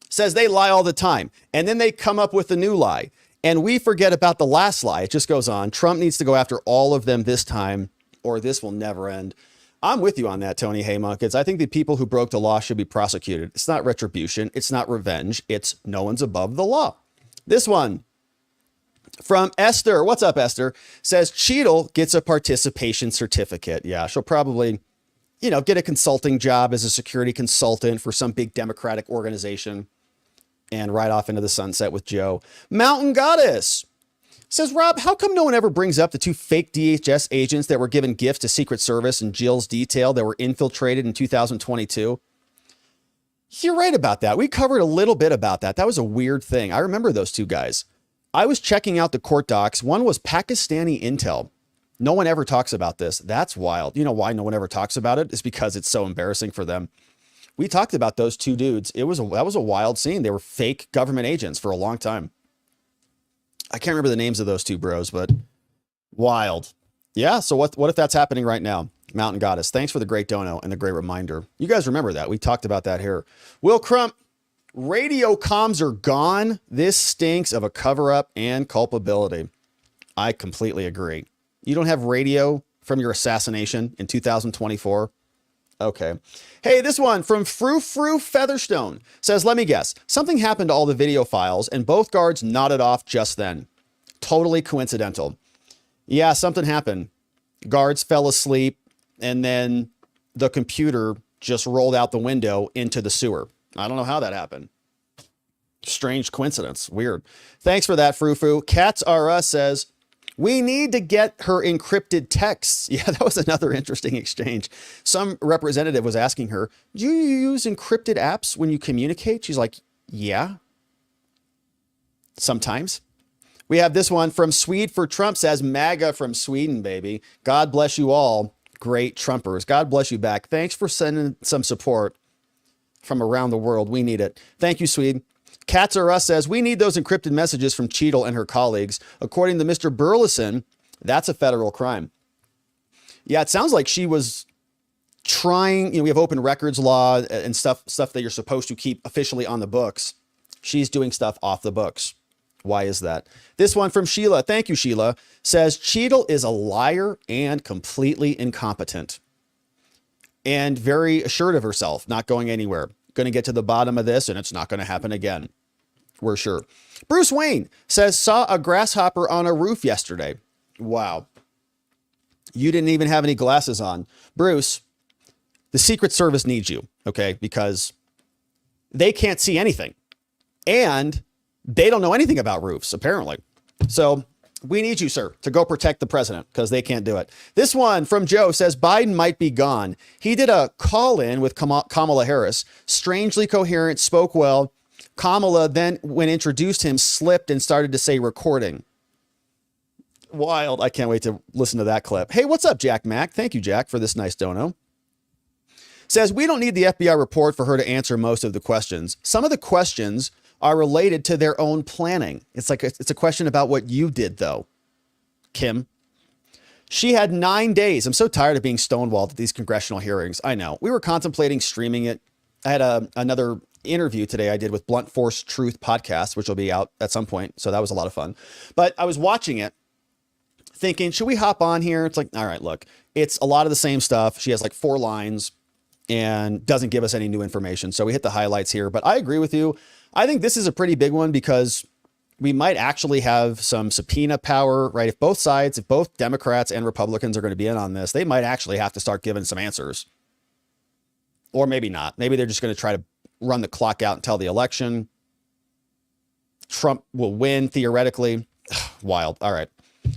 says they lie all the time, and then they come up with a new lie. And we forget about the last lie. It just goes on. Trump needs to go after all of them this time, or this will never end. I'm with you on that, Tony Haymunkins. I think the people who broke the law should be prosecuted. It's not retribution. It's not revenge. It's no one's above the law. This one from Esther. What's up, Esther? Says Cheatle gets a participation certificate. Yeah, she'll probably, get a consulting job as a security consultant for some big Democratic organization and ride off into the sunset with Joe. Mountain Goddess says, Rob, how come no one ever brings up the 2 fake DHS agents that were given gifts to Secret Service and Jill's detail that were infiltrated in 2022? You're right about that. We covered a little bit about that. That was a weird thing. I remember those 2 guys. I was checking out the court docs. One was Pakistani intel. No one ever talks about this. That's wild. You know why no one ever talks about it? It's because it's so embarrassing for them. We talked about those 2 dudes. That was a wild scene. They were fake government agents for a long time. I can't remember the names of those 2 bros, but wild. Yeah. So what if that's happening right now? Mountain Goddess, thanks for the great dono and the great reminder. You guys remember that. We talked about that here. Will Crump, radio comms are gone. This stinks of a cover-up and culpability. I completely agree. You don't have radio from your assassination in 2024? Okay. Hey, this one from Frou Featherstone says, let me guess. Something happened to all the video files and both guards nodded off just then. Totally coincidental. Yeah, something happened. Guards fell asleep and then the computer just rolled out the window into the sewer. I don't know how that happened. Strange coincidence. Weird. Thanks for that, Frou. Cats R Us says, we need to get her encrypted texts. Yeah, that was another interesting exchange. Some representative was asking her, do you use encrypted apps when you communicate? She's like, yeah, sometimes. We have this one from Swede for Trump says, MAGA from Sweden, baby. God bless you all. great Trumpers. God bless you back. Thanks for sending some support from around the world. We need it. Thank you, Swede. Cats R Us says, we need those encrypted messages from Cheatle and her colleagues. According to Mr. Burleson, that's a federal crime. Yeah, it sounds like she was trying, we have open records law and stuff that you're supposed to keep officially on the books. She's doing stuff off the books. Why is that? This one from Sheila. Thank you, Sheila. Says, Cheatle is a liar and completely incompetent. And very assured of herself, not going anywhere. Going to get to the bottom of this, and it's not going to happen again. We're sure. Bruce Wayne says, saw a grasshopper on a roof yesterday. Wow. You didn't even have any glasses on. Bruce, the Secret Service needs you, okay? Because they can't see anything. And they don't know anything about roofs, apparently. So we need you, sir, to go protect the president because they can't do it. This one from Joe says Biden might be gone. He did a call-in with Kamala Harris, strangely coherent, spoke well. Kamala then, when introduced him, slipped and started to say recording. Wild. I can't wait to listen to that clip. Hey, what's up, Jack Mack? Thank you, Jack, for this nice dono. Says, we don't need the FBI report for her to answer most of the questions. Some of the questions are related to their own planning. It's a question about what you did, though, Kim. She had 9 days. I'm so tired of being stonewalled at these congressional hearings. I know. We were contemplating streaming it. I had another interview today I did with Blunt Force Truth podcast, which will be out at some point. So that was a lot of fun. But I was watching it thinking, should we hop on here? It's like, all right, look, it's a lot of the same stuff. She has like 4 lines and doesn't give us any new information. So we hit the highlights here. But I agree with you. I think this is a pretty big one because we might actually have some subpoena power, right? If both sides, if both Democrats and Republicans are going to be in on this, they might actually have to start giving some answers. Or maybe not. Maybe they're just going to try to run the clock out until the election. Trump will win theoretically. Wild. All right.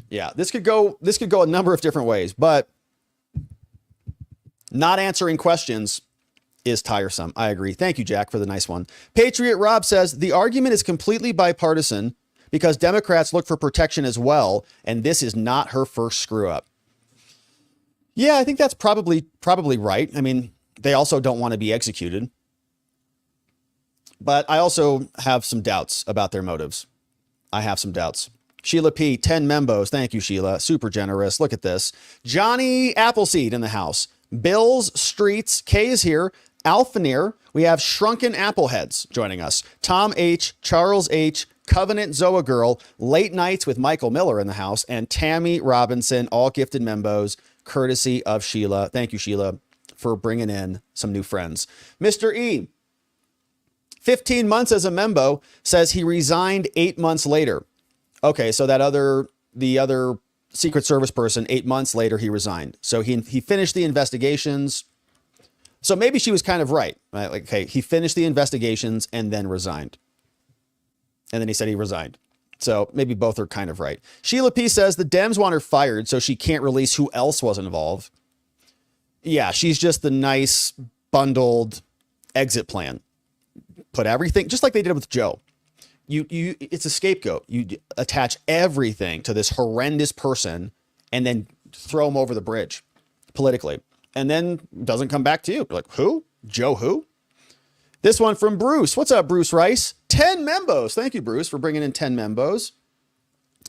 Yeah, this could go a number of different ways, but not answering questions is tiresome. I agree. Thank you, Jack, for the nice one. Patriot Rob says the argument is completely bipartisan because Democrats look for protection as well, and this is not her first screw up. Yeah, I think that's probably right. I mean, they also don't want to be executed. But I also have some doubts about their motives. I have some doubts. Sheila P, 10 membos. Thank you, Sheila. Super generous. Look at this. Johnny Appleseed in the house. Bills, Streets, Kay is here. Alphaneer. We have Shrunken Appleheads joining us. Tom H, Charles H, Covenant Zoa Girl, Late Nights with Michael Miller in the house, and Tammy Robinson, all gifted membos, courtesy of Sheila. Thank you, Sheila, for bringing in some new friends. Mr. E, 15 months as a membo, says he resigned 8 months later. Okay, so the other Secret Service person, 8 months later, he resigned. So he finished the investigations. So maybe she was kind of right. Like, okay, he finished the investigations and then resigned. And then he said he resigned. So maybe both are kind of right. Sheila P says the Dems want her fired so she can't release who else was involved. Yeah, she's just the nice bundled exit plan. Put everything, just like they did with Joe. It's a scapegoat. You attach everything to this horrendous person and then throw him over the bridge politically. And then doesn't come back to you. You're like, who? Joe who? This one from Bruce. What's up, Bruce Rice? 10 membos. Thank you, Bruce, for bringing in 10 membos.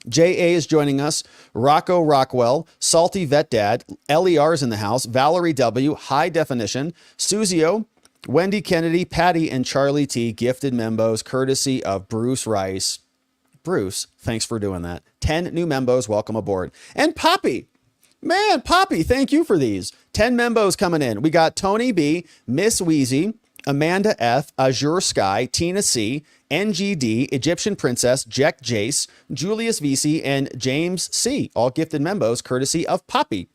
J.A. is joining us. Rocco Rockwell, Salty Vet Dad, LER's in the house, Valerie W, High Definition, Suzio, Wendy Kennedy, Patty, and Charlie T, gifted membos, courtesy of Bruce Rice. Bruce, thanks for doing that. 10 new membos, welcome aboard. And Poppy, man, Poppy, thank you for these. 10 membos coming in. We got Tony B, Miss Wheezy, Amanda F, Azure Sky, Tina C, NGD, Egyptian Princess, Jack Jace, Julius VC, and James C, all gifted membos, courtesy of Poppy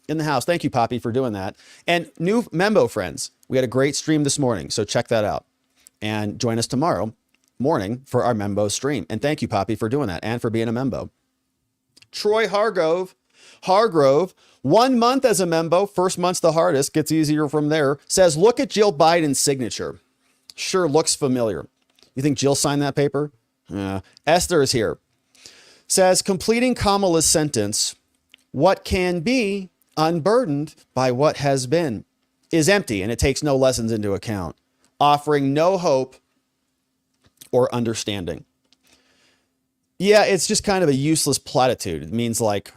in the house. Thank you, Poppy, for doing that. And new membo friends. We had a great stream this morning, so check that out. And join us tomorrow morning for our membo stream. And thank you, Poppy, for doing that and for being a membo. Troy Hargrove, 1 month as a membo, first month's the hardest, gets easier from there, says, look at Jill Biden's signature. Sure looks familiar. You think Jill signed that paper? Esther is here. Says, completing Kamala's sentence, what can be unburdened by what has been, is empty and it takes no lessons into account, offering no hope or understanding. Yeah, it's just kind of a useless platitude. It means like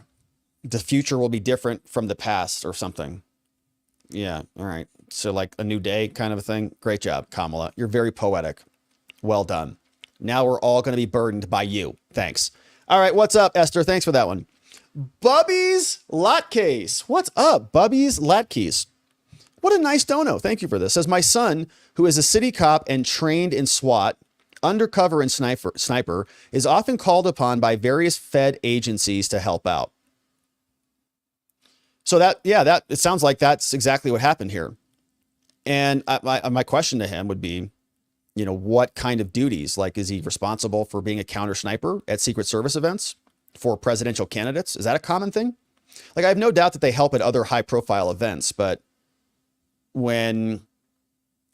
the future will be different from the past or something. Yeah, all right. So like a new day kind of a thing. Great job, Kamala. You're very poetic. Well done. Now we're all going to be burdened by you. Thanks. All right, what's up, Esther? Thanks for that one. Bubby's Latcase. What's up, Bubby's Latcase? What a nice dono. Thank you for this. Says, my son, who is a city cop and trained in SWAT, undercover and sniper, is often called upon by various Fed agencies to help out. So that it sounds like that's exactly what happened here. And my question to him would be, you know, what kind of duties? Like, is he responsible for being a counter sniper at Secret Service events for presidential candidates? Is that a common thing? Like, I have no doubt that they help at other high profile events, but when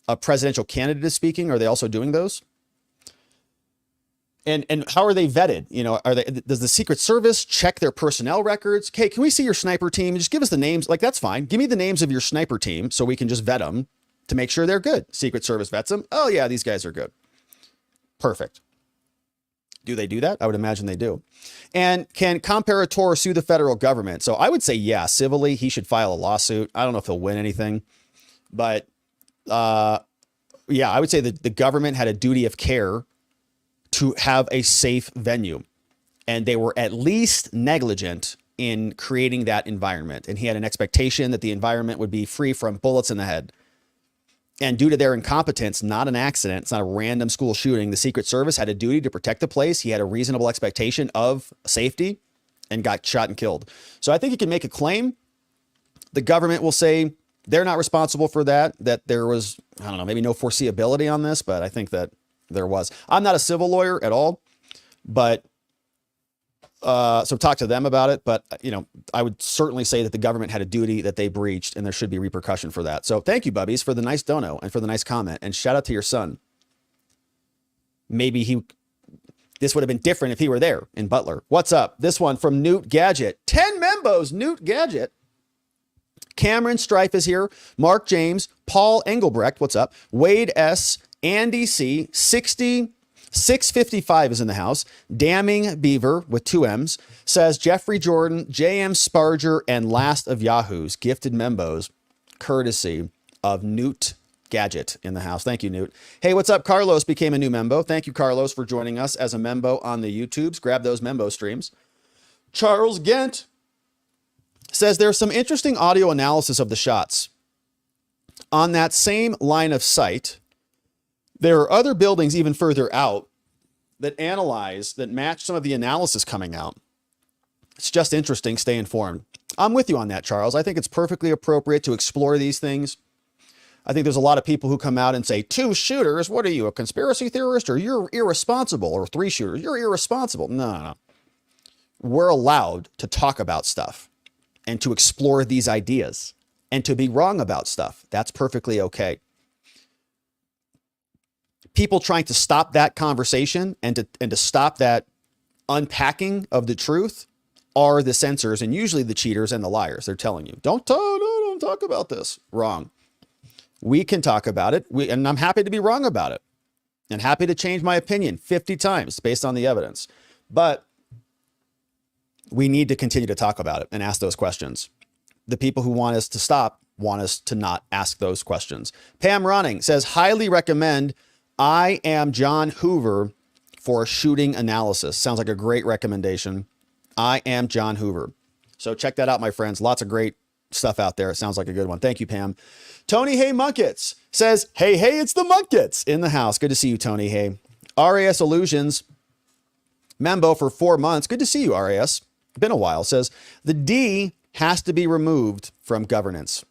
a presidential candidate is speaking, are they also doing those? And how are they vetted? You know, does the Secret Service check their personnel records? Okay, can we see your sniper team? Just give us the names. Like, that's fine. Give me the names of your sniper team so we can just vet them to make sure they're good. Secret Service vets them. Oh yeah, these guys are good. Perfect. Do they do that? I would imagine they do. And can comparator sue the federal government? So I would say, yeah, civilly, he should file a lawsuit. I don't know if he'll win anything, but yeah, I would say that the government had a duty of care to have a safe venue, and they were at least negligent in creating that environment. And he had an expectation that the environment would be free from bullets in the head. And due to their incompetence, not an accident, it's not a random school shooting, the Secret Service had a duty to protect the place. He had a reasonable expectation of safety and got shot and killed. So I think he can make a claim. The government will say they're not responsible for that there was, I don't know, maybe no foreseeability on this, but I think that there was. I'm not a civil lawyer at all, but so talk to them about it. But, you know, I would certainly say that the government had a duty that they breached, and there should be repercussion for that. So thank you, Bubbies, for the nice dono and for the nice comment, and shout out to your son. Maybe this would have been different if he were there in Butler. What's up? This one from Newt Gadget. 10 membos, Newt Gadget. Cameron Strife is here. Mark James, Paul Engelbrecht. What's up? Wade S, Andy C, 655 is in the house. Damning Beaver with 2 M's says Jeffrey Jordan, JM Sparger, and Last of Yahoos gifted membos courtesy of Newt Gadget in the house. Thank you, Newt. Hey, what's up? Carlos became a new membo. Thank you, Carlos, for joining us as a membo on the YouTubes. Grab those membo streams. Charles Gent says there's some interesting audio analysis of the shots. On that same line of sight, there are other buildings even further out that match some of the analysis coming out. It's just interesting. Stay informed. I'm with you on that, Charles. I think it's perfectly appropriate to explore these things. I think there's a lot of people who come out and say, 2 shooters, what are you, a conspiracy theorist, or you're irresponsible, or 3 shooters, you're irresponsible. No. We're allowed to talk about stuff and to explore these ideas and to be wrong about stuff. That's perfectly okay. People trying to stop that conversation and to stop that unpacking of the truth are the censors, and usually the cheaters and the liars. They're telling you, don't talk about this. Wrong. We can talk about it. And I'm happy to be wrong about it and happy to change my opinion 50 times based on the evidence. But we need to continue to talk about it and ask those questions. The people who want us to stop want us to not ask those questions. Pam Ronning says, highly recommend I Am John Hoover for shooting analysis. Sounds like a great recommendation. I Am John Hoover. So check that out, my friends. Lots of great stuff out there. It sounds like a good one. Thank you, Pam. Tony Hay Munkets says, hey, it's the Munkets in the house. Good to see you, Tony Hay. RAS Illusions, membo for 4 months. Good to see you, RAS. Been a while. Says, the D has to be removed from governance.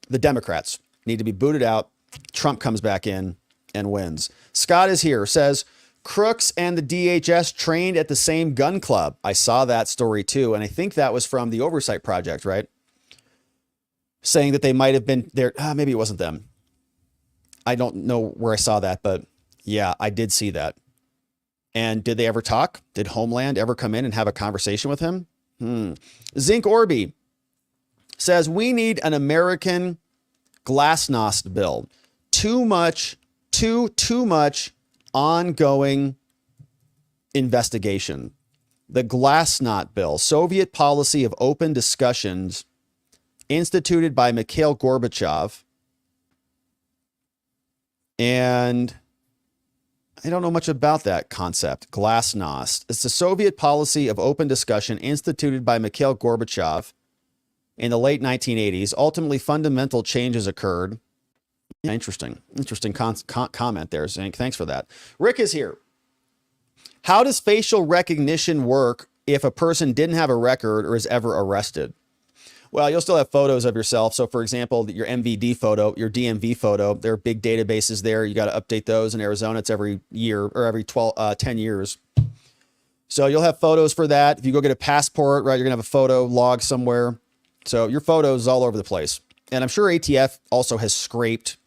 The Democrats need to be booted out. Trump comes back in and wins. Scott is here, says, Crooks and the DHS trained at the same gun club. I saw that story too, and I think that was from the Oversight Project, right? Saying that they might have been there. Maybe it wasn't them. I don't know where I saw that, but yeah, I did see that. And did they ever talk? Did Homeland ever come in and have a conversation with him? Zinc Orby says we need an American glasnost bill. Too much ongoing investigation. The Glasnost bill, Soviet policy of open discussions, instituted by Mikhail Gorbachev. And I don't know much about that concept, Glasnost. It's the Soviet policy of open discussion instituted by Mikhail Gorbachev in the late 1980s. Ultimately, fundamental changes occurred. Yeah, interesting comment there, Zink. Thanks for that. Rick is here. How does facial recognition work if a person didn't have a record or is ever arrested? Well, you'll still have photos of yourself. So, for example, your MVD photo, your DMV photo, there are big databases there. You got to update those. In Arizona, it's every year or every 10 years. So you'll have photos for that. If you go get a passport, right, you're going to have a photo log somewhere. So your photos all over the place. And I'm sure ATF also has scraped,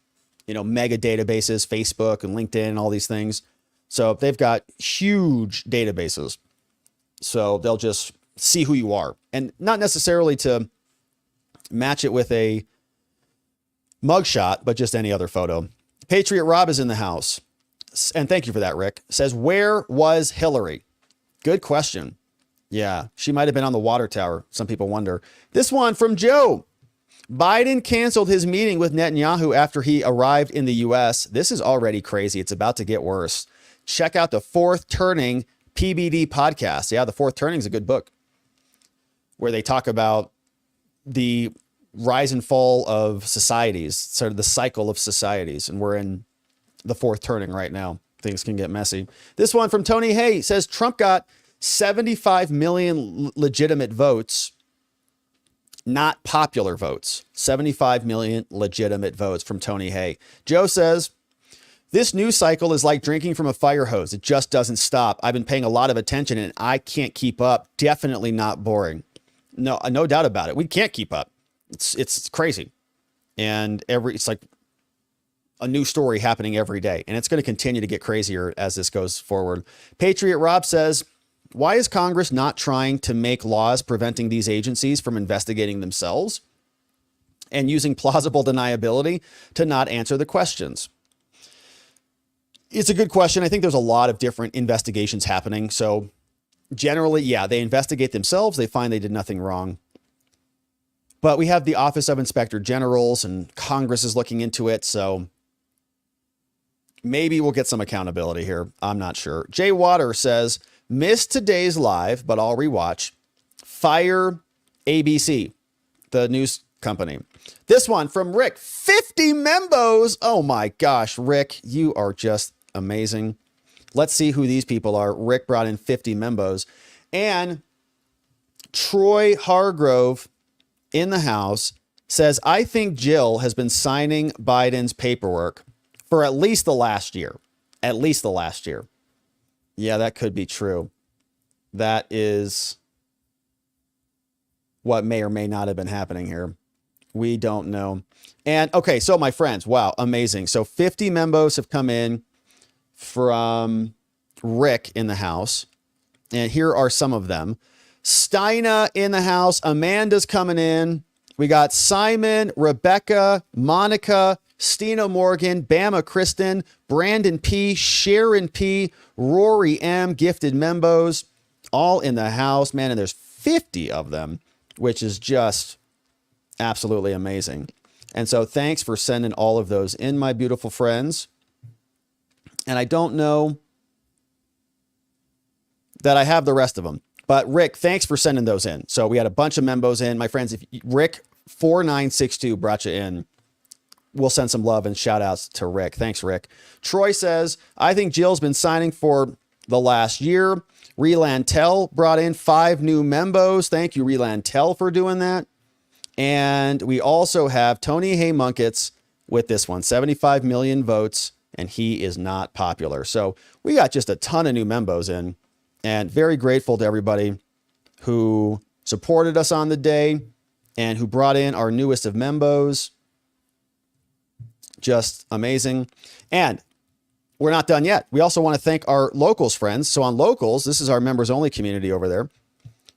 mega databases, Facebook and LinkedIn and all these things. So they've got huge databases. So they'll just see who you are, and not necessarily to match it with a mugshot, but just any other photo. Patriot Rob is in the house. And thank you for that, Rick. Says, where was Hillary? Good question. Yeah, she might have been on the water tower. Some people wonder. This one from Joe. Biden canceled his meeting with Netanyahu after he arrived in the U.S. This is already crazy. It's about to get worse. Check out the Fourth Turning PBD podcast. Yeah, the Fourth Turning is a good book where they talk about the rise and fall of societies, sort of the cycle of societies. And we're in the fourth turning right now. Things can get messy. This one from Tony Hay says Trump got 75 million legitimate votes, not popular votes. 75 million legitimate votes from Tony Hay. Joe says, this news cycle is like drinking from a fire hose. It just doesn't stop. I've been paying a lot of attention and I can't keep up. Definitely not boring. No doubt about it. We can't keep up. It's crazy. And it's like a new story happening every day. And it's going to continue to get crazier as this goes forward. Patriot Rob says, why is Congress not trying to make laws preventing these agencies from investigating themselves and using plausible deniability to not answer the questions? It's a good question. I think there's a lot of different investigations happening. So generally, yeah, they investigate themselves. They find they did nothing wrong. But we have the Office of Inspector Generals and Congress is looking into it. So maybe we'll get some accountability here. I'm not sure. Jay Water says, missed today's live, but I'll rewatch. Fire ABC, the news company. This one from Rick, 50 membos. Oh my gosh, Rick, you are just amazing. Let's see who these people are. Rick brought in 50 membos. And Troy Hargrove in the house says, I think Jill has been signing Biden's paperwork for at least the last year. At least the last year. Yeah, that could be true. That is what may or may not have been happening here. We don't know. And okay, so my friends, wow, amazing. So 50 membos have come in from Rick in the house. And here are some of them. Steina in the house. Amanda's coming in. We got Simon, Rebecca, Monica, Stina Morgan, Bama Kristen, Brandon P, Sharon P, Rory M, gifted membos, all in the house, man. And there's 50 of them, which is just absolutely amazing. And so thanks for sending all of those in, my beautiful friends. And I don't know that I have the rest of them, but Rick, thanks for sending those in. So we had a bunch of membos in, my friends. If Rick 4962 brought you in, we'll send some love and shout outs to Rick. Thanks, Rick. Troy says, I think Jill's been signing for the last year. Relantel brought in 5 new membos. Thank you, Relantel, for doing that. And we also have Tony Haymunkets with this one, 75 million votes, and he is not popular. So we got just a ton of new membos in, and very grateful to everybody who supported us on the day and who brought in our newest of membos. Just amazing. And we're not done yet. We also want to thank our locals friends. So on locals, this is our members only community over there.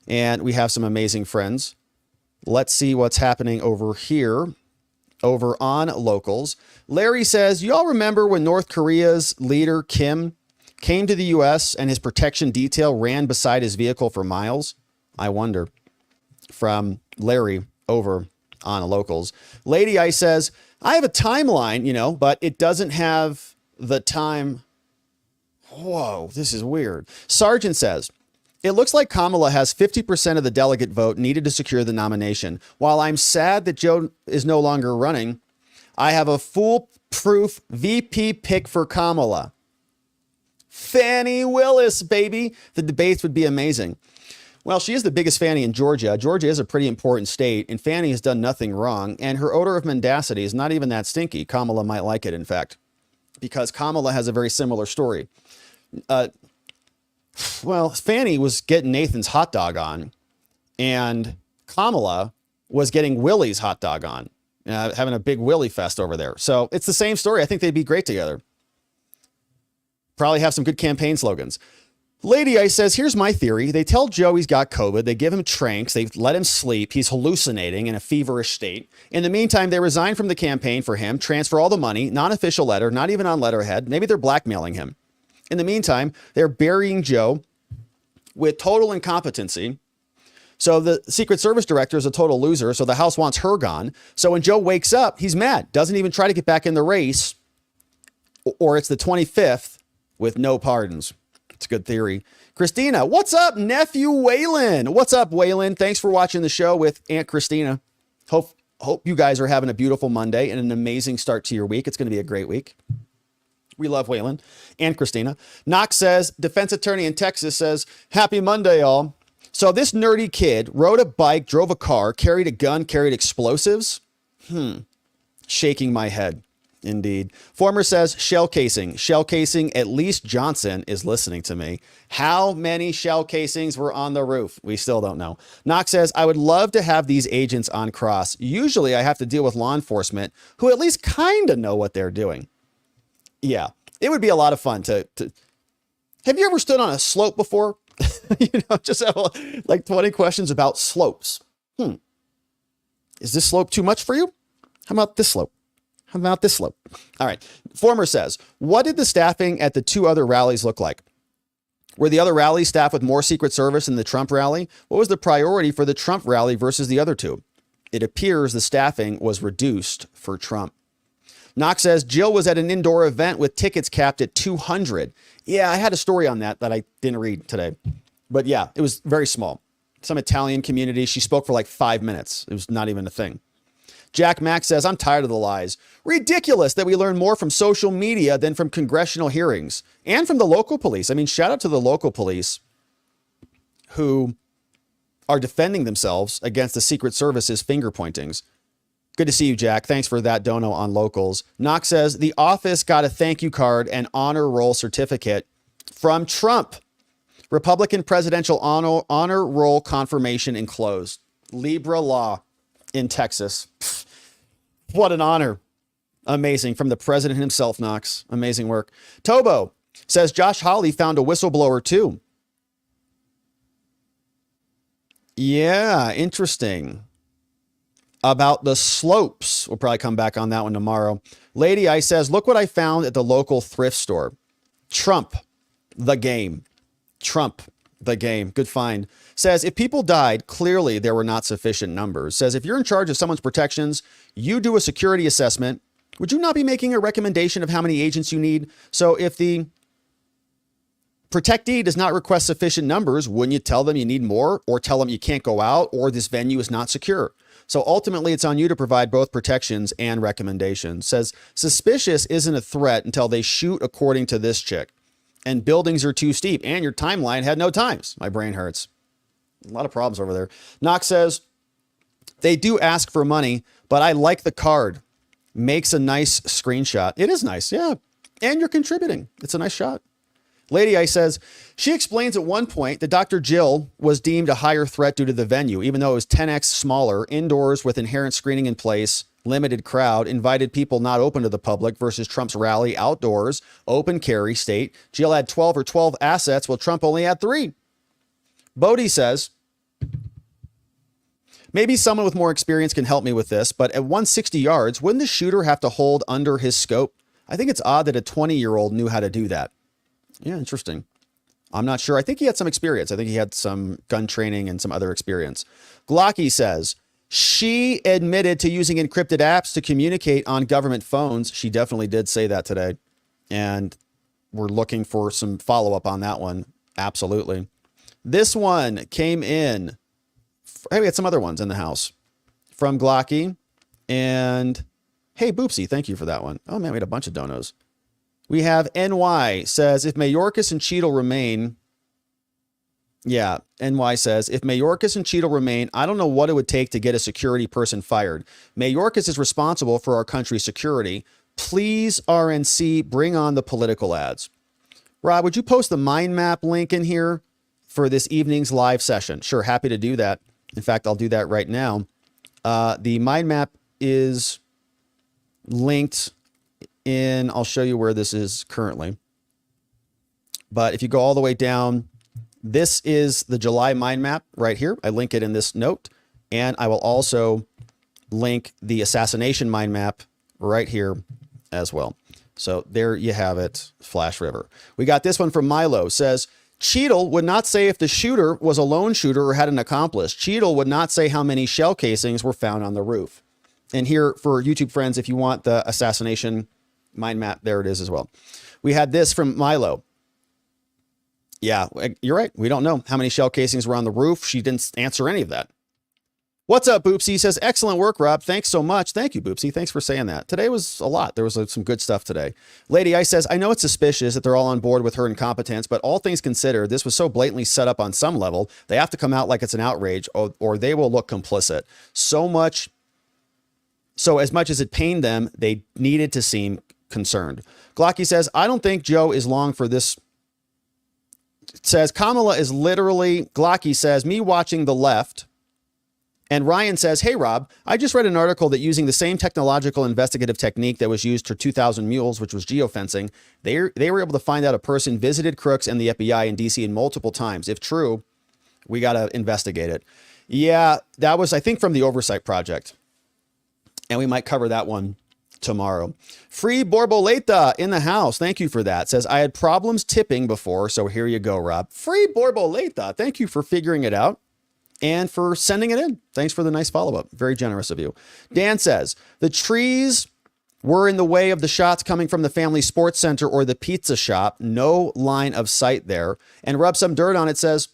And we have some amazing friends Let's see what's happening over here, over on locals. Larry says, you all remember when North Korea's leader, Kim, came to the U.S. and his protection detail ran beside his vehicle for miles? I wonder. From Larry over on locals. Lady Ice says, I have a timeline, but it doesn't have the time. Whoa, this is weird. Sergeant says, it looks like Kamala has 50% of the delegate vote needed to secure the nomination. While I'm sad that Joe is no longer running, I have a foolproof VP pick for Kamala. Fannie Willis, baby. The debates would be amazing. Well, she is the biggest Fannie in Georgia. Georgia is a pretty important state, and Fannie has done nothing wrong, and her odor of mendacity is not even that stinky. Kamala might like it, in fact, because Kamala has a very similar story. Well, Fannie was getting Nathan's hot dog on, and Kamala was getting Willie's hot dog on, having a big Willie fest over there. So it's the same story. I think they'd be great together. Probably have some good campaign slogans. Lady Ice says, here's my theory. They tell Joe he's got COVID. They give him tranks. They let him sleep. He's hallucinating in a feverish state. In the meantime, they resign from the campaign for him, transfer all the money, non-official letter, not even on letterhead. Maybe they're blackmailing him. In the meantime, they're burying Joe with total incompetency. So the Secret Service director is a total loser. So the House wants her gone. So when Joe wakes up, he's mad. Doesn't even try to get back in the race. Or it's the 25th with no pardons. It's a good theory. Christina, what's up, nephew Waylon? What's up, Waylon? Thanks for watching the show with Aunt Christina. Hope you guys are having a beautiful Monday and an amazing start to your week. It's going to be a great week. We love Waylon and Christina. Knox says, defense attorney in Texas says, happy Monday, all. So this nerdy kid rode a bike, drove a car, carried a gun, carried explosives. Shaking my head. Indeed. Former says shell casing. Shell casing. At least Johnson is listening to me. How many shell casings were on the roof? We still don't know. Knox says, I would love to have these agents on cross. Usually I have to deal with law enforcement who at least kind of know what they're doing. Yeah, it would be a lot of fun to have you ever stood on a slope before? Just have like 20 questions about slopes. Is this slope too much for you? How about this slope? How about this slope? All right. Former says, what did the staffing at the two other rallies look like? Were the other rallies staffed with more Secret Service than the Trump rally? What was the priority for the Trump rally versus the other two? It appears the staffing was reduced for Trump. Knox says, Jill was at an indoor event with tickets capped at 200. Yeah, I had a story on that I didn't read today. But yeah, it was very small. Some Italian community. She spoke for like 5 minutes. It was not even a thing. Jack Mack says, I'm tired of the lies. Ridiculous that we learn more from social media than from congressional hearings and from the local police. I mean, shout out to the local police who are defending themselves against the Secret Service's finger pointings. Good to see you, Jack. Thanks for that dono on locals. Knox says, the office got a thank you card and honor roll certificate from Trump. Republican presidential honor roll confirmation enclosed. Libra law in Texas. What an honor. Amazing. From the president himself, Knox. Amazing work. Tobo says Josh Hawley found a whistleblower too. Yeah, interesting. About the slopes. We'll probably come back on that one tomorrow. Lady I says, look what I found at the local thrift store. Trump, the game. Trump, the game. Good find. Says, if people died, clearly there were not sufficient numbers. Says, if you're in charge of someone's protections, you do a security assessment. Would you not be making a recommendation of how many agents you need? So if the protectee does not request sufficient numbers, wouldn't you tell them you need more, or tell them you can't go out, or this venue is not secure? So ultimately, it's on you to provide both protections and recommendations. Says, suspicious isn't a threat until they shoot according to this chick. And buildings are too steep, and your timeline had no times. My brain hurts. A lot of problems over there. Knox says, they do ask for money, but I like the card. Makes a nice screenshot. It is nice, yeah. And you're contributing. It's a nice shot. Lady Ice says, she explains at one point that Dr. Jill was deemed a higher threat due to the venue, even though it was 10x smaller, indoors with inherent screening in place, limited crowd, invited people not open to the public versus Trump's rally outdoors, open carry state. Jill had 12 assets while Trump only had 3. Bodie says, Maybe someone with more experience can help me with this, but at 160 yards, wouldn't the shooter have to hold under his scope? I think it's odd that a 20-year-old knew how to do that. Yeah, interesting. I'm not sure. I think he had some experience. I think he had some gun training and some other experience. Glocky says, she admitted to using encrypted apps to communicate on government phones. She definitely did say that today. And we're looking for some follow-up on that one. Absolutely. This one came in. Hey, we had some other ones in the house from Glocky. And hey, Boopsy, thank you for that one. Oh, man, we had a bunch of donos. We have NY says, if Mayorkas and Cheatle remain, yeah, NY says, if Mayorkas and Cheatle remain, I don't know what it would take to get a security person fired. Mayorkas is responsible for our country's security. Please, RNC, bring on the political ads. Rob, would you post the mind map link in here for this evening's live session? Sure, happy to do that. In fact, I'll do that right now. The mind map is linked in, I'll show you where this is currently. But if you go all the way down, this is the July mind map right here. I link it in this note. And I will also link the assassination mind map right here as well. So there you have it, Flash River. We got this one from Milo. Says, Cheatle would not say if the shooter was a lone shooter or had an accomplice. Cheatle would not say how many shell casings were found on the roof. And here for YouTube friends, if you want the assassination mind map, there it is as well. We had this from Milo. Yeah, you're right. We don't know how many shell casings were on the roof. She didn't answer any of that. What's up, Boopsy? He says, excellent work, Rob. Thanks so much. Thank you, Boopsy. Thanks for saying that. Today was a lot. There was some good stuff today. Lady Ice says, I know it's suspicious that they're all on board with her incompetence, but all things considered, this was so blatantly set up on some level, they have to come out like it's an outrage or they will look complicit. So as much as it pained them, they needed to seem concerned. Glocky says, I don't think Joe is long for this. It says, Kamala is literally, Glocky says, me watching the left. And Ryan says, hey, Rob, I just read an article that using the same technological investigative technique that was used for 2000 Mules, which was geofencing, they were able to find out a person visited Crooks and the FBI in DC in multiple times. If true, we got to investigate it. Yeah, that was, I think, from the Oversight Project. And we might cover that one tomorrow. Free Borboleta in the house. Thank you for that. Says, I had problems tipping before, so here you go, Rob. Free Borboleta. Thank you for figuring it out and for sending it in. Thanks for the nice follow-up. Very generous of you. Dan says, the trees were in the way of the shots coming from the family sports center or the pizza shop. No line of sight there. And rub some dirt on it says,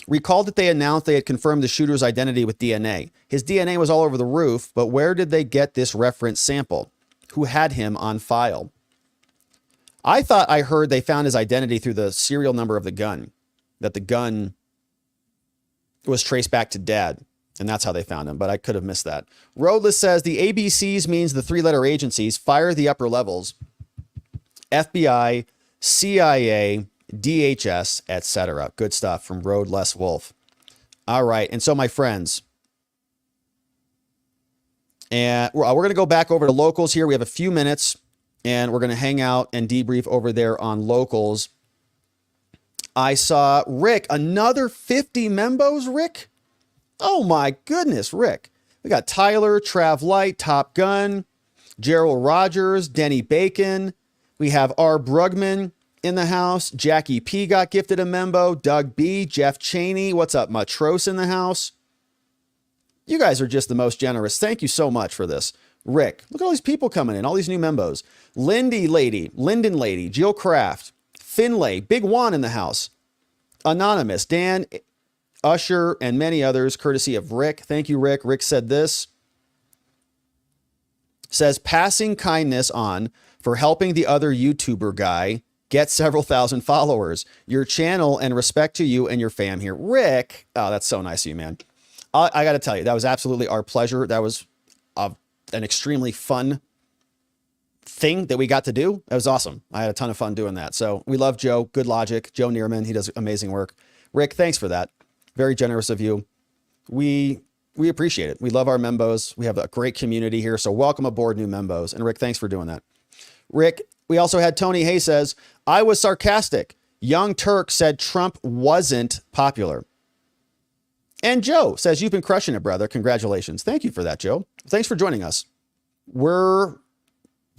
recall that they announced they had confirmed the shooter's identity with DNA. His DNA was all over the roof, but where did they get this reference sample? Who had him on file? I thought I heard they found his identity through the serial number of the gun, that the gun was traced back to Dad, and that's how they found him, but I could have missed that. Roadless says the ABCs means the three-letter agencies, fire the upper levels, FBI, CIA, DHS, etc. Good stuff from Roadless Wolf. All right, and so my friends, and we're going to go back over to locals here. We have a few minutes, and we're going to hang out and debrief over there on locals. I saw Rick, another 50 membos, Rick. Oh my goodness, Rick. We got Tyler, Trav Light, Top Gun, Gerald Rogers, Denny Bacon. We have R. Brugman in the house. Jackie P got gifted a membo. Doug B, Jeff Cheney. What's up, Matros in the house? You guys are just the most generous. Thank you so much for this. Rick, look at all these people coming in, all these new membos. Lindy Lady, Linden Lady, Jill Kraft, Finlay, Big Juan in the house, Anonymous, Dan, Usher, and many others, courtesy of Rick. Thank you, Rick. Rick said this. Says, passing kindness on for helping the other YouTuber guy get several thousand followers. Your channel and respect to you and your fam here. Rick, oh, that's so nice of you, man. I got to tell you, that was absolutely our pleasure. That was an extremely fun thing that we got to do. It was awesome. I had a ton of fun doing that. So we love Joe. Good logic. Joe Neerman. He does amazing work. Rick, thanks for that. Very generous of you. We appreciate it. We love our membos. We have a great community here. So welcome aboard, new membos. And Rick, thanks for doing that. Rick, we also had Tony Hay says, I was sarcastic. Young Turk said Trump wasn't popular. And Joe says, you've been crushing it, brother. Congratulations. Thank you for that, Joe. Thanks for joining us. We're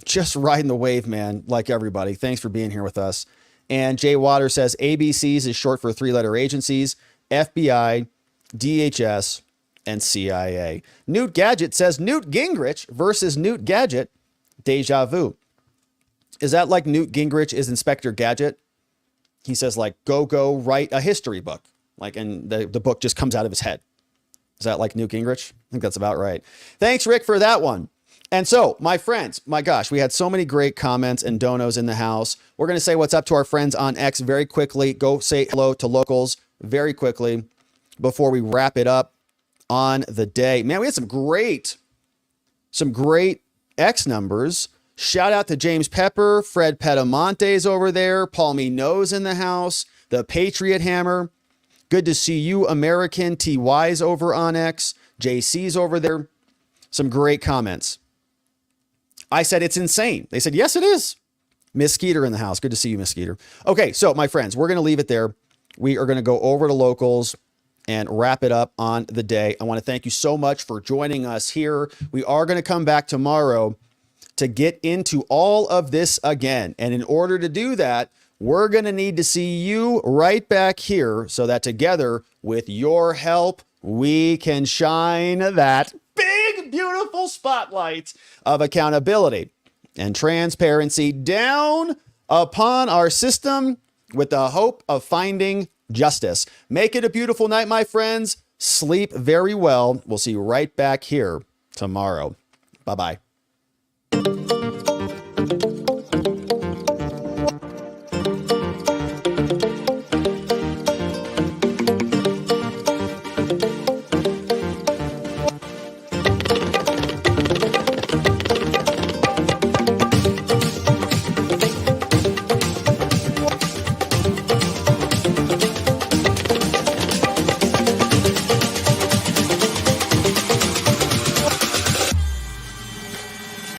just riding the wave, man, like everybody. Thanks for being here with us. And Jay Waters says ABCs is short for 3-letter agencies: FBI, DHS, and CIA. Newt Gadget says Newt Gingrich versus Newt Gadget. Deja vu. Is that like Newt Gingrich is Inspector Gadget? He says, like, go write a history book. Like, and the book just comes out of his head. Is that like Newt Gingrich? I think that's about right. Thanks, Rick, for that one. And so, my friends, my gosh, we had so many great comments and donos in the house. We're going to say what's up to our friends on X very quickly. Go say hello to locals very quickly before we wrap it up on the day. Man, we had some great X numbers. Shout out to James Pepper, Fred Pedamonte's over there, Paul Knows in the house, the Patriot Hammer. Good to see you, American. TY's over on X. JC's over there. Some great comments. I said it's insane. They said, yes, it is. Miss Skeeter in the house. Good to see you, Miss Skeeter. Okay, so my friends, we're going to leave it there. We are going to go over to locals and wrap it up on the day. I want to thank you so much for joining us here. We are going to come back tomorrow to get into all of this again. And in order to do that, we're going to need to see you right back here so that together, with your help, we can shine that big, beautiful spotlight of accountability and transparency down upon our system with the hope of finding justice. Make it a beautiful night, my friends. Sleep very well. We'll see you right back here tomorrow. Bye-bye.